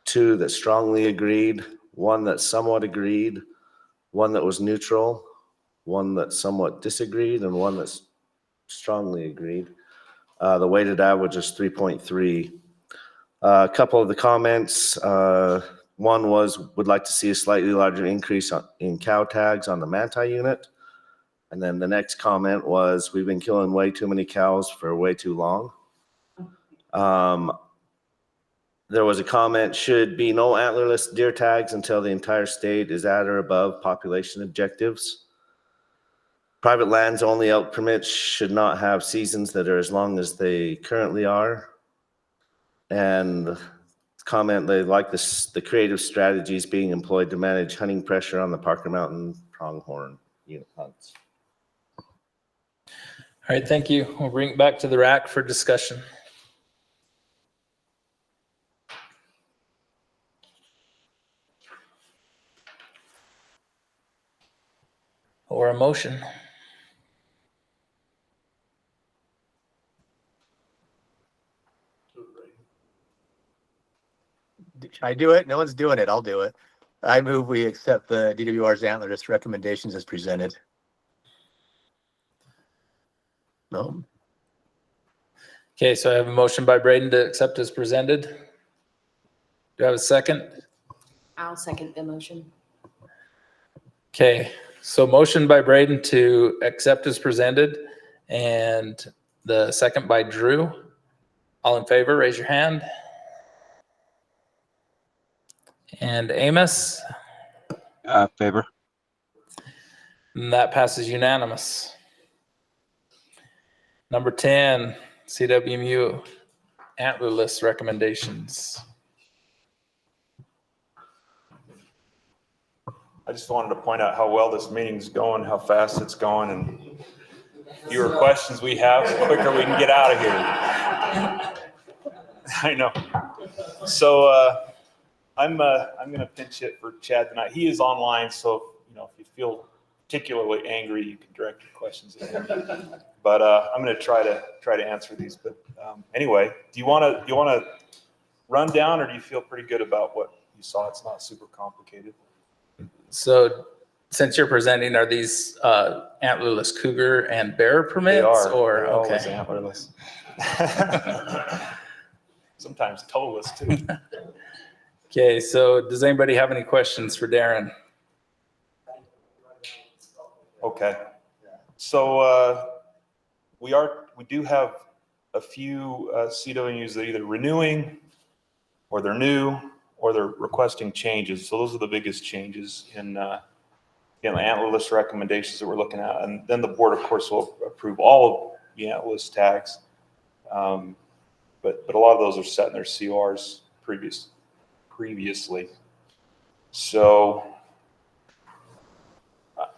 2 that strongly agreed, 1 that somewhat agreed, 1 that was neutral, 1 that somewhat disagreed, and 1 that strongly agreed. The weighted average is 3.3. A couple of the comments, one was, would like to see a slightly larger increase in cow tags on the Manti unit. And then the next comment was, we've been killing way too many cows for way too long. There was a comment, should be no antlerless deer tags until the entire state is at or above population objectives. Private lands only elk permits should not have seasons that are as long as they currently are. And comment, they like the creative strategies being employed to manage hunting pressure on the Parker Mountain pronghorn unit hunts. All right, thank you. We'll bring it back to the RAC for discussion. Or a motion. Should I do it? No one's doing it. I'll do it. I move we accept the DWR's Antlerless recommendations as presented. No. Okay, so I have a motion by Braden to accept as presented. Do I have a second? I'll second the motion. Okay, so motion by Braden to accept as presented, and the second by Drew. All in favor, raise your hand. And Amos? Favor. And that passes unanimous. Number 10, CWMU Antlerless recommendations. I just wanted to point out how well this meeting's going, how fast it's going, and the fewer questions we have, the quicker we can get out of here. I know. I'm going to pinch hit for Chad tonight. He is online, so if you feel particularly angry, you can direct your questions at him. But I'm going to try to answer these. But anyway, do you want to run down, or do you feel pretty good about what you saw? It's not super complicated. So since you're presenting, are these antlerless cougar and bear permits? They are. Or They're okay. always antlerless. Sometimes toeless too. Okay, so does anybody have any questions for Darren? Okay. So we do have a few CWUs that are either renewing, or they're new, or they're requesting changes. So those are the biggest changes in the antlerless recommendations that we're looking at. And then the board, of course, will approve all of the antlerless tags. But a lot of those are set in their CORs previously. So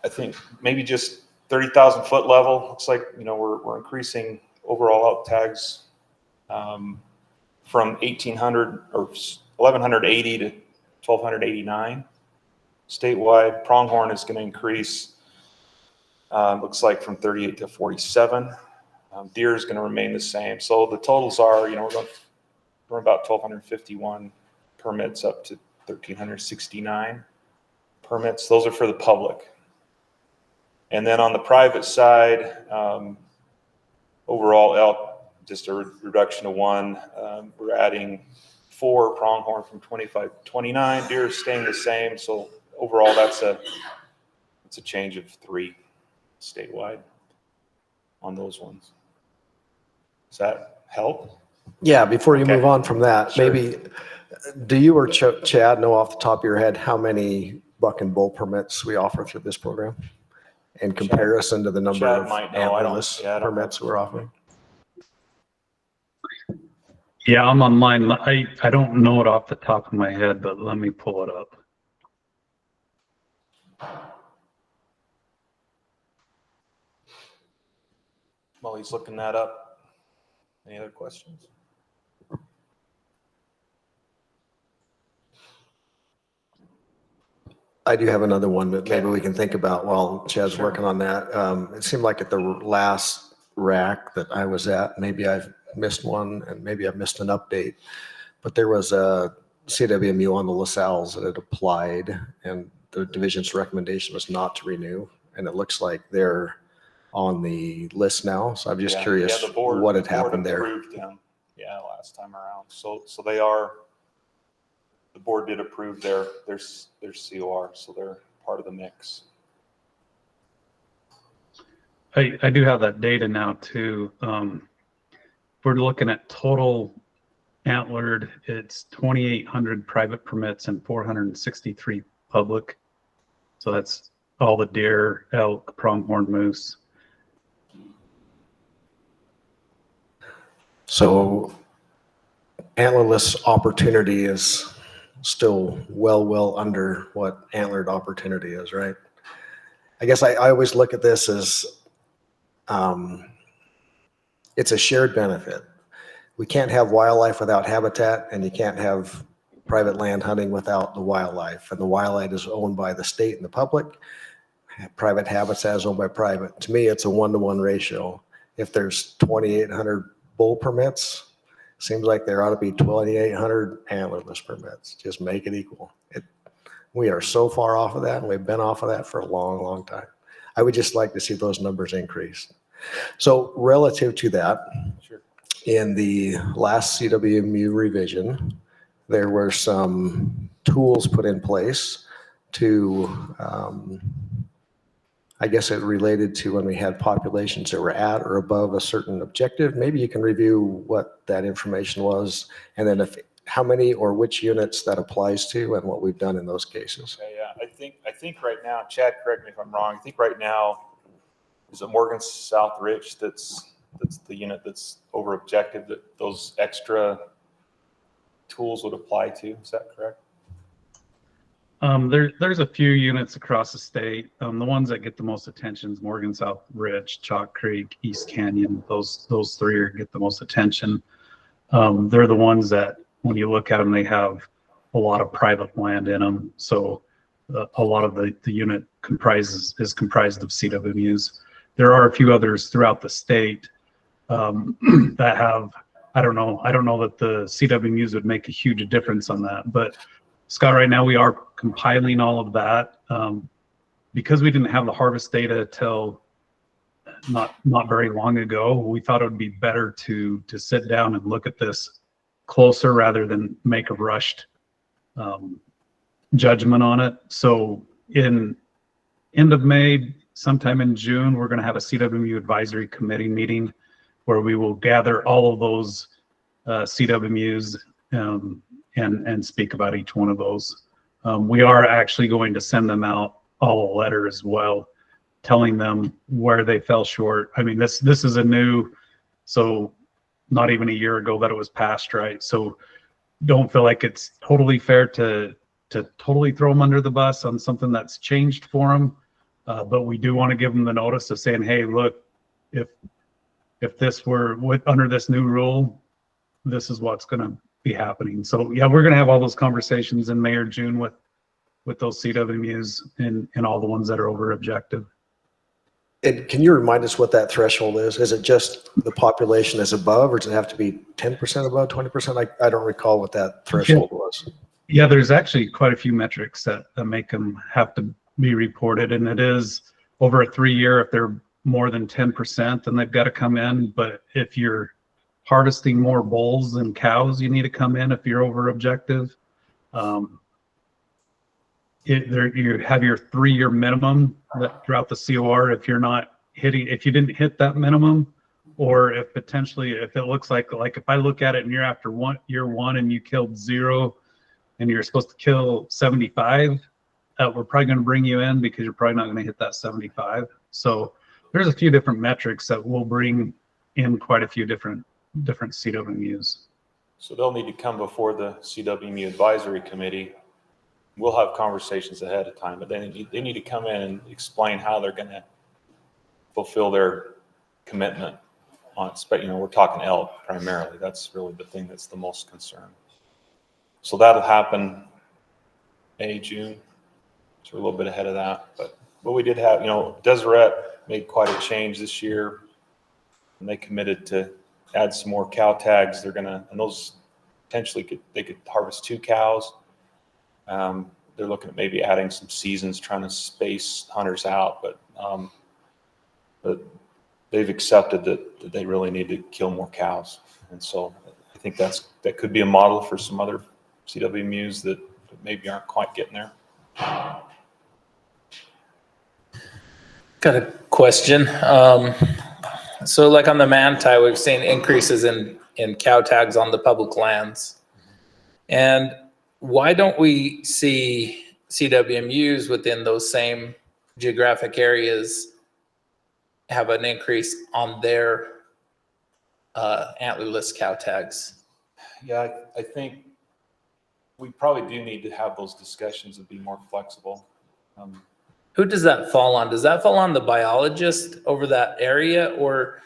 I think maybe just 30,000 foot level. Looks like we're increasing overall out tags from 1,800 or 1,180 to 1,289 statewide. Pronghorn is going to increase. Looks like from 38 to 47. Deer is going to remain the same. So the totals are, we're about 1,251 permits up to 1,369 permits. Those are for the public. And then on the private side, overall elk, just a reduction of 1. We're adding 4 pronghorn from 25 to 29. Deer is staying the same. So overall, that's a change of 3 statewide on those ones. Does that help? Yeah, before you move on from that, Sure. maybe, do you or Chad know off the top of your head how many buck and bull permits we offer through this program in comparison to the number Chad of might know. I don't permits we're offering? Yeah, I'm online. I don't know it off the top of my head, but let me pull it up. While he's looking that up, any other questions? I do have another one that maybe we can think about while Chad's working on that. It seemed like at the last RAC that I was at, maybe I've missed one and maybe I've missed an update, but there was a CWMU on the LaSalle's that had applied and the division's recommendation was not to renew. And it looks like they're on the list now. So I'm just curious what had happened there. Approved them, last time around. So they are, the board did approve their COR, so they're part of the mix. I do have that data now too. We're looking at total antlered, it's 2,800 private permits and 463 public. So that's all the deer, elk, pronghorn, moose. So antlerless opportunity is still well under what antlered opportunity is, right? I guess I always look at this as it's a shared benefit. We can't have wildlife without habitat, and you can't have private land hunting without the wildlife. And the wildlife is owned by the state and the public. Private habitat is owned by private. To me, it's a 1-to-1 ratio. If there's 2,800 bull permits, seems like there ought to be 2,800 antlerless permits. Just make it equal. We are so far off of that, and we've been off of that for a long, long time. I would just like to see those numbers increase. So relative to that, in the last CWMU revision, there were some tools put in place to, I guess it related to when we had populations that were at or above a certain objective. Maybe you can review what that information was, and then how many or which units that applies to and what we've done in those cases. Okay, yeah, I think right now, Chad, correct me if I'm wrong, I think right now, is it Morgan South Rich that's the unit that's over objective that those extra tools would apply to? Is that correct? There's a few units across the state. The ones that get the most attention is Morgan South Ridge, Chalk Creek, East Canyon. Those 3 get the most attention. They're the ones that when you look at them, they have a lot of private land in them. So a lot of the unit is comprised of CWMUs. There are a few others throughout the state that have, I don't know that the CWMUs would make a huge difference on that. But Scott, right now we are compiling all of that. Because we didn't have the harvest data till not very long ago, we thought it would be better to sit down and look at this closer rather than make a rushed judgment on it. So in end of May, sometime in June, we're going to have a CWMU advisory committee meeting where we will gather all of those CWMUs and speak about each one of those. We are actually going to send them out all a letter as well, telling them where they fell short. I mean, this is a new, so not even a year ago that it was passed, right? So don't feel like it's totally fair to totally throw them under the bus on something that's changed for them. But we do want to give them the notice of saying, hey, look, if this were under this new rule, this is what's going to be happening. So yeah, we're going to have all those conversations in May or June with those CWMUs and all the ones that are over objective. And can you remind us what that threshold is? Is it just the population is above, or does it have to be 10% above, 20%? I don't recall what that threshold was. Yeah, there's actually quite a few metrics that make them have to be reported, and it is over a 3-year. If they're more than 10%, then they've got to come in. But if you're harvesting more bulls than cows, you need to come in if you're over objective. You have your 3-year minimum that throughout the COR. If you're not hitting, if you didn't hit that minimum, or if potentially, if it looks like if I look at it and you're after year one and you killed 0 and you're supposed to kill 75, we're probably going to bring you in because you're probably not going to hit that 75. So there's a few different metrics that will bring in quite a few different CWMUs. So they'll need to come before the CWMU advisory committee. We'll have conversations ahead of time, but they need to come in and explain how they're going to fulfill their commitment on it. You know, we're talking elk primarily. That's really the thing that's the most concern. So that'll happen May, June. So we're a little bit ahead of that. But we did have, you know, Deseret made quite a change this year, and they committed to add some more cow tags. They're gonna, and those potentially they could harvest 2 cows. They're looking at maybe adding some seasons, trying to space hunters out, but they've accepted that they really need to kill more cows. And so I think that could be a model for some other CWMUs that maybe aren't quite getting there. Got a question. So like on the Manti, we've seen increases in cow tags on the public lands. And why don't we see CWMUs within those same geographic areas have an increase on their antlerless cow tags? Yeah, I think we probably do need to have those discussions and be more flexible. Who does that fall on? Does that fall on the biologist over that area, or,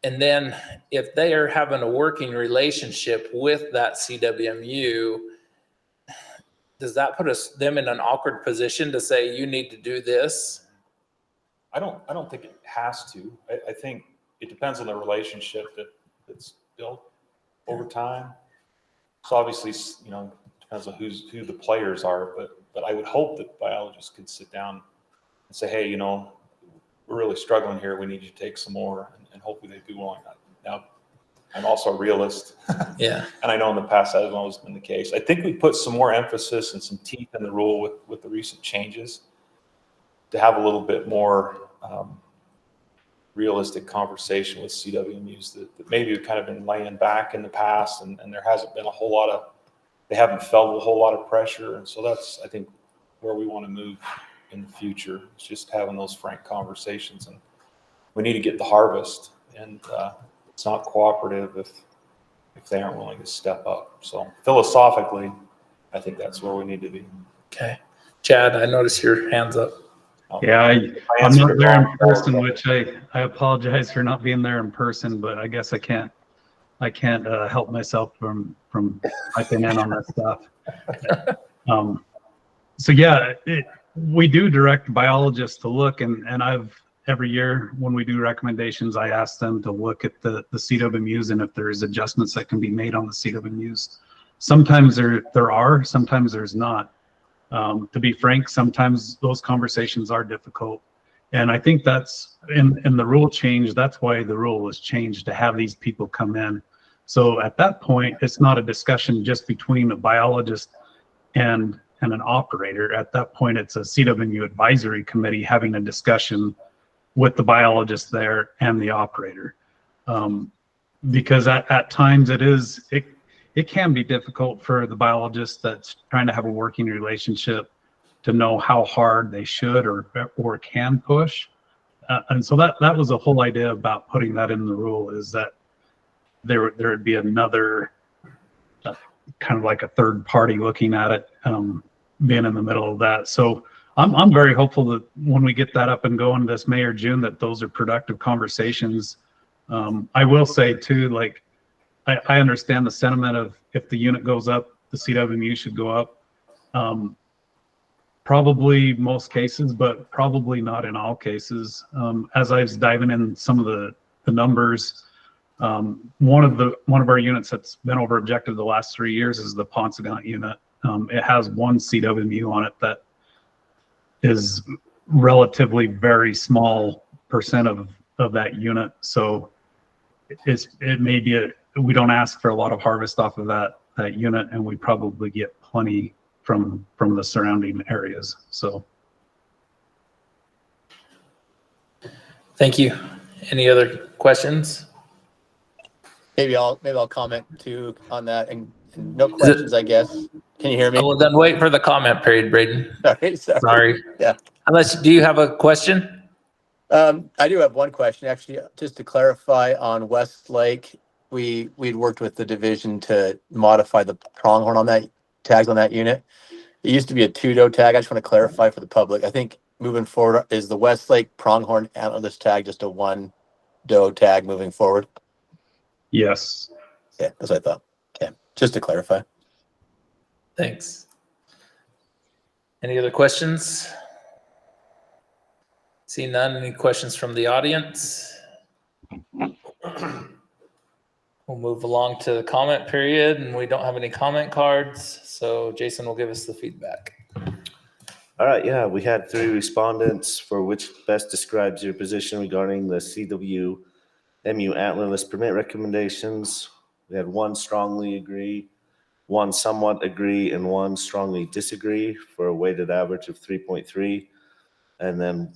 and then if they are having a working relationship with that CWMU, does that put them in an awkward position to say, you need to do this? I don't think it has to. I think it depends on the relationship that's built over time. So obviously, you know, depends on who the players are, but I would hope that biologists could sit down and say, hey, you know, we're really struggling here. We need you to take some more, and hopefully they'd be willing. Now, I'm also a realist. Yeah. And I know in the past that has always been the case. I think we put some more emphasis and some teeth in the rule with the recent changes to have a little bit more realistic conversation with CWMUs that maybe have kind of been laying back in the past, and there hasn't been a whole lot of, they haven't felt a whole lot of pressure. And so that's, I think, where we want to move in the future. It's just having those frank conversations, and we need to get the harvest, and it's not cooperative if they aren't willing to step up. So philosophically, I think that's where we need to be. Okay. Chad, I noticed your hands up. Yeah, I'm not there in person, which I apologize for not being there in person, but I guess I can't I can't help myself from typing in on that stuff. So yeah, we do direct biologists to look, and every year when we do recommendations, I ask them to look at the CWMUs and if there's adjustments that can be made on the CWMUs. Sometimes there are, sometimes there's not. To be frank, sometimes those conversations are difficult. And I think that's in the rule change, that's why the rule was changed, to have these people come in. So at that point, it's not a discussion just between a biologist and an operator. At that point, it's a CWMU advisory committee having a discussion with the biologist there and the operator. Because at times it can be difficult for the biologist that's trying to have a working relationship to know how hard they should or can push. And so that was the whole idea about putting that in the rule, is that there would be another kind of like a third party looking at it, being in the middle of that. So I'm very hopeful that when we get that up and going this May or June, that those are productive conversations. I will say too, like, I understand the sentiment of if the unit goes up, the CWMU should go up. Probably most cases, but probably not in all cases. As I was diving in some of the numbers, one of our units that's been over objective the last 3 years is the Ponsegont unit. It has one CWMU on it that is relatively very small percent of that unit. So it may be we don't ask for a lot of harvest off of that unit, and we probably get plenty from the surrounding areas. So Thank you. Any other questions? Maybe I'll comment too on that, and no questions, I guess. Can you hear me? Oh, well, then wait for the comment period, Braden. Sorry. Yeah. Do you have a question? I do have one question, actually, just to clarify on Westlake. We'd worked with the division to modify the pronghorn on that tags on that unit. It used to be a 2-doe tag. I just want to clarify for the public. I think moving forward, is the Westlake pronghorn antlerless tag just a 1-doe tag moving forward? Yes. Yeah, that's what I thought. Okay, just to clarify. Thanks. Any other questions? See none. Any questions from the audience? We'll move along to the comment period, and we don't have any comment cards, so Jason will give us the feedback. All right, yeah, we had 3 respondents for which best describes your position regarding the CWMU Antlerless permit recommendations. We had 1 strongly agree, 1 somewhat agree, and 1 strongly disagree, for a weighted average of 3.3. And then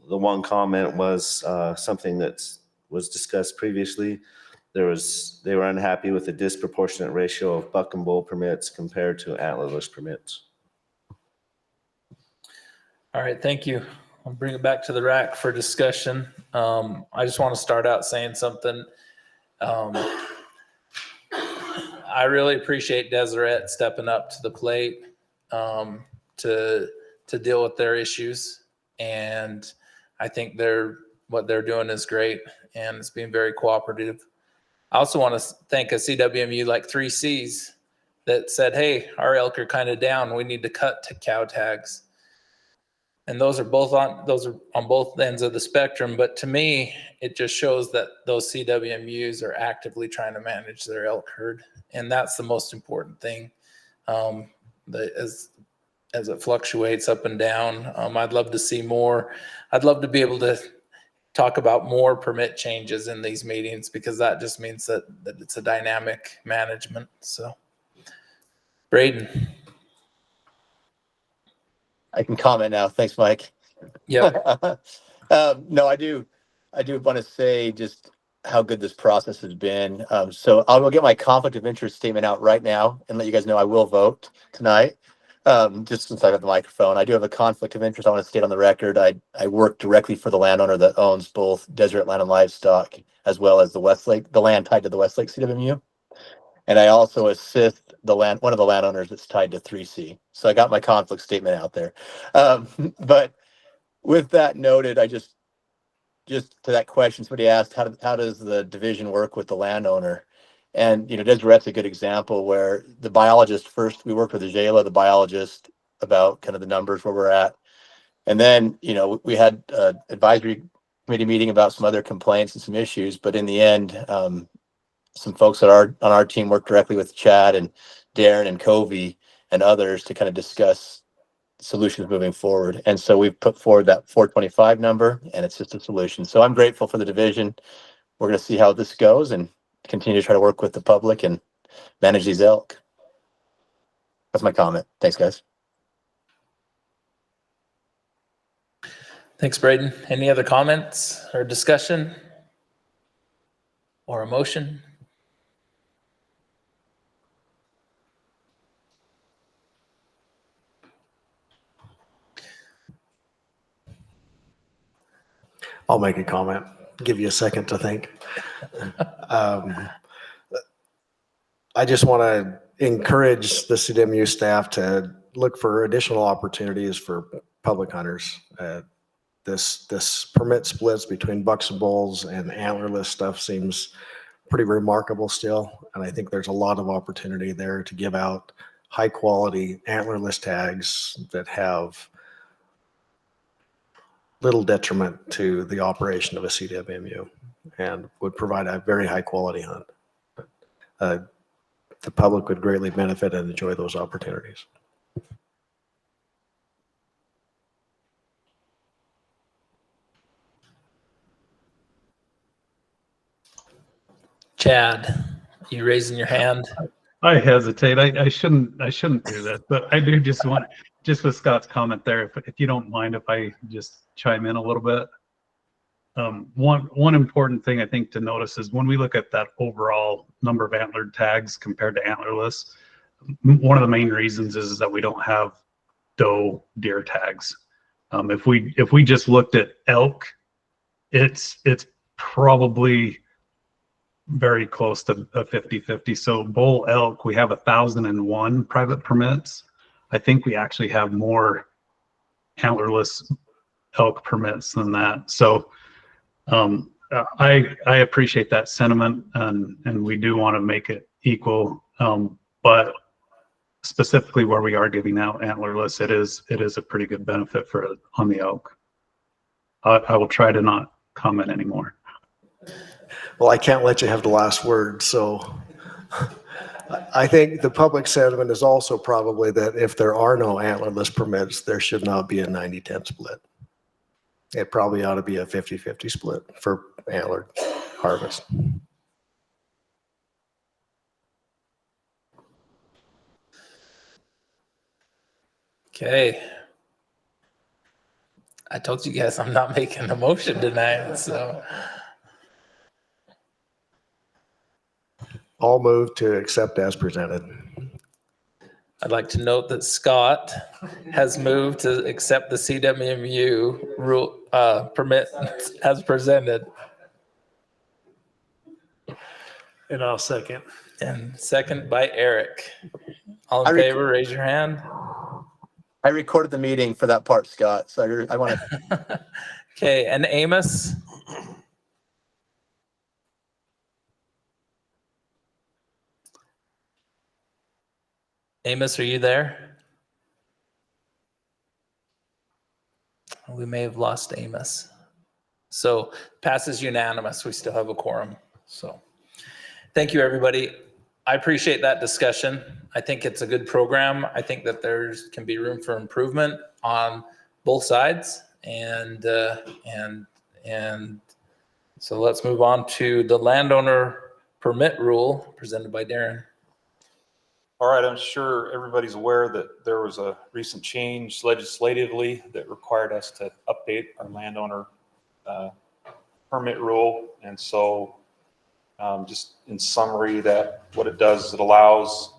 the 1 comment was something that was discussed previously. They were unhappy with the disproportionate ratio of buck and bull permits compared to antlerless permits. All right, thank you. I'll bring it back to the RAC for discussion. I just want to start out saying something. I really appreciate Deseret stepping up to the plate to deal with their issues, and I think what they're doing is great, and it's being very cooperative. I also want to thank a CWMU like 3Cs that said, hey, our elk are kind of down. We need to cut to cow tags. And those are on both ends of the spectrum. But to me, it just shows that those CWMUs are actively trying to manage their elk herd. And that's the most important thing. As it fluctuates up and down, I'd love to see more. I'd love to be able to talk about more permit changes in these meetings, because that just means that it's a dynamic management. So, Braden. I can comment now. Thanks, Mike. Yeah. No, I do want to say just how good this process has been. So I'll go get my conflict of interest statement out right now and let you guys know I will vote tonight. Just since I have the microphone, I do have a conflict of interest. I want to state on the record, I work directly for the landowner that owns both Deseret Land and Livestock, as well as the land tied to the Westlake CWMU. And I also assist one of the landowners that's tied to 3C. So I got my conflict statement out there. But with that noted, I just to that question, somebody asked, how does the division work with the landowner? And, Deserette's a good example where the biologist first, we worked with the biologist, about kind of the numbers where we're at. And then, we had an advisory committee meeting about some other complaints and some issues, but in the end, some folks that are on our team worked directly with Chad and Darren and Covey and others to kind of discuss solutions moving forward. And so we've put forward that 425 number, and it's just a solution. So I'm grateful for the division. We're going to see how this goes and continue to try to work with the public and manage these elk. That's my comment. Thanks, guys. Thanks, Braden. Any other comments or discussion or a motion? I'll make a comment, give you a second to think. I just want to encourage the CWMU staff to look for additional opportunities for public hunters. This permit splits between bucks and bulls and antlerless stuff seems pretty remarkable still. And I think there's a lot of opportunity there to give out high quality antlerless tags that have little detriment to the operation of a CWMU and would provide a very high quality hunt. The public would greatly benefit and enjoy those opportunities. Chad, you raising your hand? I hesitate. I shouldn't do that, but I do just want, just with Scott's comment there, if you don't mind if I just chime in a little bit. One important thing I think to notice is when we look at that overall number of antlered tags compared to antlerless, one of the main reasons is that we don't have doe deer tags. If we just looked at elk, it's probably very close to a 50-50. So bull elk, we have 1,001 private permits. I think we actually have more antlerless elk permits than that. So I appreciate that sentiment, and we do want to make it equal. But specifically where we are giving out antlerless, it is a pretty good benefit on the elk. I will try to not comment anymore. Well, I can't let you have the last word. So I think the public sentiment is also probably that if there are no antlerless permits, there should not be a 90-10 split. It probably ought to be a 50-50 split for antlered harvest. Okay. I told you guys I'm not making a motion tonight, so. I'll move to accept as presented. I'd like to note that Scott has moved to accept the CWMU rule permit as presented. And I'll second. And second by Eric. All in favor, raise your hand. I recorded the meeting for that part, Scott. So I want to. Okay, and Amos? Amos, are you there? We may have lost Amos. So passes unanimous. We still have a quorum. So thank you, everybody. I appreciate that discussion. I think it's a good program. I think that there's can be room for improvement on both sides. And so let's move on to the landowner permit rule presented by Darren. All right, I'm sure everybody's aware that there was a recent change legislatively that required us to update our landowner permit rule. And so just in summary, that what it does is it allows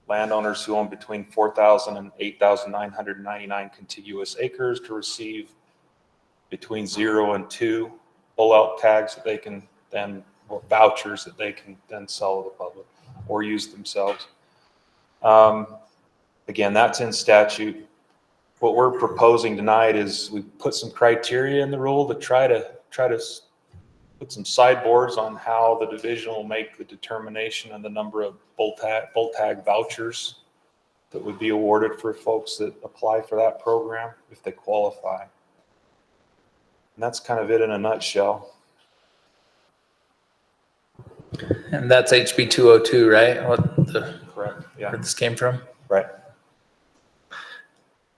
landowners who own between 4,000 and 8,999 contiguous acres to receive between 0 and 2 bull elk tags that they can then, or vouchers that they can then sell to the public or use themselves. Again, that's in statute. What we're proposing tonight is we put some criteria in the rule to try to put put some sideboards on how the division will make the determination on the number of bull tag vouchers that would be awarded for folks that apply for that program if they qualify. And that's kind of it in a nutshell. And that's HB 202, right? Correct. Yeah. Where this came from? Right.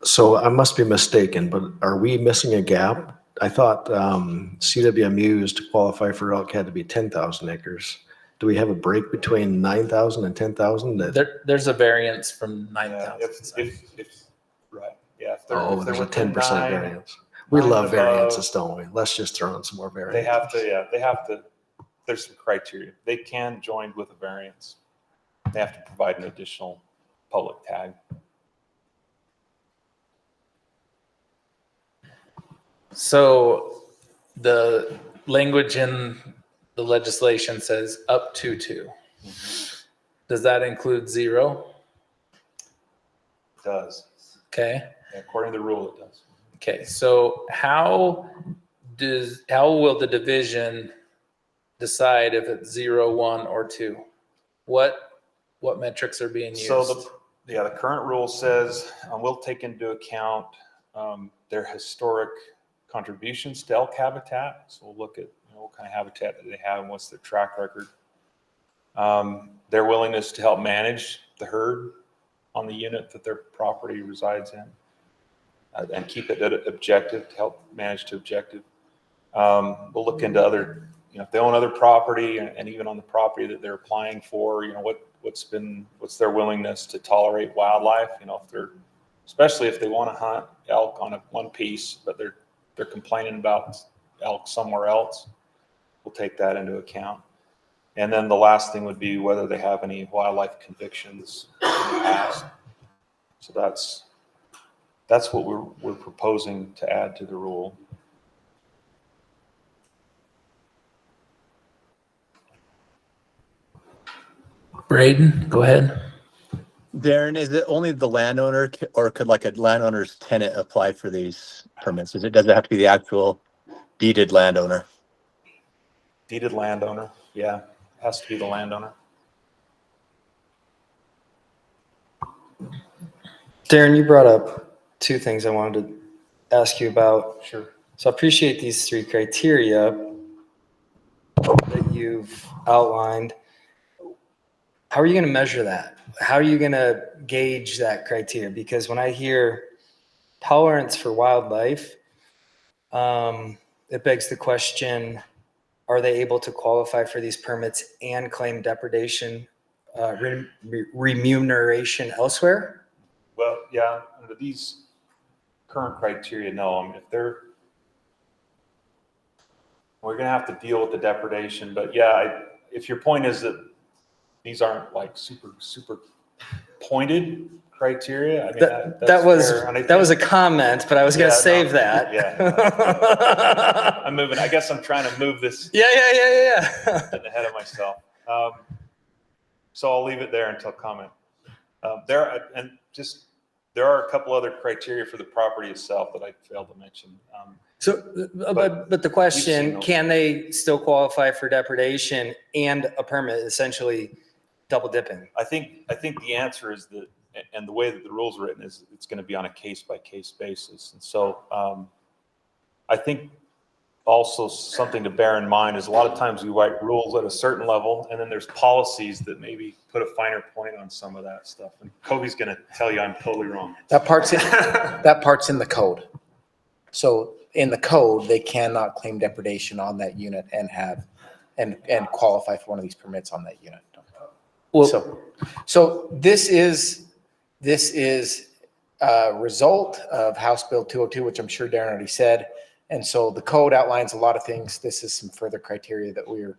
So I must be mistaken, but are we missing a gap? I thought CWMUs to qualify for elk had to be 10,000 acres. Do we have a break between 9,000 and 10,000? There's a variance from 9,000. Right. Yeah. If Oh, if there's a within 10% nine- variance. We nine love and above, variances, don't we? Let's just throw in some more variances. They have to, there's some criteria. They can join with a variance. They have to provide an additional public tag. So the language in the legislation says up to 2. Does that include 0? It does. Okay. Yeah, according to the rule, it does. Okay. So how will the division decide if it's 0, 1, or 2? What metrics are being used? So the current rule says we'll take into account their historic contributions to elk habitat. So we'll look at what kind of habitat that they have and what's their track record. Their willingness to help manage the herd on the unit that their property resides in and keep it at objective, to help manage to objective. We'll look into other, if they own other property and even on the property that they're applying for, what's their willingness to tolerate wildlife, if they're, especially if they want to hunt elk on one piece, but they're complaining about elk somewhere else. We'll take that into account. And then the last thing would be whether they have any wildlife convictions in the past. So that's what we're proposing to add to the rule. Braden, go ahead. Darren, is it only the landowner or could like a landowner's tenant apply for these permits? Does it have to be the actual deeded landowner? Deeded landowner, yeah, has to be the landowner. Darren, you brought up 2 things I wanted to ask you about. Sure. So I appreciate these 3 criteria that you've outlined. How are you going to measure that? How are you going to gauge that criteria? Because when I hear tolerance for wildlife, it begs the question, are they able to qualify for these permits and claim depredation remuneration elsewhere? Well, yeah, under these current criteria, no. I mean, we're going to have to deal with the depredation, but yeah, if your point is that these aren't like super pointed criteria, I mean, that was a comment, but I was going to save that. Yeah. I'm moving. I guess I'm trying to move this. Yeah. Getting ahead of myself. So I'll leave it there until comment. There are a couple other criteria for the property itself that I failed to mention. But the question, can they still qualify for depredation and a permit, essentially double dipping? I think the answer is that, and the way that the rule's written is it's going to be on a case by case basis. And so I think also something to bear in mind is a lot of times we write rules at a certain level, and then there's policies that maybe put a finer point on some of that stuff. And Kobe's going to tell you I'm totally wrong. That part's in the code. So in the code, they cannot claim depredation on that unit and qualify for one of these permits on that unit. Well, so this is a result of House Bill 202, which I'm sure Darren already said. And so the code outlines a lot of things. This is some further criteria that we were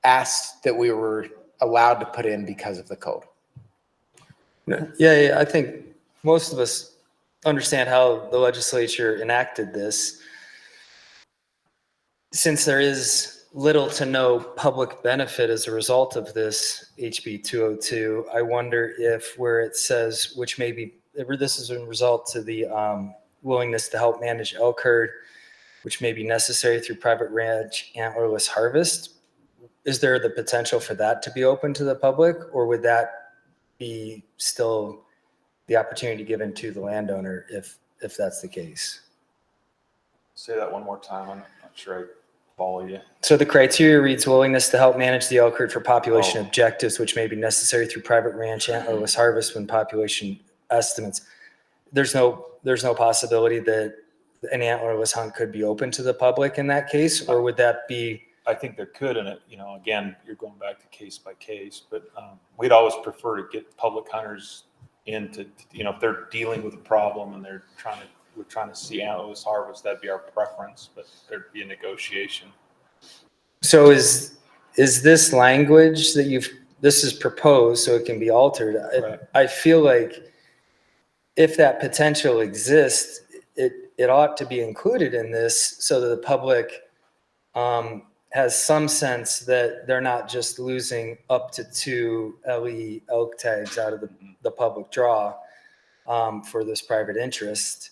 asked that we were allowed to put in because of the code. Yeah, I think most of us understand how the legislature enacted this. Since there is little to no public benefit as a result of this HB 202, I wonder if where it says, which maybe this is a result to the willingness to help manage elk herd, which may be necessary through private ranch antlerless harvest. Is there the potential for that to be open to the public, or would that be still the opportunity given to the landowner if that's the case? Say that one more time. I'm not sure I follow you. So the criteria reads willingness to help manage the elk herd for population objectives, which may be necessary through private ranch antlerless harvest when population estimates. There's no possibility that an antlerless hunt could be open to the public in that case, or would that be? I think there could, and again, you're going back to case by case, but we'd always prefer to get public hunters into, if they're dealing with a problem and we're trying to see antlerless harvest, that'd be our preference, but there'd be a negotiation. So is this language that this is proposed so it can be altered? Right. I feel like if that potential exists, it ought to be included in this so that the public has some sense that they're not just losing up to 2 LE elk tags out of the public draw for this private interest.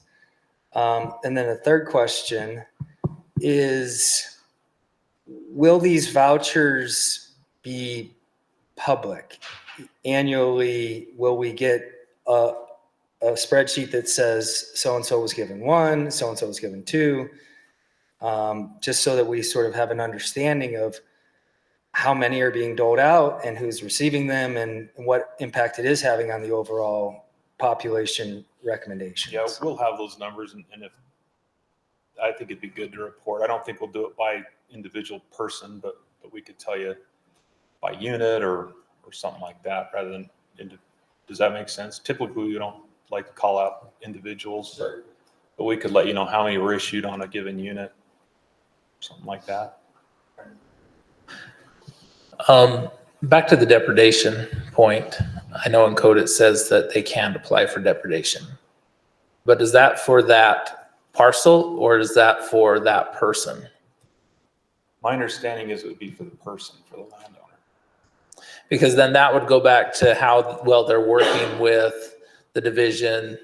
And then a third question is, will these vouchers be public? Annually, will we get a spreadsheet that says so-and-so was given 1, so-and-so was given 2, just so that we sort of have an understanding of how many are being doled out and who's receiving them and what impact it is having on the overall population recommendations? Yeah, we'll have those numbers, and if I think it'd be good to report. I don't think we'll do it by individual person, but we could tell you by unit or something like that rather than does that make sense? Typically, we don't like to call out individuals, but we could let you know how many were issued on a given unit, something like that. Back to the depredation point. I know in code it says that they can apply for depredation, but is that for that parcel or is that for that person? My understanding is it would be for the person, for the landowner. Because then that would go back to how well they're working with the division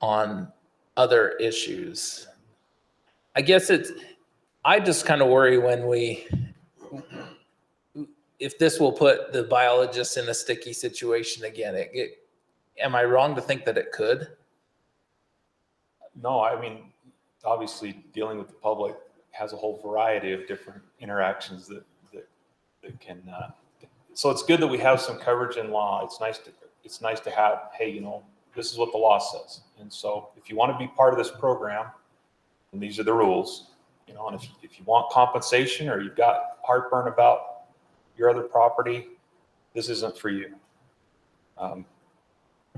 on other issues. I guess I just kind of worry if this will put the biologists in a sticky situation again. Am I wrong to think that it could? No, I mean, obviously dealing with the public has a whole variety of different interactions that can, so it's good that we have some coverage in law. It's nice to have, hey, this is what the law says. And so if you want to be part of this program, and these are the rules, and if you want compensation or you've got heartburn about your other property, this isn't for you.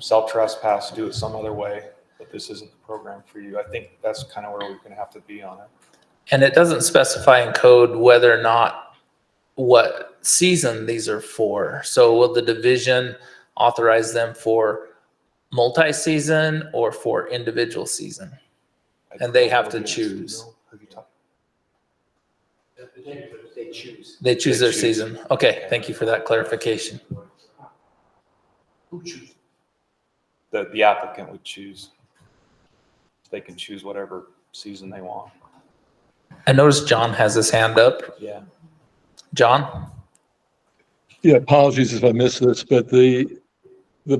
Self-trespass, do it some other way, but this isn't the program for you. I think that's kind of where we're going to have to be on it. And it doesn't specify in code whether or not what season these are for. So will the division authorize them for multi-season or for individual season? And they have to choose. They choose their season. Okay, thank you for that clarification. Who chooses? The applicant would choose. They can choose whatever season they want. I noticed John has his hand up. Yeah. John? Yeah, apologies if I missed this, but the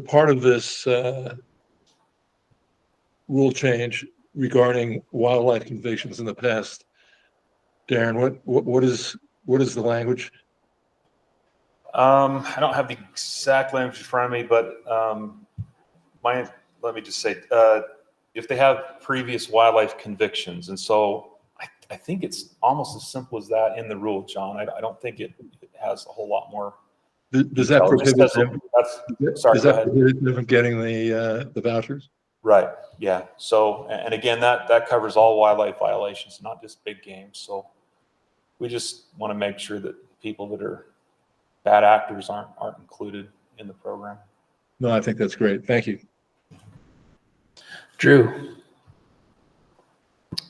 part of this rule change regarding wildlife convictions in the past, Darren, what is the language? I don't have the exact language in front of me, but let me just say, if they have previous wildlife convictions, and so I think it's almost as simple as that in the rule, John. I don't think it has a whole lot more. Does that prohibit them from getting the vouchers? Right. Yeah. So, and again, that covers all wildlife violations, not just big game. So we just want to make sure that people that are bad actors aren't included in the program. No, I think that's great. Thank you. Drew.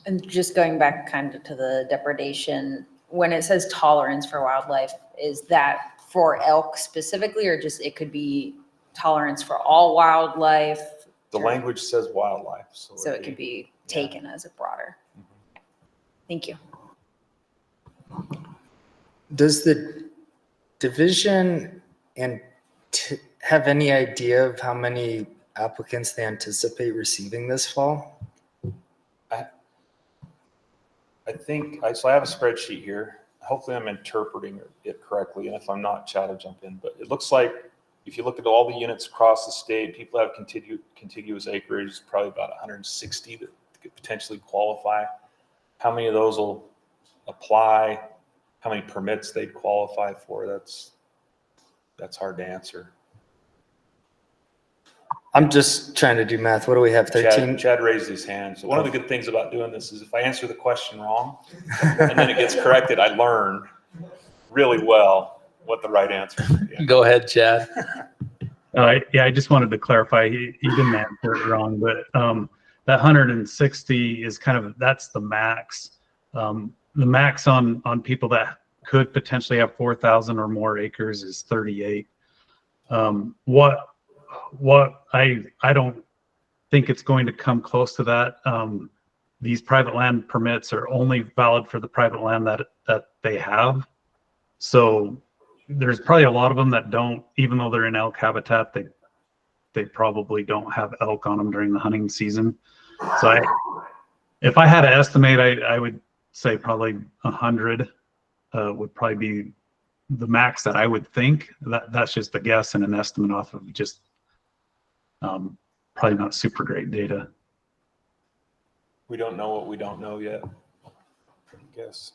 And just going back kind of to the depredation, when it says tolerance for wildlife, is that for elk specifically, or just it could be tolerance for all wildlife? The language says wildlife. So it could be taken as a broader. Thank you. Does the division have any idea of how many applicants they anticipate receiving this fall? I think, so I have a spreadsheet here. Hopefully I'm interpreting it correctly, and if I'm not, Chad will jump in. But it looks like if you look at all the units across the state, people have contiguous acreage, probably about 160 that could potentially qualify. How many of those will apply? How many permits they'd qualify for? That's hard to answer. I'm just trying to do math. What do we have, 13? Chad raised his hand. So one of the good things about doing this is if I answer the question wrong and then it gets corrected, I learn really well what the right answer is. Yeah. Go ahead, Chad. Yeah, I just wanted to clarify. He didn't answer it wrong, but that 160 is that's the max. The max on people that could potentially have 4,000 or more acres is 38. What I don't think it's going to come close to that. These private land permits are only valid for the private land that they have. So there's probably a lot of them that don't, even though they're in elk habitat, they probably don't have elk on them during the hunting season. So if I had to estimate, I would say probably 100 would probably be the max that I would think. That's just a guess and an estimate off of just probably not super great data. We don't know what we don't know yet, I guess.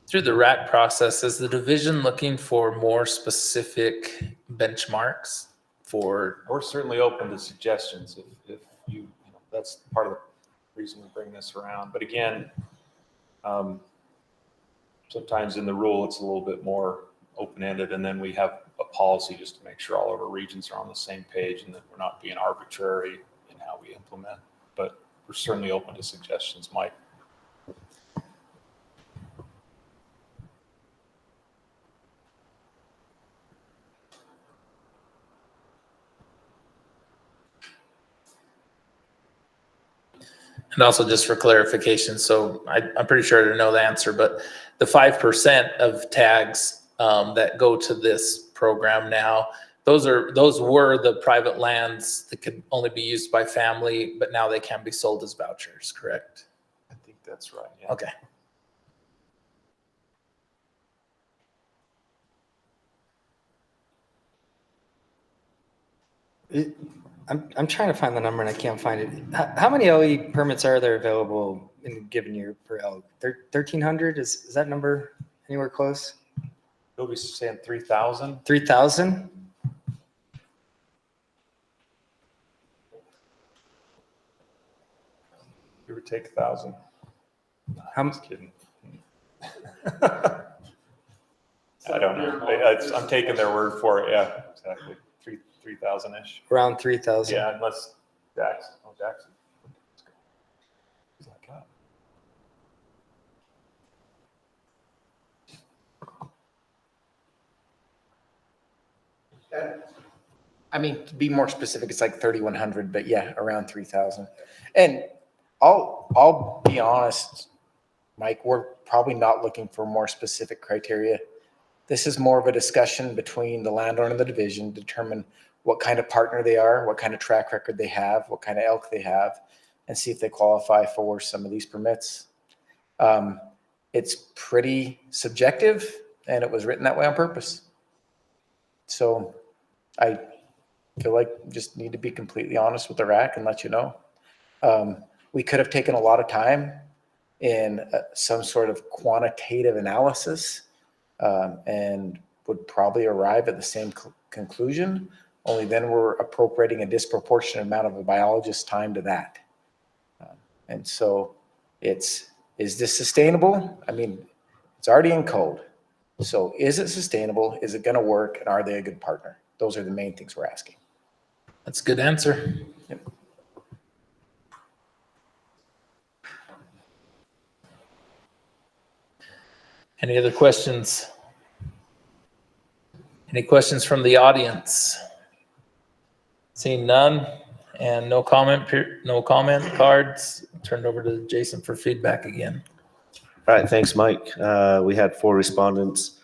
Through the RAC process, is the division looking for more specific benchmarks for? We're certainly open to suggestions if you know, that's part of the reason we bring this around. But again, sometimes in the rule, it's a little bit more open-ended, and then we have a policy just to make sure all of our regions are on the same page and that we're not being arbitrary in how we implement. But we're certainly open to suggestions, Mike. And also just for clarification, so I'm pretty sure I know the answer, but the 5% of tags that go to this program now, those were the private lands that could only be used by family, but now they can be sold as vouchers, correct? I think that's right. Yeah. Okay. I'm trying to find the number and I can't find it. How many OE permits are there available in a given year for elk? 1,300? Is that number anywhere close? You'll be saying 3,000? 3,000? Give or take 1,000. I'm just kidding. I don't know. I'm taking their word for it. Yeah, exactly. 3,000-ish. Around 3,000. Yeah, unless Jackson. Oh, Jackson. He's like, God. I mean, to be more specific, it's like 3,100, but yeah, around 3,000. And I'll be honest, Mike, we're probably not looking for more specific criteria. This is more of a discussion between the landowner and the division, determine what kind of partner they are, what kind of track record they have, what kind of elk they have, and see if they qualify for some of these permits. It's pretty subjective, and it was written that way on purpose. So I feel like we just need to be completely honest with the RAC and let you know. We could have taken a lot of time in some sort of quantitative analysis and would probably arrive at the same conclusion, only then we're appropriating a disproportionate amount of a biologist's time to that. And so is this sustainable? I mean, it's already in code. So is it sustainable? Is it going to work? And are they a good partner? Those are the main things we're asking. That's a good answer. Yep. Any other questions? Any questions from the audience? Seeing none, And no comment cards. Turned over to Jason for feedback again. All right, thanks, Mike. We had 4 respondents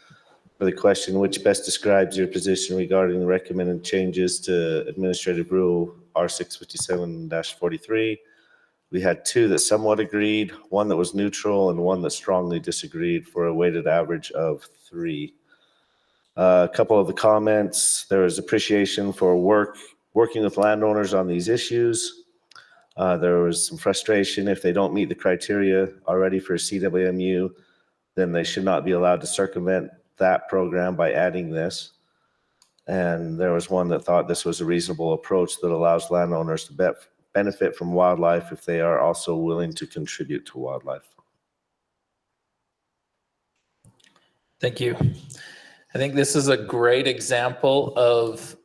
for the question, which best describes your position regarding the recommended changes to Administrative Rule R657-43. We had 2 that somewhat agreed, 1 that was neutral, and 1 that strongly disagreed, for a weighted average of 3. A couple of the comments: there was appreciation for working with landowners on these issues. There was some frustration if they don't meet the criteria already for CWMU, then they should not be allowed to circumvent that program by adding this. And there was one that thought this was a reasonable approach that allows landowners to benefit from wildlife if they are also willing to contribute to wildlife. Thank you. I think this is a great example of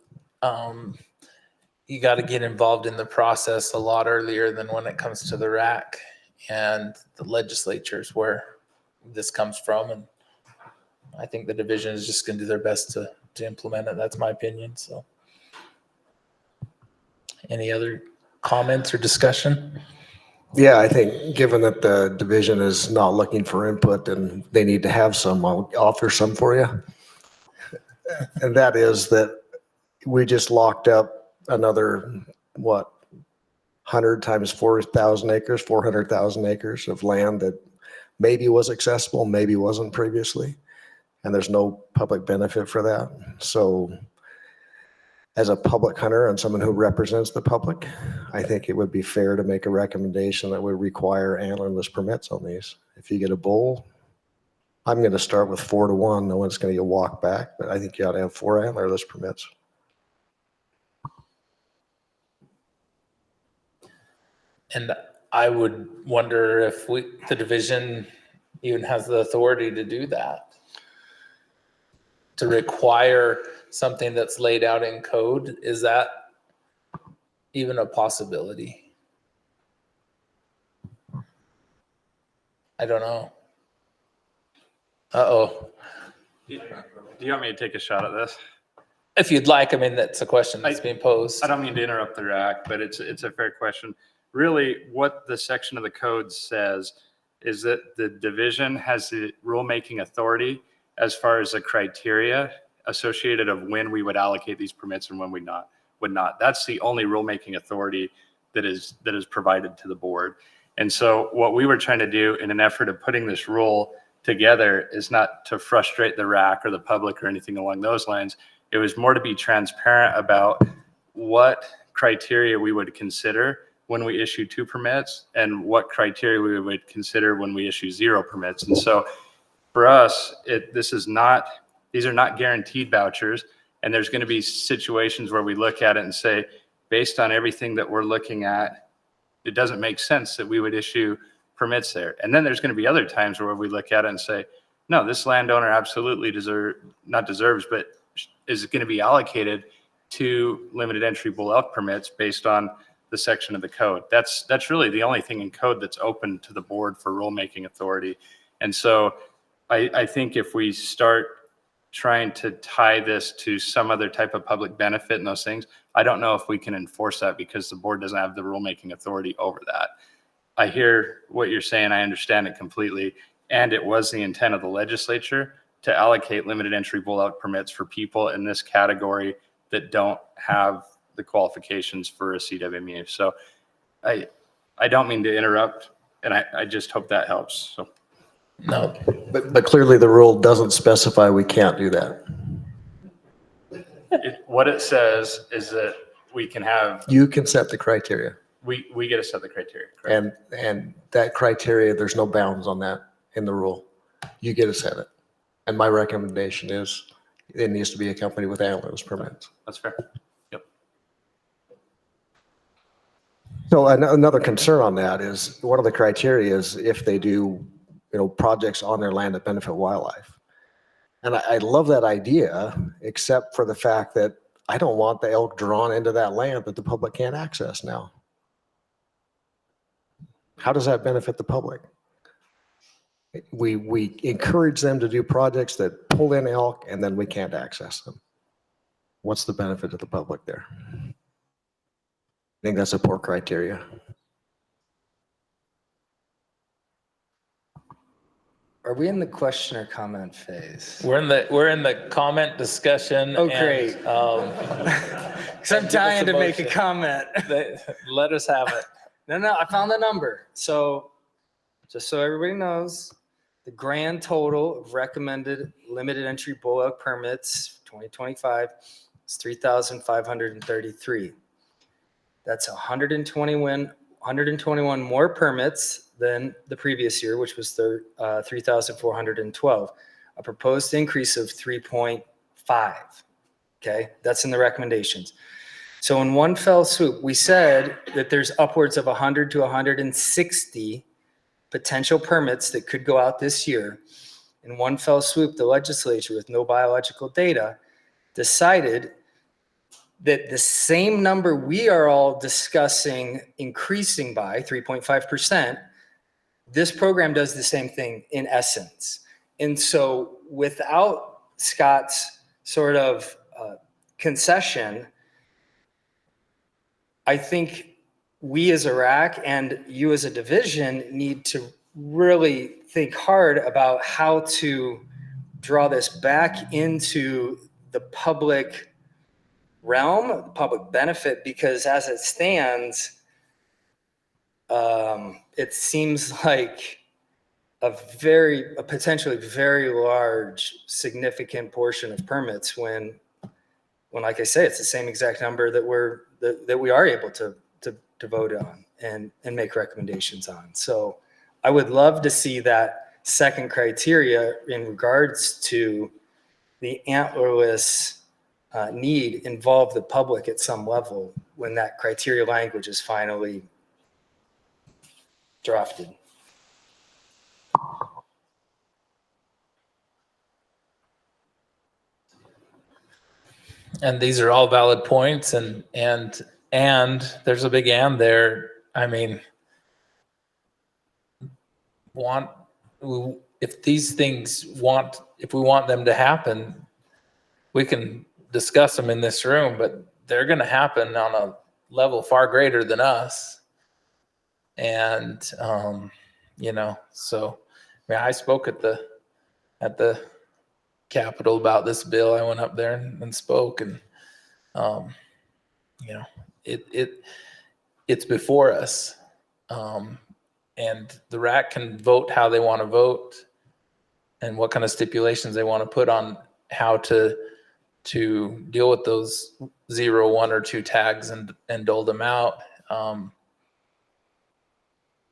you got to get involved in the process a lot earlier than when it comes to the RAC and the legislatures where this comes from. And I think the division is just going to do their best to implement it. That's my opinion. So any other comments or discussion? Yeah, I think given that the division is not looking for input and they need to have some, I'll offer some for you. And that is that we just locked up another, 100 times 4,000 acres, 400,000 acres of land that maybe was accessible, maybe wasn't previously. And there's no public benefit for that. So as a public hunter and someone who represents the public, I think it would be fair to make a recommendation that would require antlerless permits on these. If you get a bull, I'm going to start with 4 to 1. No one's going to get walk back, but I think you ought to have 4 antlerless permits. And I would wonder if the division even has the authority to do that, to require something that's laid out in code. Is that even a possibility? I don't know. Uh-oh. Do you want me to take a shot at this? If you'd like, I mean, that's a question that's being posed. I don't mean to interrupt the RAC, but it's a fair question. Really, what the section of the code says is that the division has the rulemaking authority as far as the criteria associated of when we would allocate these permits and when we would not. That's the only rulemaking authority that is provided to the board. And so what we were trying to do in an effort of putting this rule together is not to frustrate the RAC or the public or anything along those lines. It was more to be transparent about what criteria we would consider when we issue 2 permits and what criteria we would consider when we issue 0 permits. And so for us, these are not guaranteed vouchers. And there's going to be situations where we look at it and say, based on everything that we're looking at, it doesn't make sense that we would issue permits there. And then there's going to be other times where we look at it and say, no, this landowner absolutely deserves, but is going to be allocated to limited entry bull elk permits based on the section of the code. That's really the only thing in code that's open to the board for rulemaking authority. And so I think if we start trying to tie this to some other type of public benefit and those things, I don't know if we can enforce that because the board doesn't have the rulemaking authority over that. I hear what you're saying. I understand it completely. And it was the intent of the legislature to allocate limited entry bull elk permits for people in this category that don't have the qualifications for a CWMU. So I don't mean to interrupt, and I just hope that helps. So. No. But clearly the rule doesn't specify we can't do that. What it says is that we can have. You can set the criteria. We get to set the criteria. Correct? And that criteria, there's no bounds on that in the rule. You get to set it. And my recommendation is it needs to be accompanied with antlerless permits. That's fair. Yep. So another concern on that is one of the criteria is if they do, projects on their land that benefit wildlife. And I love that idea, except for the fact that I don't want the elk drawn into that land that the public can't access now. How does that benefit the public? We encourage them to do projects that pull in elk and then we can't access them. What's the benefit to the public there? think that's a poor criteria. Are we in the question or comment phase? We're in the comment discussion. Oh, great. And, Because I'm dying to make a comment. let us have it. No, I found the number. So just so everybody knows, the grand total of recommended limited entry bull elk permits 2025 is 3,533. That's 121 more permits than the previous year, which was 3,412. A proposed increase of 3.5. Okay, that's in the recommendations. So in one fell swoop, we said that there's upwards of 100 to 160 potential permits that could go out this year. In one fell swoop, the legislature, with no biological data, decided that the same number we are all discussing increasing by 3.5%, this program does the same thing in essence. And so without Scott's sort of concession, I think we as a RAC and you as a division need to really think hard about how to draw this back into the public realm, public benefit, because as it stands, it seems like a potentially very large, significant portion of permits when like I say, it's the same exact number that we are able to vote on and make recommendations on. So I would love to see that second criteria in regards to the antlerless need involve the public at some level when that criteria language is finally drafted. And these are all valid points, and there's a big and there. I mean, if these things if we want them to happen, we can discuss them in this room, but they're going to happen on a level far greater than us. And, so, I mean, I spoke at the Capitol about this bill. I went up there and spoke, and, it's before us. And the RAC can vote how they want to vote and what kind of stipulations they want to put on how to deal with those 0, 1, or 2 tags and dole them out.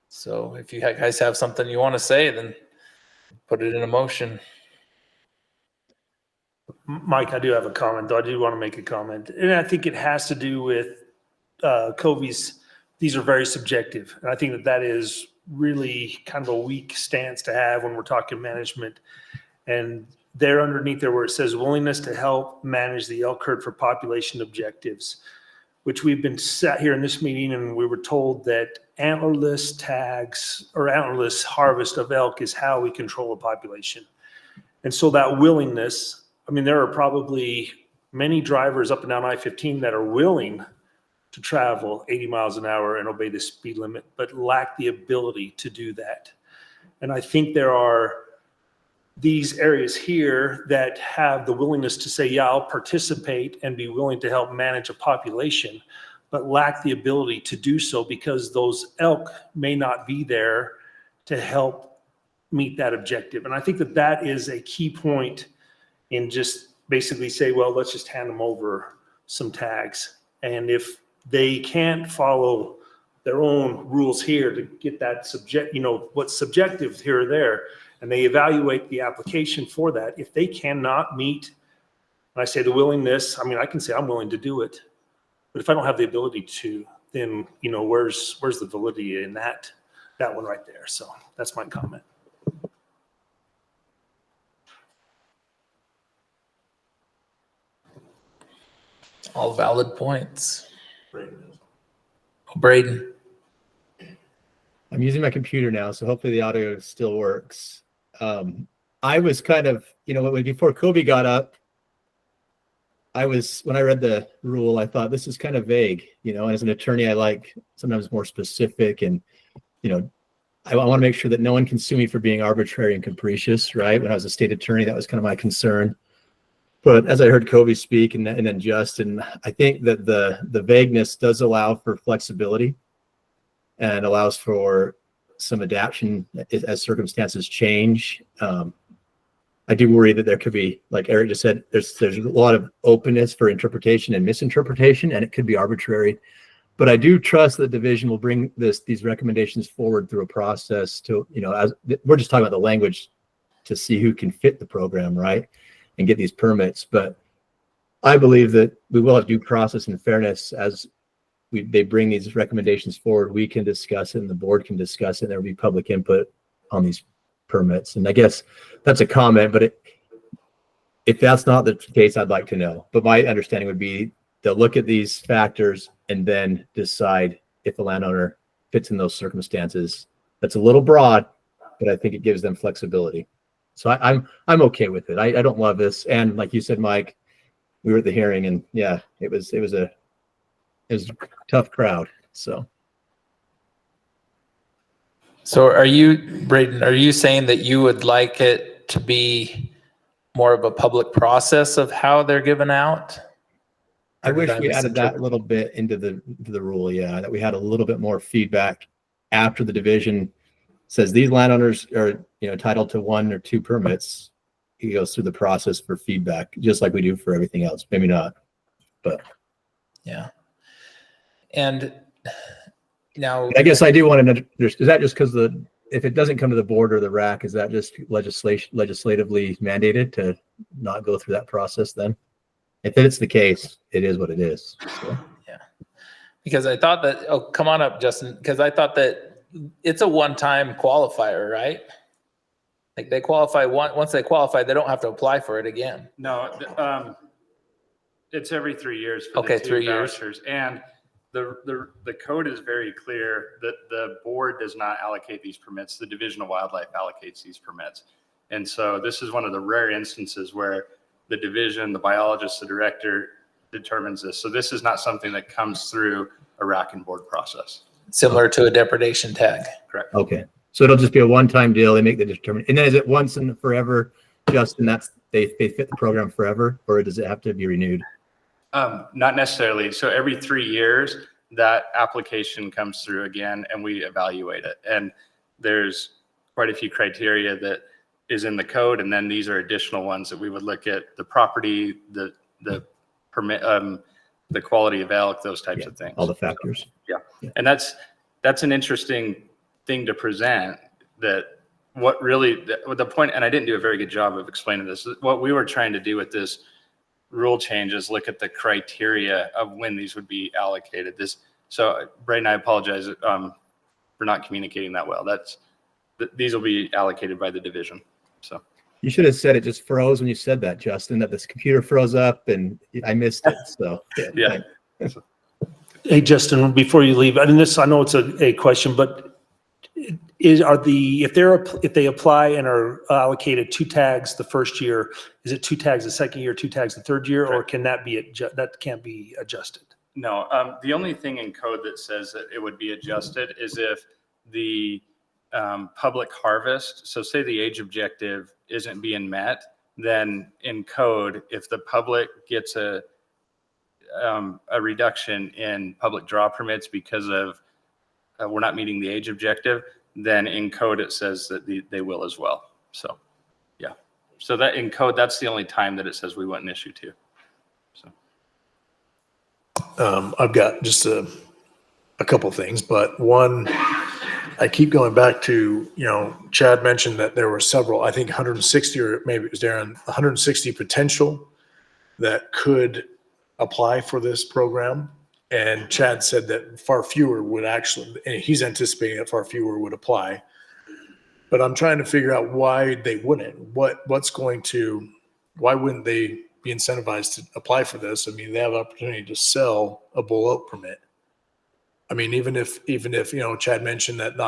So if you guys have something you want to say, then put it in a motion. Mike, I do have a comment, though. I do want to make a comment. And I think it has to do with COVI's. These are very subjective. And I think that is really kind of a weak stance to have when we're talking management. And there underneath there where it says willingness to help manage the elk herd for population objectives, which we've been sat here in this meeting and we were told that antlerless tags or antlerless harvest of elk is how we control a population. And so that willingness, I mean, there are probably many drivers up and down I-15 that are willing to travel 80 miles an hour and obey the speed limit, but lack the ability to do that. And I think there are these areas here that have the willingness to say, yeah, I'll participate and be willing to help manage a population, but lack the ability to do so because those elk may not be there to help meet that objective. And I think that is a key point in just basically say, well, let's just hand them over some tags. And if they can't follow their own rules here to get that what's subjective here or there, and they evaluate the application for that. If they cannot meet, and I say the willingness, I mean, I can say I'm willing to do it, but if I don't have the ability to, then, where's the validity in that one right there? So that's my comment. All valid points. Braden. I'm using my computer now, so hopefully the audio still works. I was kind of, before Kobe got up, when I read the rule, I thought this is kind of vague, and as an attorney, I like sometimes more specific and, I want to make sure that no one can sue me for being arbitrary and capricious, right? When I was a state attorney, that was kind of my concern. But as I heard Covey speak and then Justin, I think that the vagueness does allow for flexibility and allows for some adaptation as circumstances change. I do worry that there could be, like Eric just said, there's a lot of openness for interpretation and misinterpretation, and it could be arbitrary. But I do trust the division will bring these recommendations forward through a process to, as we're just talking about the language to see who can fit the program, right, and get these permits. But I believe that we will have due process and fairness as they bring these recommendations forward. We can discuss it and the board can discuss it. There will be public input on these permits. And I guess that's a comment, but if that's not the case, I'd like to know. But my understanding would be they'll look at these factors and then decide if the landowner fits in those circumstances. That's a little broad, but I think it gives them flexibility. So I'm okay with it. I don't love this. And like you said, Mike, we were at the hearing, and yeah, it was a tough crowd. So are you, Braden, are you saying that you would like it to be more of a public process of how they're given out? I wish we added that a little bit into the rule, that we had a little bit more feedback after the division says these landowners are entitled to 1 or 2 permits. He goes through the process for feedback, just like we do for everything else. Maybe not, but yeah. And now, I guess I do want to know, is that just because if it doesn't come to the board or the RAC, is that just legislatively mandated to not go through that process then? If it's the case, it is what it is. So. Yeah. Because I thought that, come on up, Justin, because I thought that it's a one-time qualifier, right? Like they qualify once they qualify, they don't have to apply for it again. No, it's every 3 years for Okay, the 2 3 years. vouchers. And the code is very clear that the board does not allocate these permits. The Division of Wildlife allocates these permits. And so this is one of the rare instances where the division, the biologist, the director determines this. So this is not something that comes through a RAC and board process. Similar to a depredation tag. Correct. Okay. So it'll just be a one-time deal. They make the determination. And then is it once and forever, Justin, they fit the program forever, or does it have to be renewed? Not necessarily. So every 3 years, that application comes through again and we evaluate it. And there's quite a few criteria that is in the code. And then these are additional ones that we would look at: the property, the permit, the quality of elk, those types of things. All the factors. Yeah. And that's an interesting thing to present, that what really the point, and I didn't do a very good job of explaining this, what we were trying to do with this rule change is look at the criteria of when these would be allocated. So Braden, I apologize for not communicating that well. These will be allocated by the division. So you should have said it just froze when you said that, Justin, that this computer froze up and I missed it. So yeah. Hey, Justin, before you leave, I know it's a question, but if they apply and are allocated 2 tags the first year, is it 2 tags the second year, 2 tags the third year, or can that can't be adjusted? No, the only thing in code that says that it would be adjusted is if the public harvest, so say the age objective isn't being met, then in code, if the public gets a reduction in public draw permits because of we're not meeting the age objective, then in code it says that they will as well. So yeah, so that in code, that's the only time that it says we wouldn't issue 2. So I've got just a couple things, but one, I keep going back to, Chad mentioned that there were several, I think 160, or maybe it was Darren, 160 potential that could apply for this program. And Chad said that far fewer would actually, and he's anticipating that far fewer would apply. But I'm trying to figure out why they wouldn't. Why wouldn't they be incentivized to apply for this? I mean, they have an opportunity to sell a bull elk permit. I mean, even if Chad mentioned that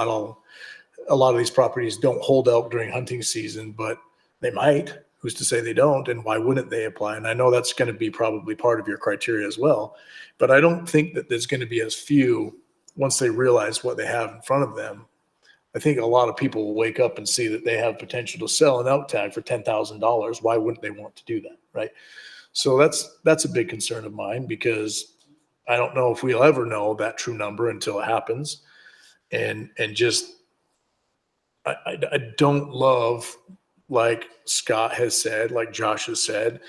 a lot of these properties don't hold elk during hunting season, but they might. Who's to say they don't, and why wouldn't they apply? And I know that's going to be probably part of your criteria as well, but I don't think that there's going to be as few once they realize what they have in front of them. I think a lot of people will wake up and see that they have potential to sell an elk tag for $10,000. Why wouldn't they want to do that, right? So that's a big concern of mine, because I don't know if we'll ever know that true number until it happens. And just, I don't love, like Scott has said, like Josh has said,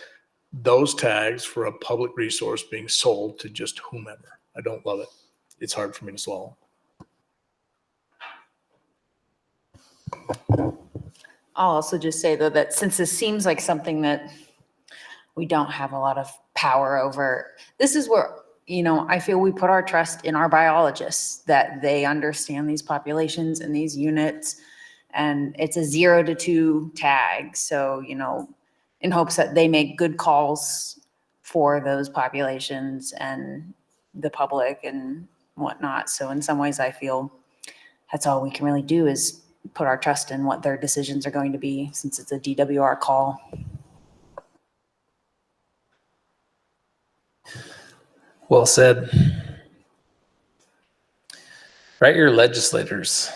those tags for a public resource being sold to just whomever. I don't love it. It's hard for me to swallow. I'll also just say though, that since this seems like something that we don't have a lot of power over, this is where, you know, I feel we put our trust in our biologists, that they understand these populations and these units, and it's a 0 to 2 tag. So, you know, in hopes that they make good calls for those populations and the public and whatnot. So in some ways I feel that's all we can really do, is put our trust in what their decisions are going to be, since it's a DWR call. Well said. Write your legislators.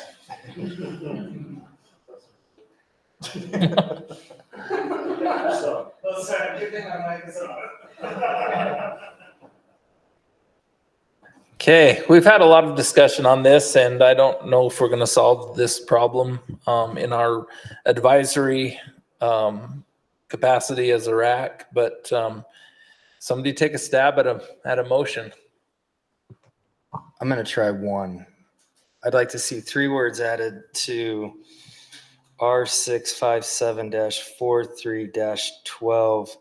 Okay, we've had a lot of discussion on this, and I don't know if we're going to solve this problem in our advisory capacity as a RAC, but somebody take a stab at a motion. I'm going to try one. I'd like to see 3 words added to R657-43-12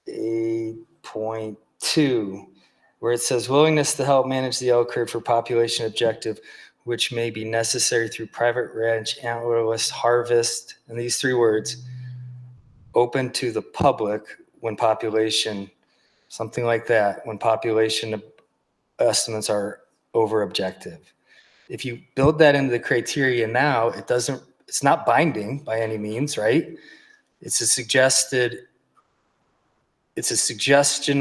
8.2, where it says willingness to help manage the elk herd for population objective, which may be necessary through private ranch, antlerless harvest, and these 3 words, open to the public when population, something like that, when population estimates are over objective. If you build that into the criteria now, it's not binding by any means, right? It's a suggestion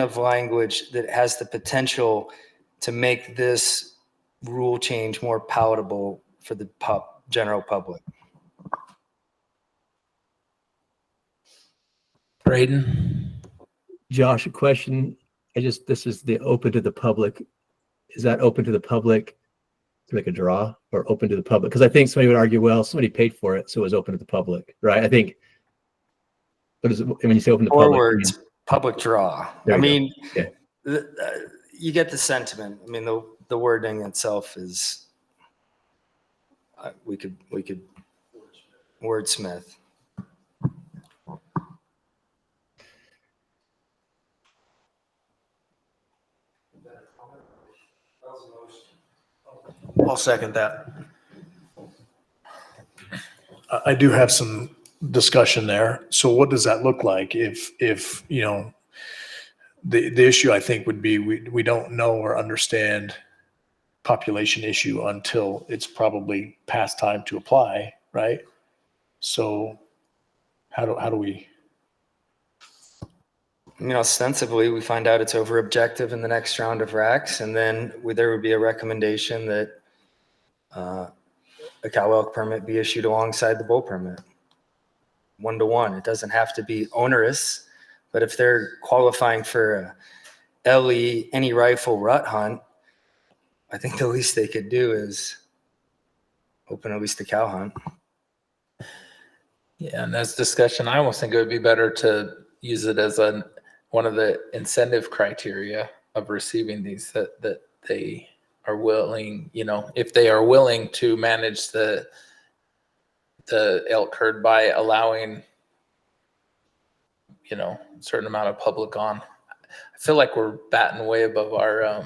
of language that has the potential to make this rule change more palatable for the general public. Braden? Josh, a question. This is the open to the public. Is that open to the public to make a draw, or open to the public? Because I think somebody would argue, well, somebody paid for it, so it was open to the public, right? I think, what is it, when you say open to the public? Words, public draw. I mean, yeah. You get the sentiment. I mean, the wording itself is, we could wordsmith. I'll second that. I do have some discussion there. So what does that look like if you know, the issue I think would be we don't know or understand population issue until it's probably past time to apply, right? So how do we? You know, ostensibly, we find out it's over objective in the next round of RACs, and then there would be a recommendation that a cow elk permit be issued alongside the bull permit, 1-to-1. It doesn't have to be onerous, but if they're qualifying for a LE, any rifle rut hunt, I think the least they could do is open at least a cow hunt. Yeah, and that's discussion. I almost think it would be better to use it as one of the incentive criteria of receiving these, that they are willing, you know, if they are willing to manage the elk herd by allowing, you know, a certain amount of public on. I feel like we're batting way above our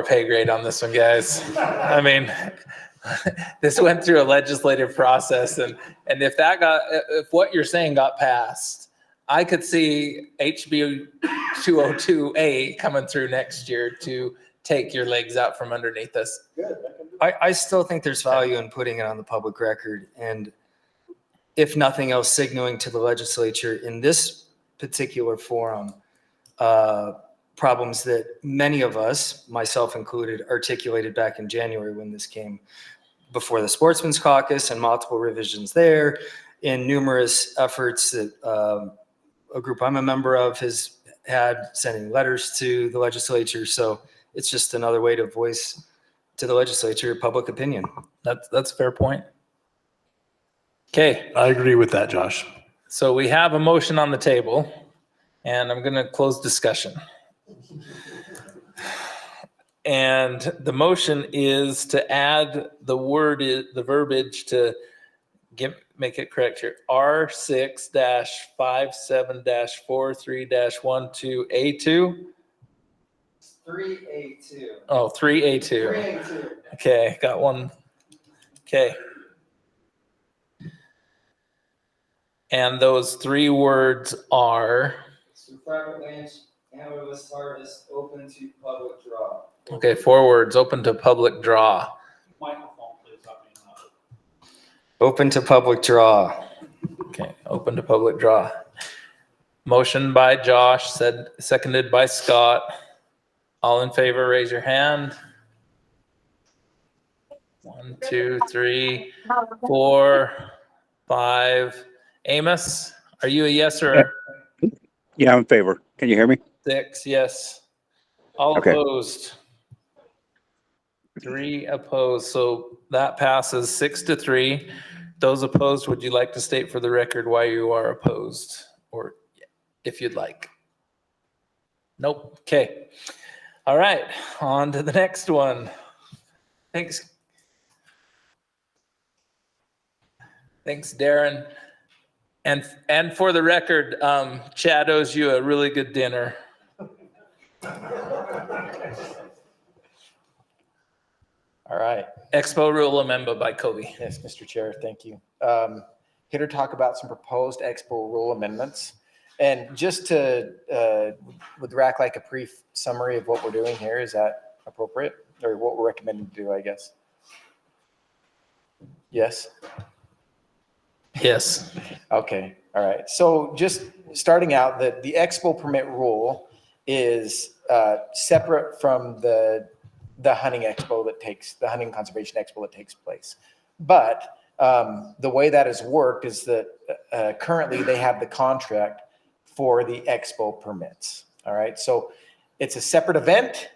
pay grade on this one, guys. I mean, this went through a legislative process, and if what you're saying got passed, I could see HB 202A coming through next year to take your legs out from underneath us. I still think there's value in putting it on the public record, and if nothing else, signaling to the legislature in this particular forum, problems that many of us, myself included, articulated back in January when this came before the Sportsman's Caucus and multiple revisions there, in numerous efforts that a group I'm a member of has had, sending letters to the legislature. So it's just another way to voice to the legislature public opinion. That's a fair point. Okay, I agree with that, Josh. so we have a motion on the table, and I'm going to close discussion. And the motion is to add the verbiage to make it correct here. R6-57-43-12A2. 3A2. Oh, 3A2. 3A2. Okay, got one. Okay. And those three words are, So private land, antlerless harvest, open to public draw. okay, 4 words, open to public draw. Open to public draw. Okay, open to public draw. Motion by Josh, seconded by Scott. All in favor, raise your hand. 1, 2, 3, 4, 5. Amos, are you a yes or Yeah, I'm in favor. Can you hear me? 6? Yes. All Okay. opposed. 3 opposed. So that passes 6-3. Those opposed, would you like to state for the record why you are opposed? Or if you'd like. Nope. Okay. All right. On to the next one. Thanks. Thanks, Darren. And for the record, Chad owes you a really good dinner. All right. Expo Rule Amendment by Kobe. Yes, Mr. Chair, thank you. Here to talk about some proposed Expo rule amendments. And just to, would RAC like a brief summary of what we're doing here? Is that appropriate? Or what we're recommending to do, I guess? Yes? Yes. Okay, all right. So just starting out, the Expo permit rule is separate from the hunting expo the hunting conservation expo that takes place. But the way that has worked is that currently they have the contract for the expo permits. All right, so it's a separate event,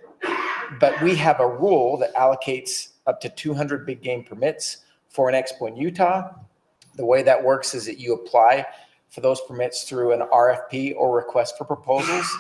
but we have a rule that allocates up to 200 big game permits for an expo in Utah. The way that works is that you apply for those permits through an RFP or request for proposals.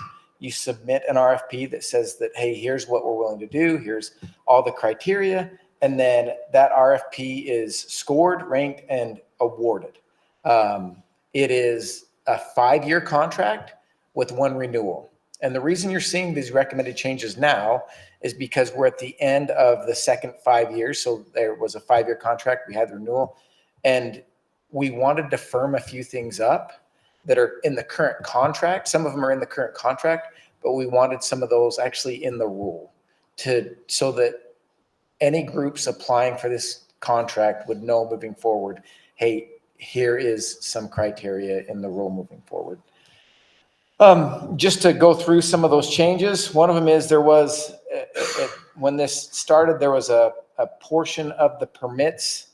You submit an RFP that says that, hey, here's what we're willing to do. Here's all the criteria. And then that RFP is scored, ranked, and awarded. It is a 5-year contract with 1 renewal. And the reason you're seeing these recommended changes now is because we're at the end of the second 5 years. So there was a 5-year contract. We had the renewal. And we wanted to firm a few things up that are in the current contract. Some of them are in the current contract, but we wanted some of those actually in the rule so that any groups applying for this contract would know moving forward, hey, here is some criteria in the rule moving forward. Just to go through some of those changes, one of them is there was, when this started, there was a portion of the permits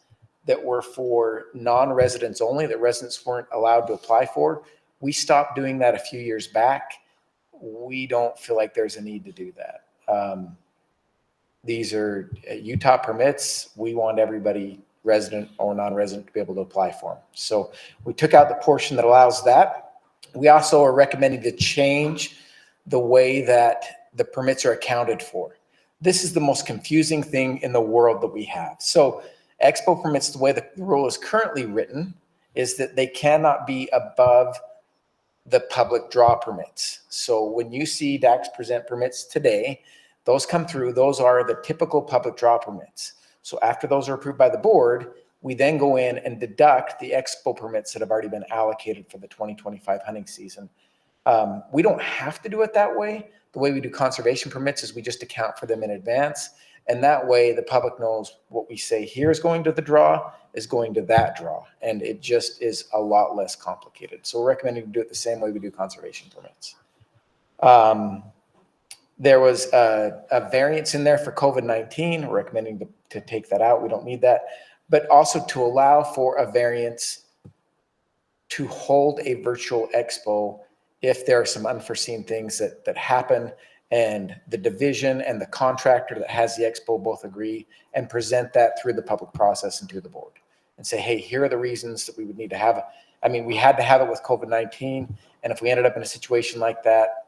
that were for non-residents only, that residents weren't allowed to apply for. We stopped doing that a few years back. We don't feel like there's a need to do that. These are Utah permits. We want everybody, resident or non-resident, to be able to apply for them. So we took out the portion that allows that. We also are recommending to change the way that the permits are accounted for. This is the most confusing thing in the world that we have. So expo permits, the way the rule is currently written, is that they cannot be above the public draw permits. So when you see DAX present permits today, those come through, those are the typical public draw permits. So after those are approved by the board, we then go in and deduct the expo permits that have already been allocated for the 2025 hunting season. We don't have to do it that way. The way we do conservation permits is we just account for them in advance. And that way the public knows what we say here is going to the draw is going to that draw. And it just is a lot less complicated. So we're recommending to do it the same way we do conservation permits. There was a variance in there for COVID-19. We're recommending to take that out. We don't need that. But also to allow for a variance to hold a virtual expo if there are some unforeseen things that happen and the division and the contractor that has the expo both agree and present that through the public process and to the board and say, hey, here are the reasons that we would need to have it. I mean, we had to have it with COVID-19. And if we ended up in a situation like that,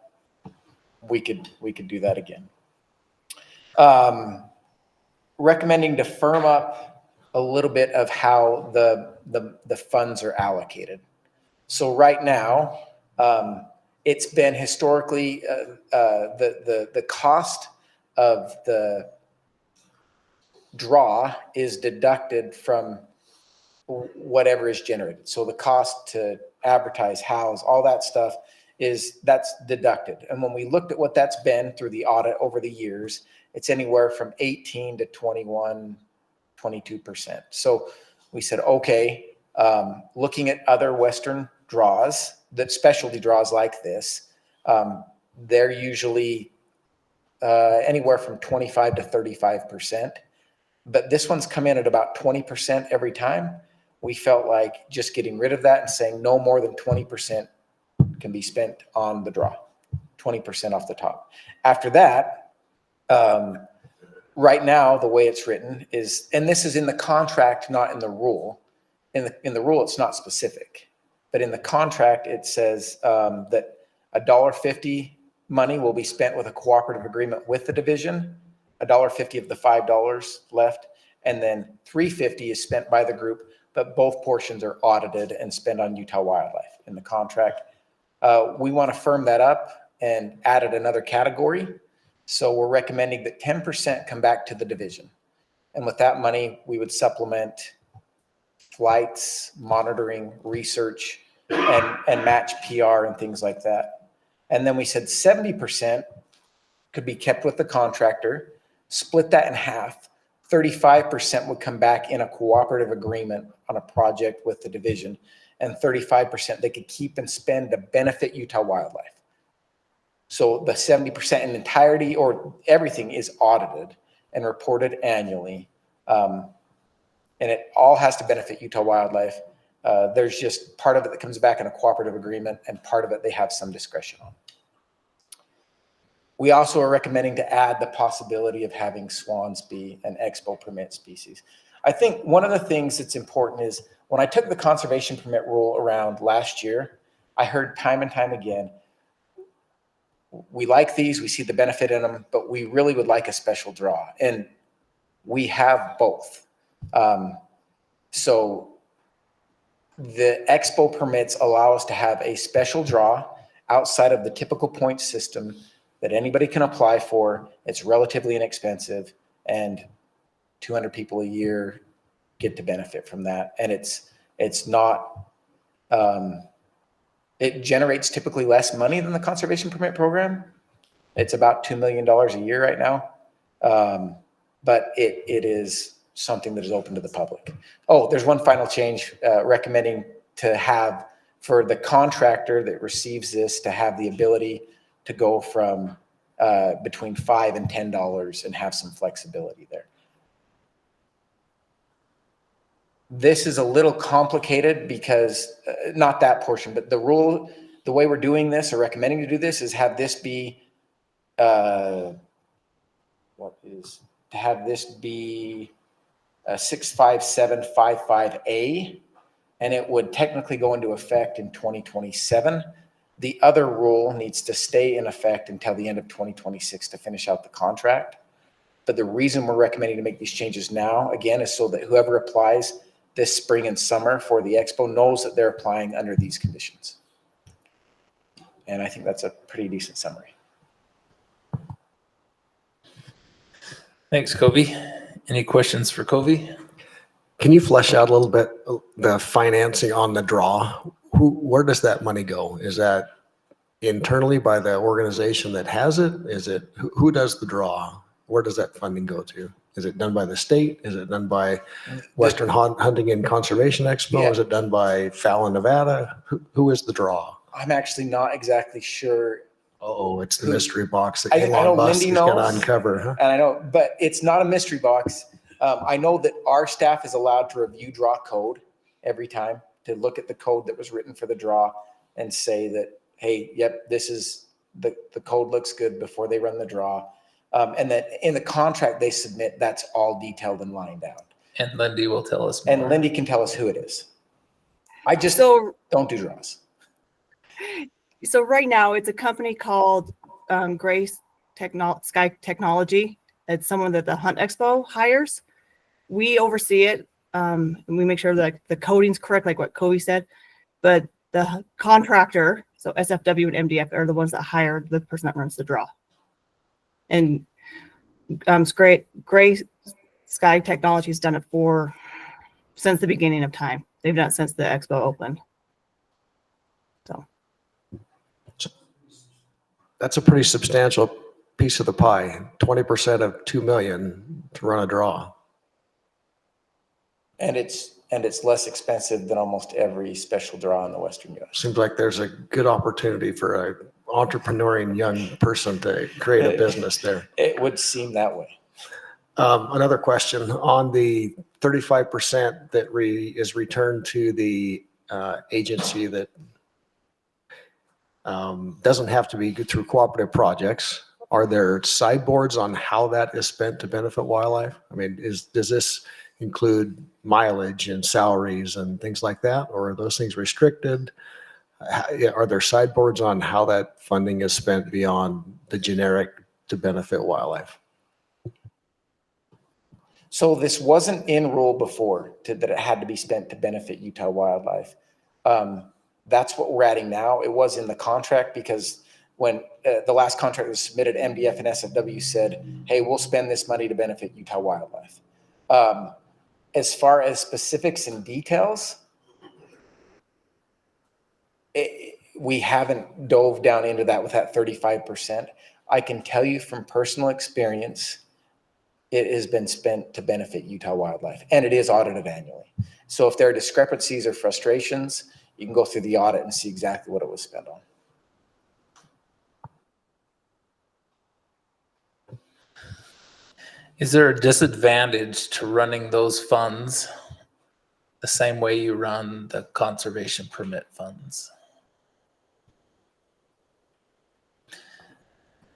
we could do that again. Recommending to firm up a little bit of how the funds are allocated. So right now, it's been historically the cost of the draw is deducted from whatever is generated. So the cost to advertise, house, all that stuff that's deducted. And when we looked at what that's been through the audit over the years, it's anywhere from 18 to 21, 22%. So we said, okay, looking at other Western draws, that specialty draws like this, they're usually anywhere from 25 to 35%. But this one's come in at about 20% every time. We felt like just getting rid of that and saying no more than 20% can be spent on the draw, 20% off the top. After that, right now, the way it's written is, and this is in the contract, not in the rule. In the rule, it's not specific. But in the contract, it says that $1.50 money will be spent with a cooperative agreement with the division, $1.50 of the $5 left, and then $3.50 is spent by the group, but both portions are audited and spent on Utah wildlife in the contract. We want to firm that up and added another category. So we're recommending that 10% come back to the division. And with that money, we would supplement flights, monitoring, research, and match PR and things like that. And then we said 70% could be kept with the contractor, split that in half. 35% would come back in a cooperative agreement on a project with the division, and 35% they could keep and spend to benefit Utah wildlife. So the 70% in entirety or everything is audited and reported annually. And it all has to benefit Utah wildlife. There's just part of it that comes back in a cooperative agreement and part of it they have some discretion on. We also are recommending to add the possibility of having swans be an expo permit species. I think one of the things that's important is when I took the conservation permit rule around last year, I heard time and time again, we like these, we see the benefit in them, but we really would like a special draw. And we have both. So the expo permits allow us to have a special draw outside of the typical point system that anybody can apply for. It's relatively inexpensive, and 200 people a year get to benefit from that. And it's not, it generates typically less money than the conservation permit program. It's about $2 million a year right now. But it is something that is open to the public. Oh, there's one final change, recommending to have for the contractor that receives this to have the ability to go from between $5 and $10 and have some flexibility there. This is a little complicated because not that portion, but the rule, the way we're doing this or recommending to do this is have this be, to have this be a 65755A, and it would technically go into effect in 2027. The other rule needs to stay in effect until the end of 2026 to finish out the contract. But the reason we're recommending to make these changes now, again, is so that whoever applies this spring and summer for the expo knows that they're applying under these conditions. And I think that's a pretty decent summary. Thanks, Covey. Any questions for Covey? Can you flesh out a little bit the financing on the draw? Where does that money go? Is that internally by the organization that has it? Is it who does the draw? where does that funding go to? Is it done by the state? Is it done by Western Hunting and Conservation Expo? Yeah. Is it done by Fallon, Nevada? Who is the draw? I'm actually not exactly sure. Oh, it's the mystery box that I know Elon Musk Lindy is going to knows. uncover, huh? And I know, but it's not a mystery box. I know that our staff is allowed to review draw code every time, to look at the code that was written for the draw and say that, hey, yep, this is the code looks good before they run the draw. And that in the contract they submit, that's all detailed and lined out. And Lindy will tell us more. And Lindy can tell us who it is. I just don't do draws. So right now it's a company called Sky Technology. It's someone that the Hunt Expo hires. We oversee it. And we make sure that the coding's correct, like what Covey said. But the contractor, so SFW and MDF, are the ones that hire the person that runs the draw. And Gray Sky Technology has done it since the beginning of time. They've done it since the expo opened. So That's a pretty substantial piece of the pie, 20% of 2 million to run a draw. And it's less expensive than almost every special draw in the Western U.S. Seems like there's a good opportunity for an entrepreneuring young person to create a business there. It would seem that way. Another question on the 35% that is returned to the agency that doesn't have to be through cooperative projects. Are there sideboards on how that is spent to benefit wildlife? I mean, does this include mileage and salaries and things like that? Or are those things restricted? Are there sideboards on how that funding is spent beyond the generic to benefit wildlife? So this wasn't in rule before that it had to be spent to benefit Utah wildlife. That's what we're adding now. It was in the contract because when the last contract was submitted, MDF and SFW said, hey, we'll spend this money to benefit Utah wildlife. As far as specifics and details, we haven't dove down into that with that 35%. I can tell you from personal experience, it has been spent to benefit Utah wildlife, and it is audited annually. So if there are discrepancies or frustrations, you can go through the audit and see exactly what it was spent on. Is there a disadvantage to running those funds the same way you run the conservation permit funds?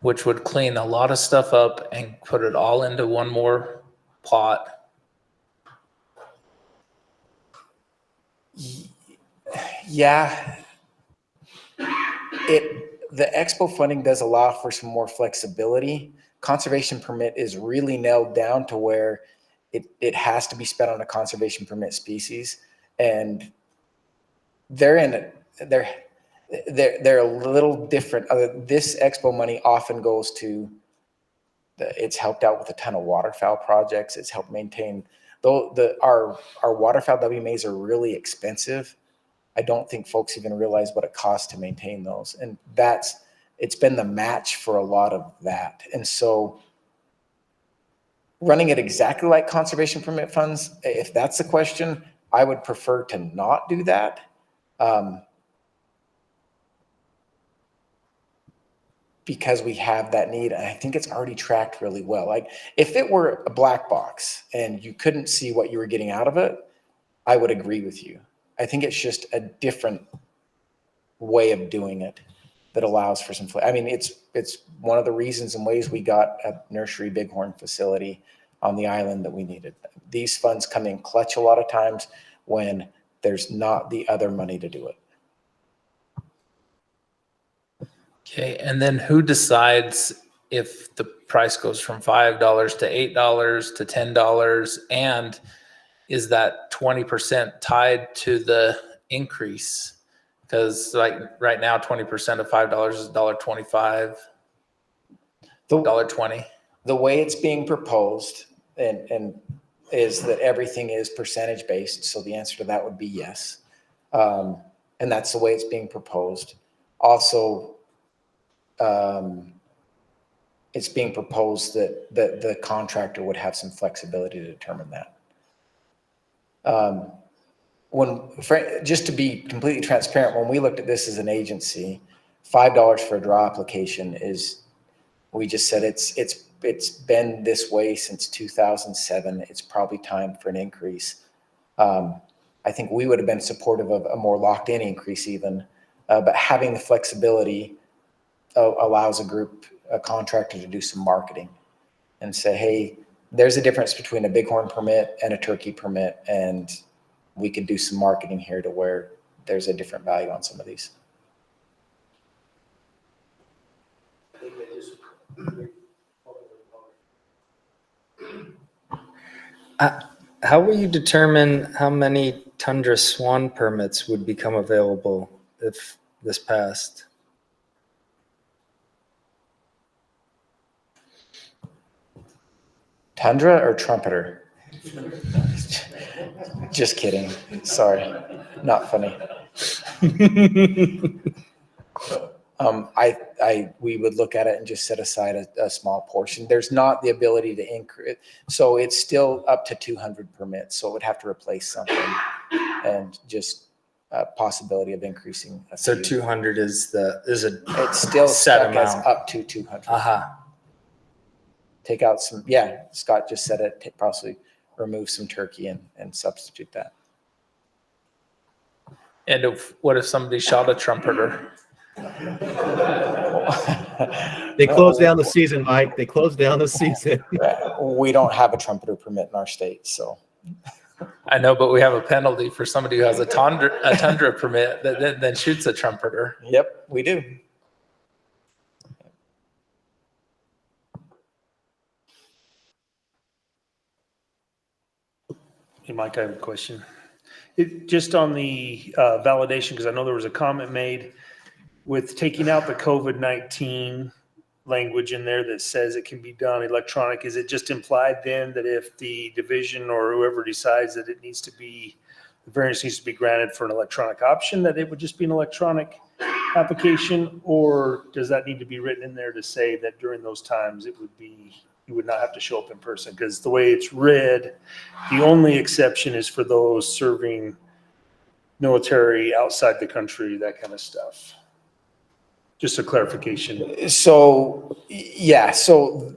Which would clean a lot of stuff up and put it all into one more pot. Yeah, the expo funding does allow for some more flexibility. Conservation permit is really nailed down to where it has to be spent on a conservation permit species, and they're a little different. This expo money often goes to it's helped out with a ton of waterfowl projects. It's helped maintain our waterfowl WMAs are really expensive. I don't think folks even realize what it costs to maintain those. And it's been the match for a lot of that. And so running it exactly like conservation permit funds, if that's the question, I would prefer to not do that. Because we have that need. And I think it's already tracked really well. Like if it were a black box and you couldn't see what you were getting out of it, I would agree with you. I think it's just a different way of doing it that allows for some, I mean, it's one of the reasons and ways we got a nursery bighorn facility on the island that we needed. These funds come in clutch a lot of times when there's not the other money to do it. Okay, and then who decides if the price goes from $5 to $8 to $10, and is that 20% tied to the increase? Because like right now, 20% of $5 is $1.25, $1.20. The way it's being proposed and is that everything is percentage based. So the answer to that would be yes. And that's the way it's being proposed. Also, it's being proposed that the contractor would have some flexibility to determine that. Just to be completely transparent, when we looked at this as an agency, $5 for a draw application we just said it's been this way since 2007. It's probably time for an increase. I think we would have been supportive of a more locked in increase even, but having the flexibility allows a contractor to do some marketing and say, hey, there's a difference between a bighorn permit and a turkey permit, and we could do some marketing here to where there's a different value on some of these. How will you determine how many tundra swan permits would become available if this passed? Tundra or trumpeter? Just kidding. Sorry. Not funny. We would look at it and just set aside a small portion. There's not the ability to increase. So it's still up to 200 permits. So it would have to replace something, and just a possibility of increasing. So 200 is it's still set stuck as amount. up to 200. Take out some, Scott just said it, possibly remove some turkey and substitute that. And what if somebody shot a trumpeter? They closed down the season, Mike. They closed down the season. We don't have a trumpeter permit in our state, so. I know, but we have a penalty for somebody who has a tundra permit that then shoots a trumpeter. Yep, we do. Hey, Mike, I have a question. Just on the validation, because I know there was a comment made with taking out the COVID-19 language in there that says it can be done electronic. Is it just implied then that if the division or whoever decides that the variance needs to be granted for an electronic option, that it would just be an electronic application? Or does that need to be written in there to say that during those times you would not have to show up in person? Because the way it's read, the only exception is for those serving military outside the country, that kind of stuff. Just a clarification. So, the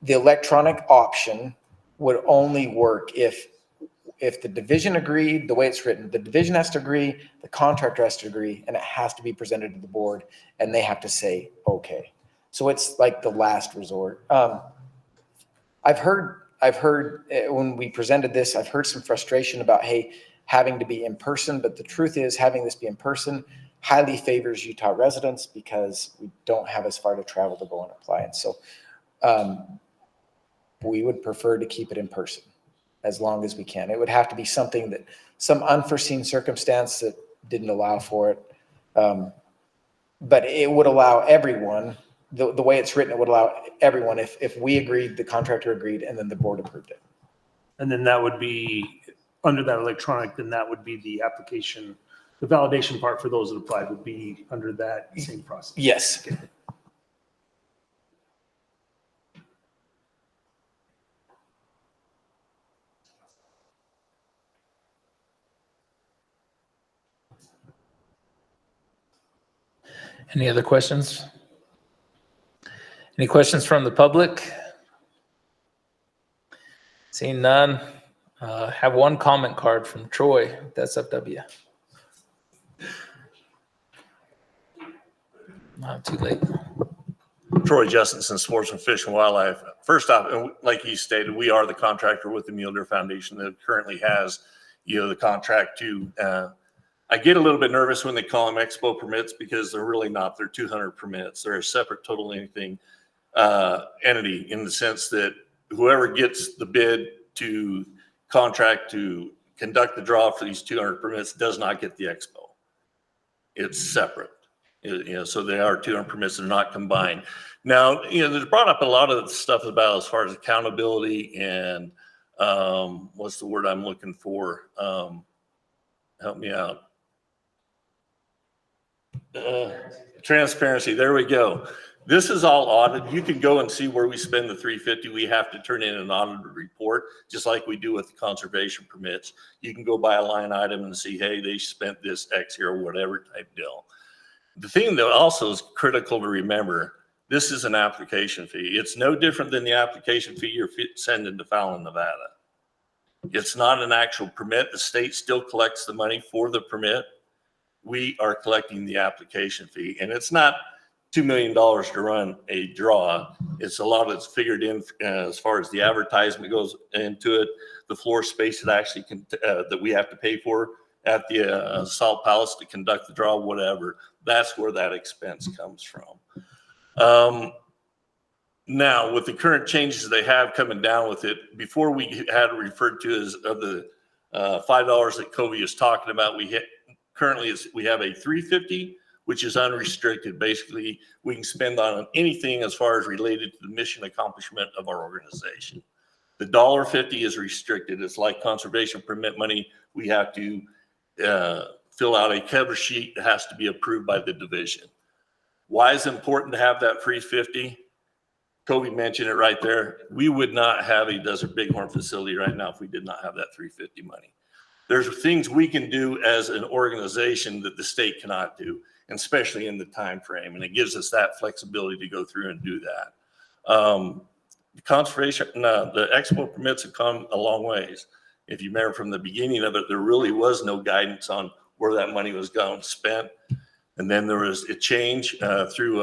electronic option would only work if the division agreed, the way it's written. The division has to agree, the contractor has to agree, and it has to be presented to the board, and they have to say, okay. So it's like the last resort. I've heard when we presented this, I've heard some frustration about, hey, having to be in person, but the truth is having this be in person highly favors Utah residents because we don't have as far to travel to go and apply. And so we would prefer to keep it in person as long as we can. It would have to be something that some unforeseen circumstance that didn't allow for it. But it would allow everyone, the way it's written, it would allow everyone, if we agreed, the contractor agreed, and then the board approved it. And then that would be, under that electronic, then that would be the application. The validation part for those that applied would be under that same process. Yes. Okay. Any other questions? Any questions from the public? Seeing none, have one comment card from Troy, that's SFW. Not too late. Troy Justinson, Sports and Fish and Wildlife. First off, like you stated, we are the contractor with the Mule Deer Foundation that currently has, the contract to. I get a little bit nervous when they call them expo permits because they're really not. They're 200 permits. They're a separate total anything entity in the sense that whoever gets the bid to contract to conduct the draw for these 200 permits does not get the expo. It's separate. So they are 200 permits, they're not combined. Now, there's brought up a lot of stuff about as far as accountability and what's the word I'm looking for? Help me out. Transparency, there we go. This is all audited. You can go and see where we spend the $350. We have to turn in an audited report, just like we do with the conservation permits. You can go by a line item and see, hey, they spent this X here or whatever type deal. The thing that also is critical to remember, this is an application fee. It's no different than the application fee you're sending to Fallon, Nevada. It's not an actual permit. The state still collects the money for the permit. We are collecting the application fee, and it's not $2 million to run a draw. It's a lot that's figured in as far as the advertisement goes into it, the floor space that actually that we have to pay for at the Salt Palace to conduct the draw, whatever. That's where that expense comes from. Now, with the current changes they have coming down with it, before we had referred to as of the $5 that Covey is talking about, we have a $350, which is unrestricted. Basically, we can spend on anything as far as related to the mission accomplishment of our organization. The $1.50 is restricted. It's like conservation permit money. We have to fill out a cover sheet that has to be approved by the division. Why is it important to have that $350? Kobe mentioned it right there. We would not have a Desert Bighorn facility right now if we did not have that $350 money. There's things we can do as an organization that the state cannot do, and especially in the time frame, and it gives us that flexibility to go through and do that. The conservation, the expo permits have come a long ways. If you remember from the beginning of it, there really was no guidance on where that money was going spent. And then there was a change through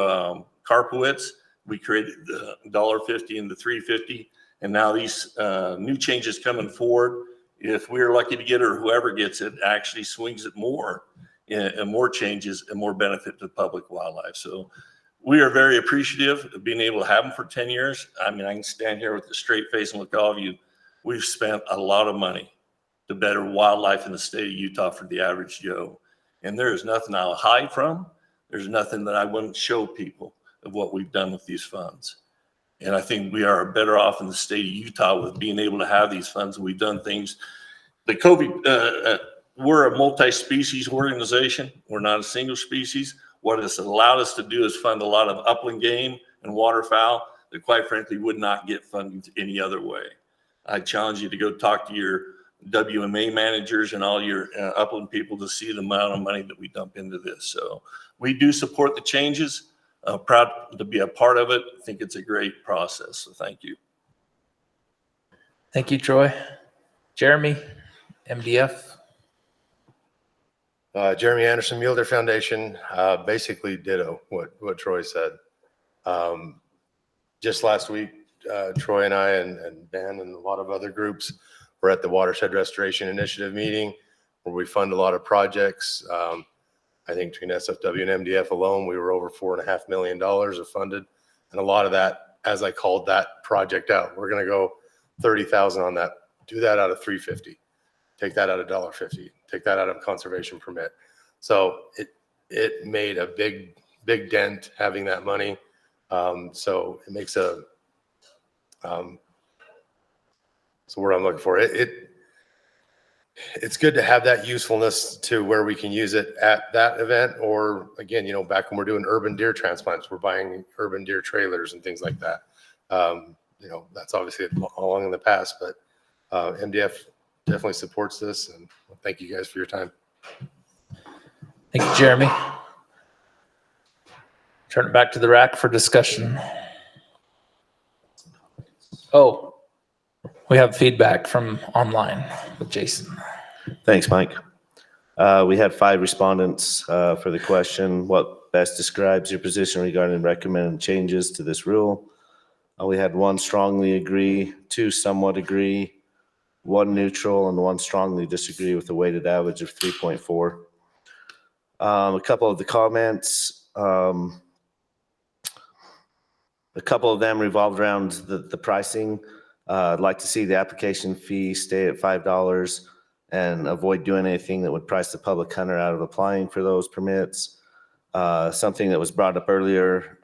Karpowitz. We created the $1.50 and the $350. And now these new changes coming forward, if we're lucky to get it or whoever gets it, actually swings it more and more changes and more benefit to public wildlife. So we are very appreciative of being able to have them for 10 years. I mean, I can stand here with a straight face and look at all of you. We've spent a lot of money to better wildlife in the state of Utah for the average Joe. And there is nothing I'll hide from. There's nothing that I wouldn't show people of what we've done with these funds. And I think we are better off in the state of Utah with being able to have these funds. We've done things. The COVID, we're a multi-species organization. We're not a single species. What it's allowed us to do is fund a lot of upland game and waterfowl that quite frankly would not get funded any other way. I challenge you to go talk to your WMA managers and all your upland people to see the amount of money that we dump into this. So we do support the changes. Proud to be a part of it. I think it's a great process. So thank you. Thank you, Troy. Jeremy, MDF. Jeremy Anderson, Mueller Foundation, basically ditto what Troy said. Just last week, Troy and I and Ben and a lot of other groups were at the Watershed Restoration Initiative meeting where we fund a lot of projects. I think between SFW and MDF alone, we were over $4.5 million of funded. And a lot of that, as I called that project out, we're going to go 30,000 on that, do that out of 350, take that out of $1.50, take that out of conservation permit. So it made a big dent having that money. So it makes a, so where I'm looking for it's good to have that usefulness to where we can use it at that event, or again, you know, back when we're doing urban deer transplants, we're buying urban deer trailers and things like that. You know, that's obviously long in the past, but MDF definitely supports this, and thank you guys for your time. Thank you, Jeremy. Turn it back to the RAC for discussion. Oh, we have feedback from online with Jason. Thanks, Mike. We had 5 respondents for the question, what best describes your position regarding recommended changes to this rule? We had 1 strongly agree, 2 somewhat agree, 1 neutral, and 1 strongly disagree with a weighted average of 3.4. A couple of the comments, a couple of them revolved around the pricing. I'd like to see the application fee stay at $5 and avoid doing anything that would price the public hunter out of applying for those permits. Something that was brought up earlier,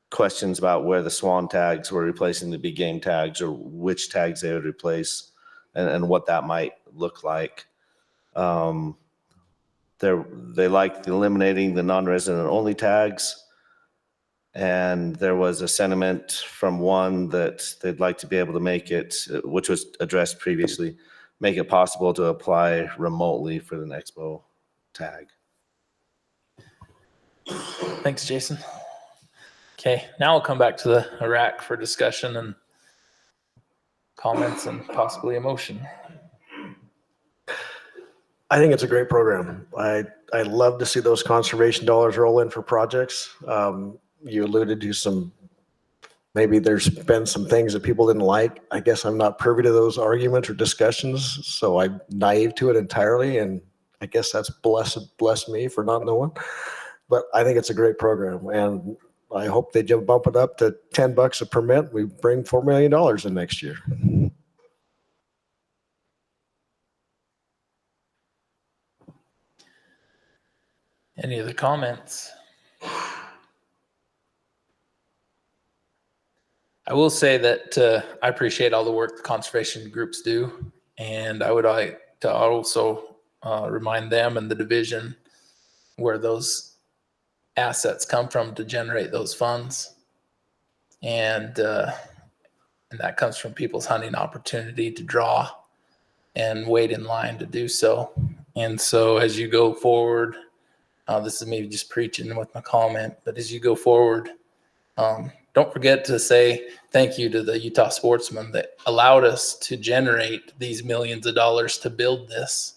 questions about where the SWAN tags were replacing the big game tags, or which tags they would replace, and what that might look like. They liked eliminating the non-resident only tags. And there was a sentiment from one that they'd like to be able to make it, which was addressed previously, make it possible to apply remotely for the Expo tag. Thanks, Jason. Okay, now we'll come back to the RAC for discussion and comments and possibly a motion. I think it's a great program. I love to see those conservation dollars roll in for projects. You alluded to maybe there's been some things that people didn't like. I guess I'm not privy to those arguments or discussions, so I'm naive to it entirely, and I guess that's blessed me for not knowing. But I think it's a great program, and I hope they just bump it up to $10 a permit. We bring $4 million in next year. Any other comments? I will say that I appreciate all the work the conservation groups do, and I would like to also remind them and the division where those assets come from to generate those funds, and that comes from people's hunting opportunity to draw and wait in line to do so. And so as you go forward, this is maybe just preaching with my comment, but as you go forward, don't forget to say thank you to the Utah sportsmen that allowed us to generate these millions of dollars to build this,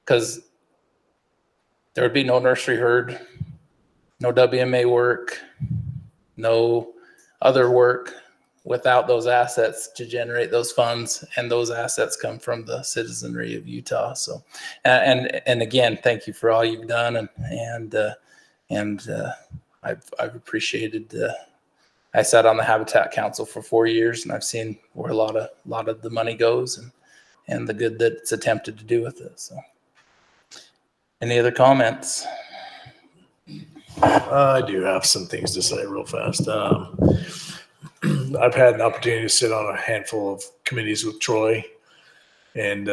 because there would be no nursery herd, no WMA work, no other work without those assets to generate those funds, and those assets come from the citizenry of Utah. So, and again, thank you for all you've done, and I've appreciated. I sat on the Habitat Council for 4 years, and I've seen where a lot of the money goes, and the good that it's attempted to do with it. So, any other comments? I do have some things to say real fast. I've had an opportunity to sit on a handful of committees with Troy, and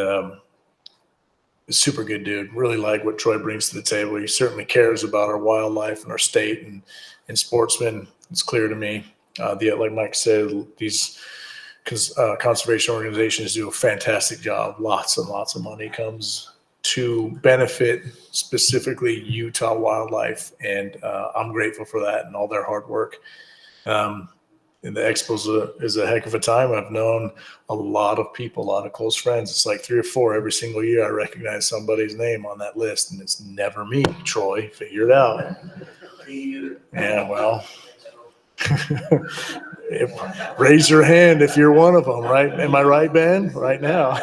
super good dude. Really like what Troy brings to the table. He certainly cares about our wildlife and our state and sportsmen. It's clear to me. Like Mike said, these conservation organizations do a fantastic job. Lots and lots of money comes to benefit specifically Utah wildlife, and I'm grateful for that and all their hard work. And the Expo is a heck of a time. I've known a lot of people, a lot of close friends. It's like 3 or 4 every single year. I recognize somebody's name on that list, and it's never me. Troy, figure it out. Yeah, well, raise your hand if you're one of them, right? Am I right, Ben? Right now.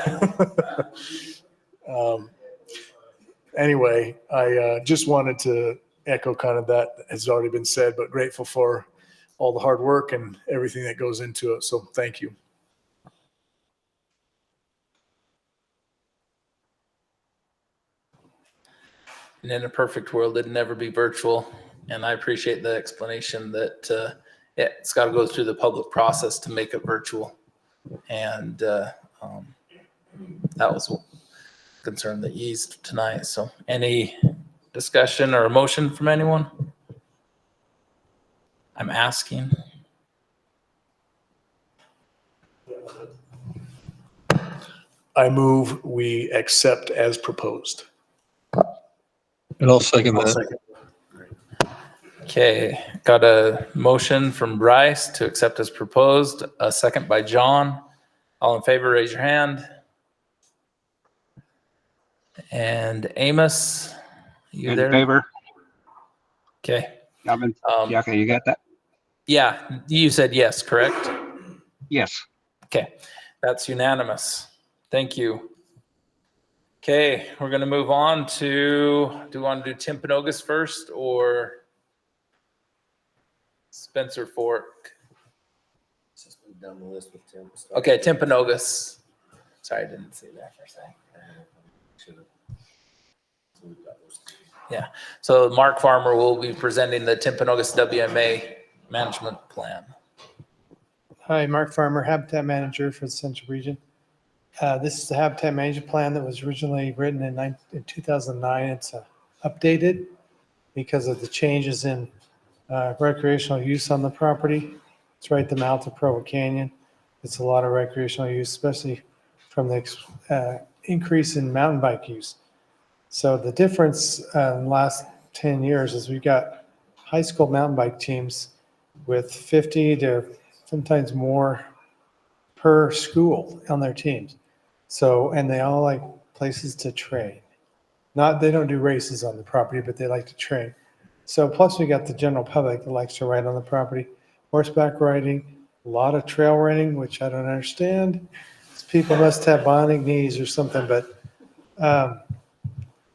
Anyway, I just wanted to echo kind of that has already been said, but grateful for all the hard work and everything that goes into it. So thank you. And in a perfect world, it'd never be virtual. And I appreciate the explanation that it's got to go through the public process to make it virtual. And that was a concern that eased tonight. So any discussion or a motion from anyone? I'm asking. I move we accept as proposed. And I'll second that. Okay, got a motion from Bryce to accept as proposed, a second by John. All in favor, raise your hand. And Amos, you there? In favor. Okay. Okay, you got that? Yeah, you said yes, correct? Yes. Okay, that's unanimous. Thank you. Okay, we're going to move on to, do we want to do Timpanogos first or Spencer Fork? Down the list with Tim. Okay, Timpanogos. Sorry, I didn't say that for a second. Yeah, so Mark Farmer will be presenting the Timpanogos WMA management plan. Hi, Mark Farmer, Habitat Manager for the Central Region. This is the Habitat Management Plan that was originally written in 2009. It's updated because of the changes in recreational use on the property. It's right at the mouth of Provo Canyon. It's a lot of recreational use, especially from the increase in mountain bike use. So the difference in the last 10 years is we've got high school mountain bike teams with 50 to sometimes more per school on their teams. So, and they all like places to train. They don't do races on the property, but they like to train. So plus we got the general public that likes to ride on the property, horseback riding, a lot of trail running, which I don't understand. People must have bionic knees or something, but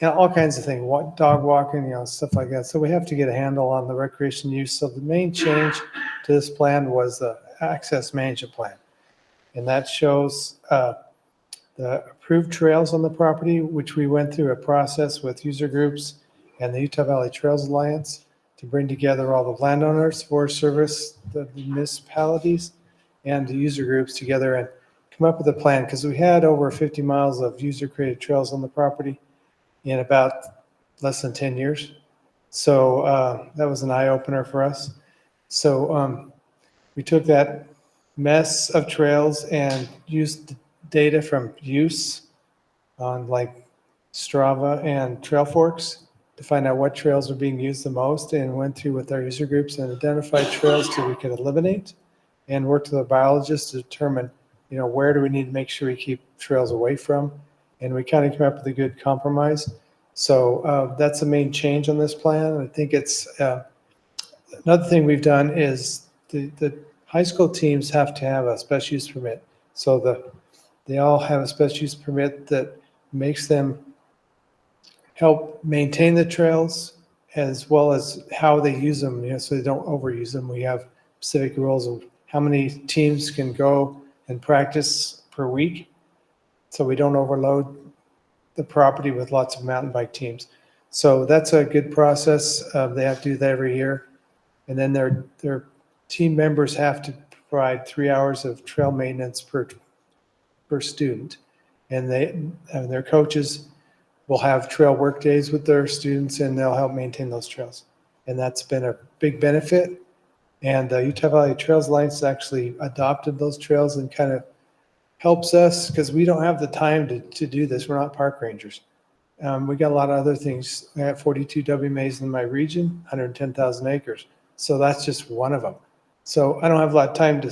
all kinds of things, dog walking, stuff like that. So we have to get a handle on the recreation use. So the main change to this plan was the access management plan. And that shows the approved trails on the property, which we went through a process with user groups and the Utah Valley Trails Alliance to bring together all the landowners, Forest Service, the municipalities, and the user groups together and come up with a plan, because we had over 50 miles of user-created trails on the property in about less than 10 years. So that was an eye-opener for us. So we took that mess of trails and used data from use on like Strava and Trailforks to find out what trails are being used the most, and went through with our user groups and identified trails that we could eliminate, and worked with a biologist to determine, where do we need to make sure we keep trails away from. And we kind of came up with a good compromise. So that's the main change on this plan. I think it's another thing we've done is the high school teams have to have a special use permit. So they all have a special use permit that makes them help maintain the trails as well as how they use them, so they don't overuse them. We have specific rules of how many teams can go and practice per week, so we don't overload the property with lots of mountain bike teams. So that's a good process. They have to do that every year. And then their team members have to provide 3 hours of trail maintenance per student. And their coaches will have trail work days with their students, and they'll help maintain those trails. And that's been a big benefit. And the Utah Valley Trails Alliance actually adopted those trails and kind of helps us, because we don't have the time to do this. We're not park rangers. We got a lot of other things. I have 42 WMAs in my region, 110,000 acres. So that's just one of them. So I don't have a lot of time to,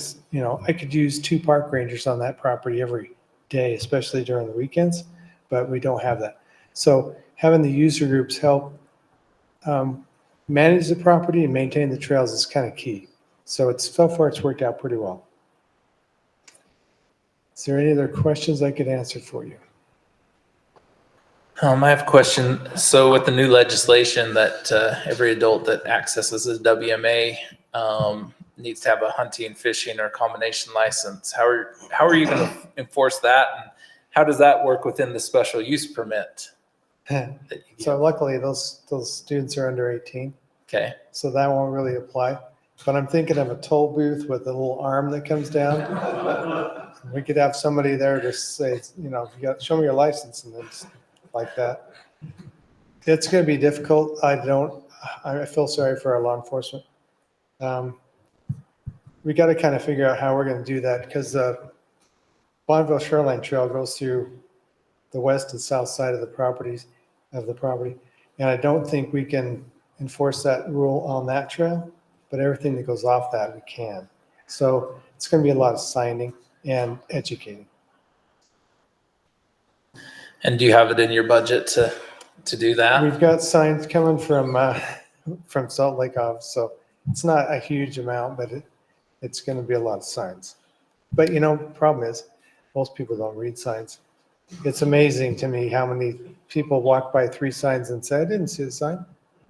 I could use 2 park rangers on that property every day, especially during the weekends, but we don't have that. So having the user groups help manage the property and maintain the trails is kind of key. So so far it's worked out pretty well. Is there any other questions I could answer for you? I have a question. So with the new legislation that every adult that accesses a WMA needs to have a hunting, fishing, or combination license, how are you going to enforce that, and how does that work within the special use permit? So luckily those students are under 18. Okay. So that won't really apply. But I'm thinking of a toll booth with a little arm that comes down. We could have somebody there to say, show me your license, and then like that. It's going to be difficult. I feel sorry for our law enforcement. We got to kind of figure out how we're going to do that, because the Bonneville Shoreline Trail goes through the west and south side of the property. And I don't think we can enforce that rule on that trail, but everything that goes off that we can. So it's going to be a lot of signing and educating. And do you have it in your budget to do that? We've got signs coming from Salt Lake office, so it's not a huge amount, but it's going to be a lot of signs. But problem is most people don't read signs. It's amazing to me how many people walk by 3 signs and say, I didn't see the sign.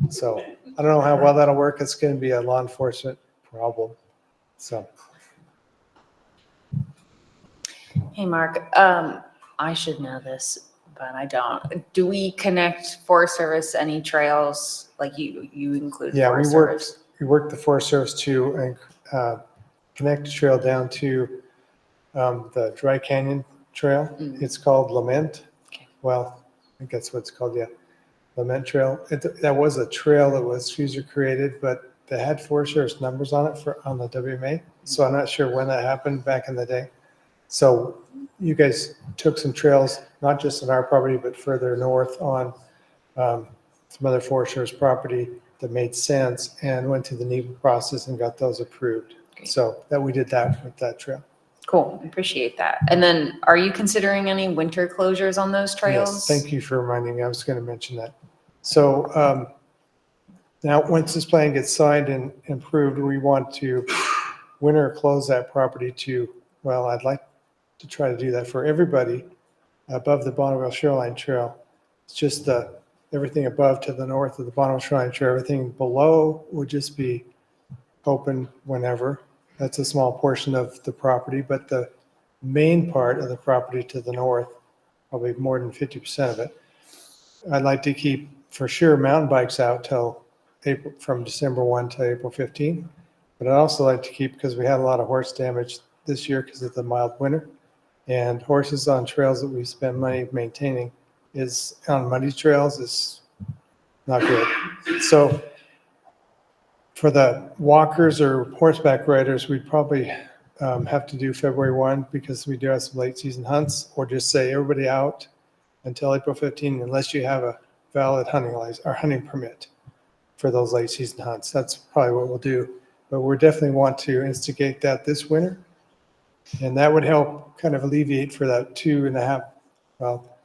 So I don't know how well that'll work. It's going to be a law enforcement problem. So. Hey, Mark, I should know this, but I don't. Do we connect Forest Service, any trails, like you include Forest Service? We worked the Forest Service to connect a trail down to the Dry Canyon Trail. Mm-hmm. It's called Lament. Okay. Well, I think that's what it's called, yeah. Lament Trail. That was a trail that was user created, but they had Forest Service numbers on it on the WMA. So I'm not sure when that happened back in the day. So you guys took some trails, not just on our property, but further north on some other Forest Service property that made sense and went through the NEPA process and got those approved. So that we did that with that trail. Cool, appreciate that. And then are you considering any winter closures on those trails? Yes, thank you for reminding me. I was going to mention that. So now, once this plan gets signed and approved, we want to winter close that property to, well, I'd like to try to do that for everybody above the Bonneville Shoreline Trail. It's just everything above to the north of the Bonneville Shoreline Trail. Everything below would just be open whenever. That's a small portion of the property, but the main part of the property to the north, probably more than 50% of it, I'd like to keep for sure mountain bikes out till April, from December 1 to April 15. But I'd also like to keep, because we had a lot of horse damage this year because of the mild winter, and horses on trails that we spend money maintaining is on muddy trails is not good. So for the walkers or horseback riders, we'd probably have to do February 1 because we do have some late season hunts, or just say everybody out until April 15 unless you have a valid hunting license or hunting permit for those late season hunts. That's probably what we'll do. But we definitely want to instigate that this winter. And that would help kind of alleviate for that 2.5, well,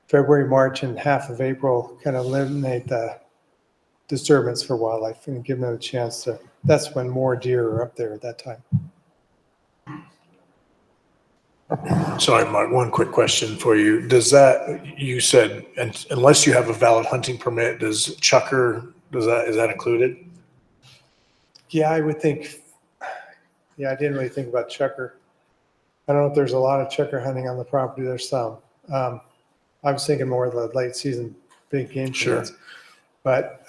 February, March, and half of April, kind of eliminate the disturbance for wildlife and give them a chance to, that's when more deer are up there at that time. Sorry, Mark, one quick question for you. Does that, you said, unless you have a valid hunting permit, does chucker, is that included? Yeah, I would think, yeah, I didn't really think about chucker. I don't know if there's a lot of chucker hunting on the property. There's some. I was thinking more of the late season big game permits. But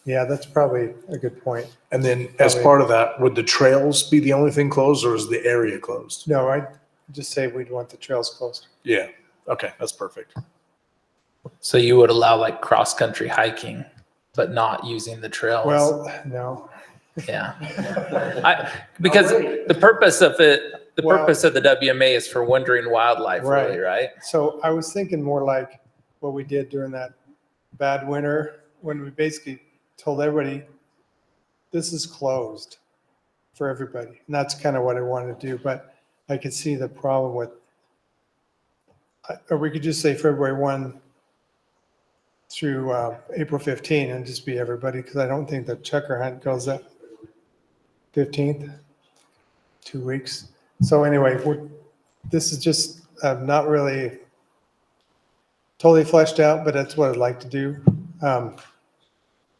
yeah, that's probably a good point. And then as part of that, would the trails be the only thing closed, or is the area closed? No, I'd just say we'd want the trails closed. Yeah. Okay, that's perfect. So you would allow like cross-country hiking, but not using the trails? Well, no. Yeah. Because the purpose of it, the purpose of the WMA is for wandering wildlife, really, right? So I was thinking more like what we did during that bad winter when we basically told everybody, this is closed for everybody. And that's kind of what I wanted to do. But I could see the problem with, or we could just say February 1 through April 15 and just be everybody, because I don't think the chucker hunt goes up 15th, 2 weeks. So anyway, this is just not really totally fleshed out, but that's what I'd like to do.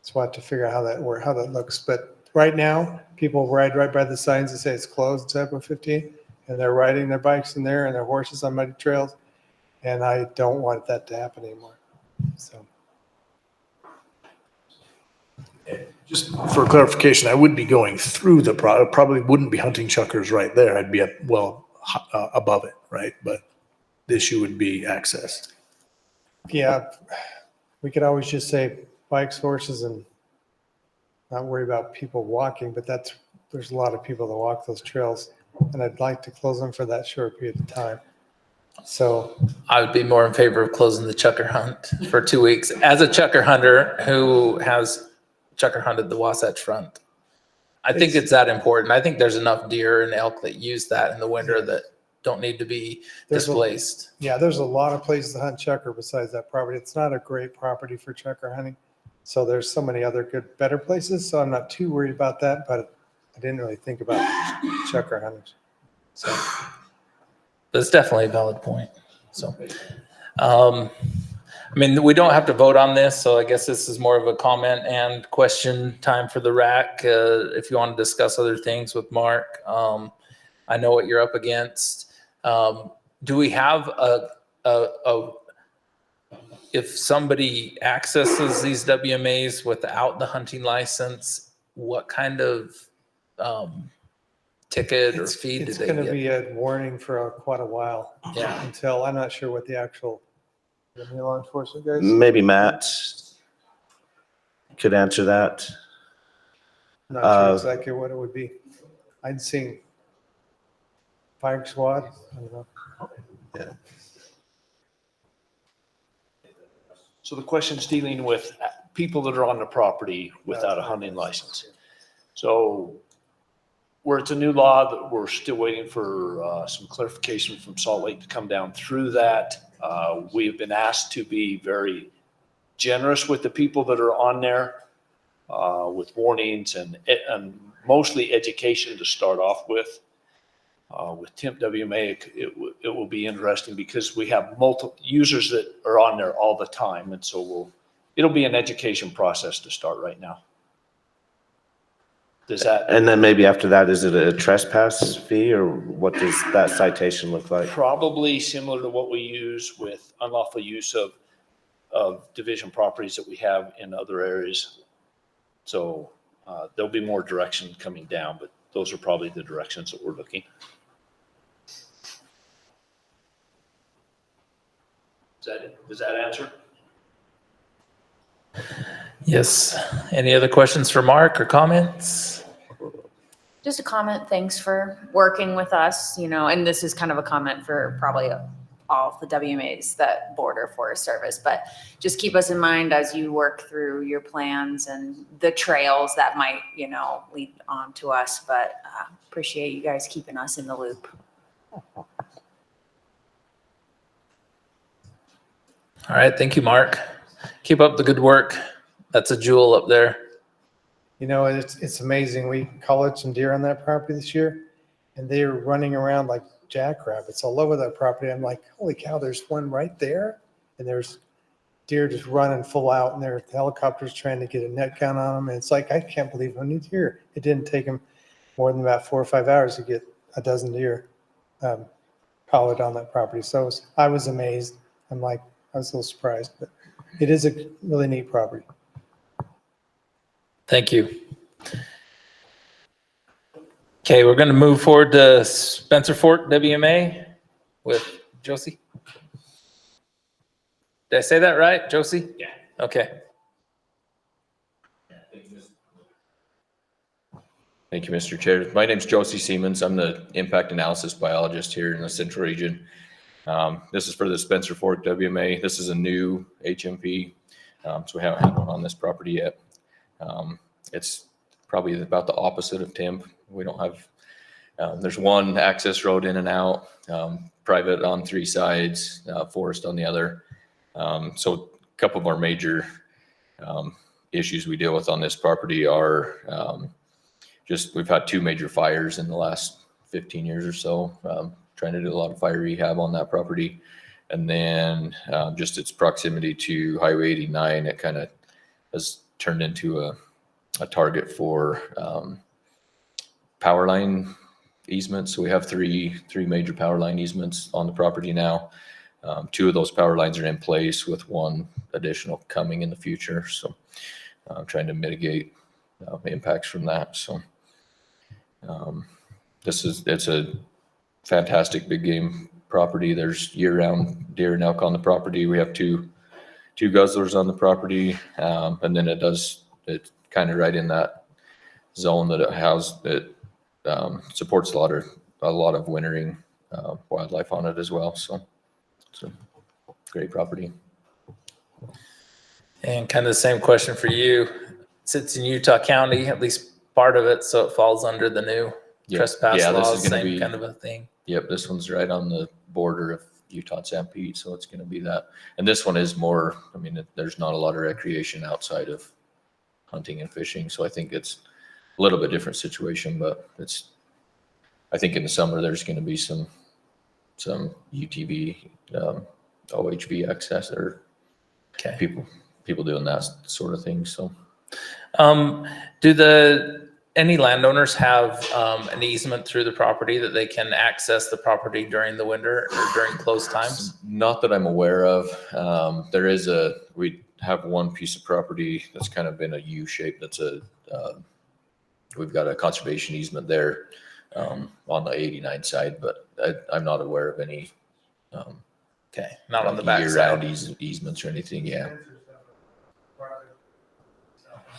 Just want to figure out how that looks. But right now, people ride right by the signs that say it's closed until April 15th, and they're riding their bikes in there and their horses on muddy trails. And I don't want that to happen anymore. So. Just for clarification, I would be going through the probably wouldn't be hunting chuckers right there. I'd be up well above it, right? But the issue would be access. Yeah, we could always just say bikes, horses, and not worry about people walking, but there's a lot of people that walk those trails, and I'd like to close them for that short period of time. So I would be more in favor of closing the chucker hunt for 2 weeks. As a chucker hunter who has chucker hunted the Wasatch Front, I think it's that important. I think there's enough deer and elk that use that in the winter that don't need to be displaced. There's a lot of places to hunt chucker besides that property. It's not a great property for chucker hunting. So there's so many other good, better places. So I'm not too worried about that, but I didn't really think about chucker hunters. So That's definitely a valid point. So, I mean, we don't have to vote on this, so I guess this is more of a comment and question time for the RAC. If you want to discuss other things with Mark, I know what you're up against. Do we have if somebody accesses these WMAs without the hunting license, what kind of ticket or fee do they get? It's going to be a warning for quite a while. Yeah. Until I'm not sure what the actual law enforcement guys. Maybe Matt could answer that. I'm not sure exactly what it would be. I'd seen fire squad, I don't know. So the question's dealing with people that are on the property without a hunting license. So where it's a new law, that we're still waiting for some clarification from Salt Lake to come down through that. We've been asked to be very generous with the people that are on there with warnings and mostly education to start off with. With Temp WMA, it will be interesting because we have multiple users that are on there all the time. And so it'll be an education process to start right now. Does that? And then maybe after that, is it a trespass fee or what does that citation look like? Probably similar to what we use with unlawful use of division properties that we have in other areas. So there'll be more direction coming down, but those are probably the directions that we're looking. Does that answer? Yes. Any other questions for Mark or comments? Just a comment, thanks for working with us, and this is kind of a comment for probably all of the WMAs that border Forest Service, but just keep us in mind as you work through your plans and the trails that might, lead on to us, but appreciate you guys keeping us in the loop. All right. Thank you, Mark. Keep up the good work. That's a jewel up there. It's amazing. We collared some deer on that property this year, and they were running around like jackrabbits all over that property. I'm like, holy cow, there's one right there. And there's deer just running full out, and there are helicopters trying to get a net count on them. And it's like, I can't believe how many deer. It didn't take them more than about 4 or 5 hours to get a dozen deer collared on that property. So I was amazed. I was a little surprised, but it is a really neat property. Thank you. Okay, we're going to move forward to Spencer Fort WMA with Josie. Did I say that right, Josie? Yeah. Okay. Thank you, Mr. Chair. My name's Josie Siemens. I'm the impact analysis biologist here in the Central Region. This is for the Spencer Fort WMA. This is a new HMP, so we haven't had one on this property yet. It's probably about the opposite of Temp. We don't have, there's one access road in and out, private on 3 sides, forest on the other. So a couple of our major issues we deal with on this property are we've had 2 major fires in the last 15 years or so, trying to do a lot of fire rehab on that property. And then just its proximity to Highway 89, it kind of has turned into a target for power line easements. So we have three major power line easements on the property now. 2 of those power lines are in place with 1 additional coming in the future. So I'm trying to mitigate impacts from that. So it's a fantastic big game property. There's year-round deer and elk on the property. We have two guzzlers on the property, and then it's kind of right in that zone that it supports a lot of wintering wildlife on it as well. So it's a great property. And kind of the same question for you. It sits in Utah County, at least part of it, so it falls under the new trespass laws, this is gonna same be kind of a thing. Yep, this one's right on the border of Utah and St. Pete, so it's going to be that. And this one is more, there's not a lot of recreation outside of hunting and fishing, so I think it's a little bit different situation, but I think in the summer there's going to be some UTV, OHV access or people doing that sort of thing. So, do any landowners have an easement through the property that they can access the property during the winter or during closed times? Not that I'm aware of. We have one piece of property that's kind of been a U shape. We've got a conservation easement there on the 89 side, but I'm not aware of any. Not on the back year-round easements or anything. Yeah.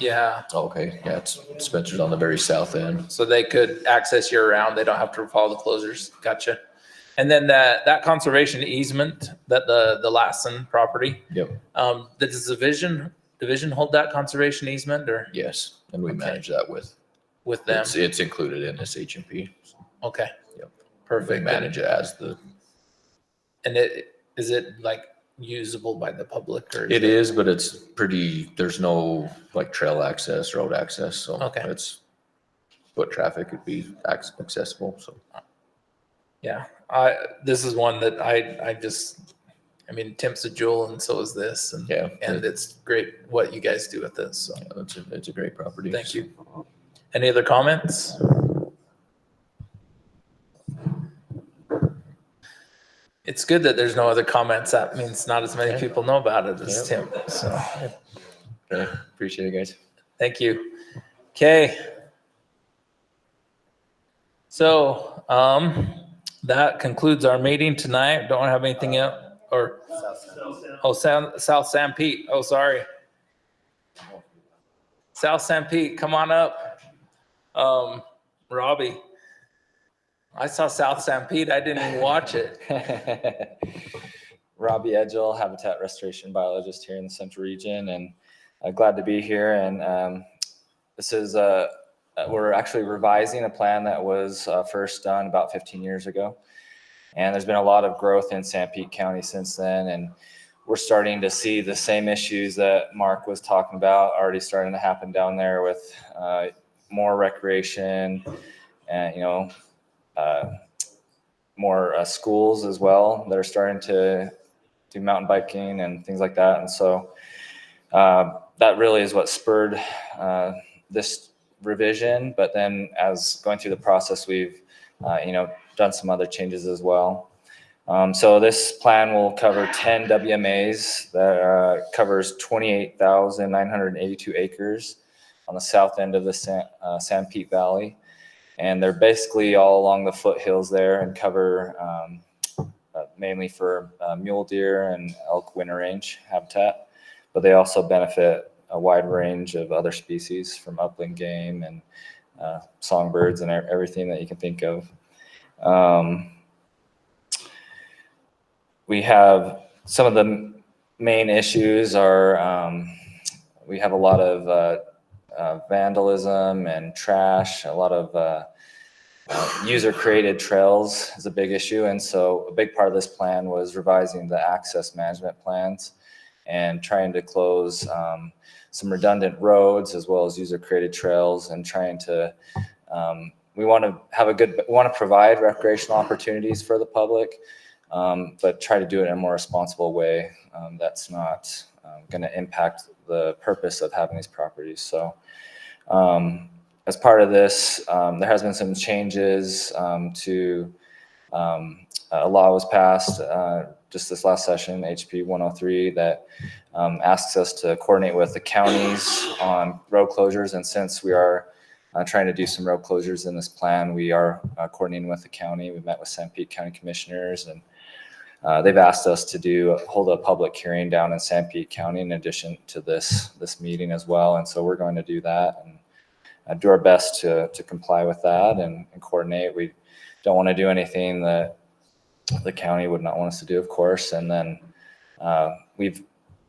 Yeah, Okay, yeah, it's Spencer's on the very south end. so they could access year round. They don't have to follow the closures. Gotcha. And then that conservation easement, that the Lassen property, Yep. does the division hold that conservation easement or Yes, and we Okay. manage that with them? It's included in this HMP. Okay. Yep. We Perfect. manage it as the. And is it like usable by the public or? It is, but it's pretty. There's no like trail access, road access, so Okay. it's foot traffic would be accessible. So Yeah, this is one that I mean, Tim's a jewel and so is this, and yeah, it's great what you guys do with this. So yeah, it's a great property. thank you. Any other comments? It's good that there's no other comments. That means not as many people know about it as Tim. So Okay, appreciate it, guys. thank you. Okay. So that concludes our meeting tonight. Don't have anything else or South San Pete. Oh, sorry. South San Pete, come on up. Robbie. I saw South San Pete. I didn't even watch it. Robbie Edgel, habitat restoration biologist here in the Central Region, and glad to be here. And this is we're actually revising a plan that was first done about 15 years ago. And there's been a lot of growth in San Pete County since then, and we're starting to see the same issues that Mark was talking about already starting to happen down there with more recreation and more schools as well that are starting to do mountain biking and things like that. And so that really is what spurred this revision. But then as going through the process, we've done some other changes as well. So this plan will cover 10 WMAs that covers 28,982 acres on the south end of the San Pete Valley. And they're basically all along the foothills there and cover mainly for mule deer and elk winter range habitat. But they also benefit a wide range of other species from upland game and songbirds and everything that you can think of. We have some of the main issues are we have a lot of vandalism and trash, a lot of user-created trails is a big issue. And so a big part of this plan was revising the access management plans and trying to close some redundant roads as well as user-created trails, and trying to we want to provide recreational opportunities for the public, but try to do it in a more responsible way that's not going to impact the purpose of having these properties. So as part of this, there has been some changes to a law was passed just this last session, HB 103, that asks us to coordinate with the counties on road closures. And since we are trying to do some road closures in this plan, we are coordinating with the county. We met with San Pete County commissioners, and they've asked us to hold a public hearing down in San Pete County in addition to this meeting as well. And so we're going to do that and do our best to comply with that and coordinate. We don't want to do anything that the county would not want us to do, of course. And then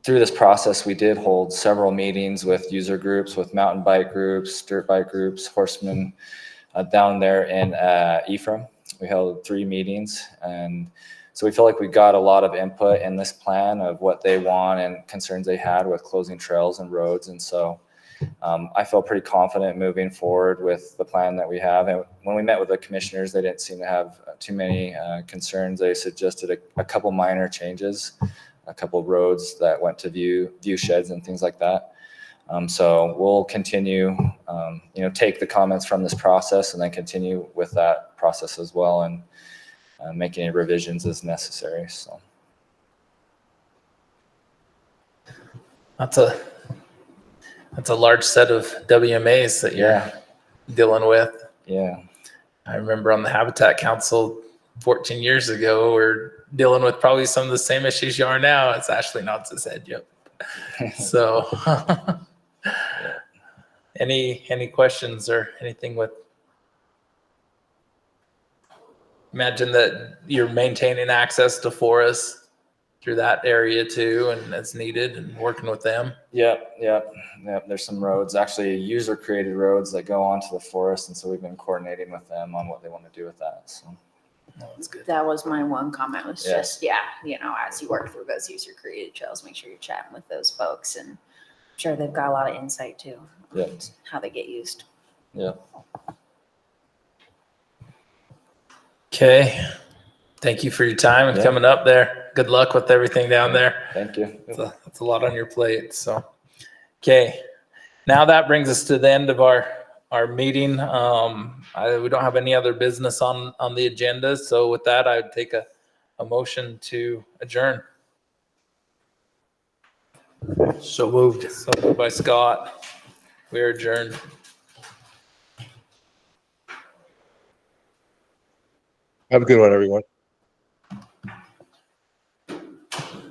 through this process, we did hold several meetings with user groups, with mountain bike groups, dirt bike groups, horsemen down there in Ephraim. We held 3 meetings, and so we feel like we got a lot of input in this plan of what they want and concerns they had with closing trails and roads. And so I feel pretty confident moving forward with the plan that we have. And when we met with the commissioners, they didn't seem to have too many concerns. They suggested a couple minor changes, a couple of roads that went to view sheds and things like that. So we'll continue, take the comments from this process and then continue with that process as well, and make any revisions as necessary. So That's a large set of WMAs that you're dealing with. Yeah. I remember on the Habitat Council 14 years ago, we're dealing with probably some of the same issues you are now. It's Ashley nods his head, yep. So Any questions or anything with? Imagine that you're maintaining access to forests through that area too, and as needed, and working with them. Yep. There's some roads, actually user-created roads that go onto the forest, and so we've been coordinating with them on what they want to do with that. So that's good. That was my one comment was Yeah. just, as you work through those user created trails, make sure you're chatting with those folks, and I'm sure they've got a lot of insight too. Yeah. on How they get used. yeah. Okay. Thank you for your time and Yeah. coming up there. Good luck with everything down there. Thank you. It's a lot on your plate. So, okay. Now that brings us to the end of our meeting. We don't have any other business on the agenda. So with that, I would take a motion to adjourn. So moved. So moved by Scott. We are adjourned. Have a good one, everyone.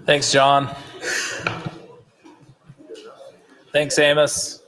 Thanks, John. Thanks, Amos.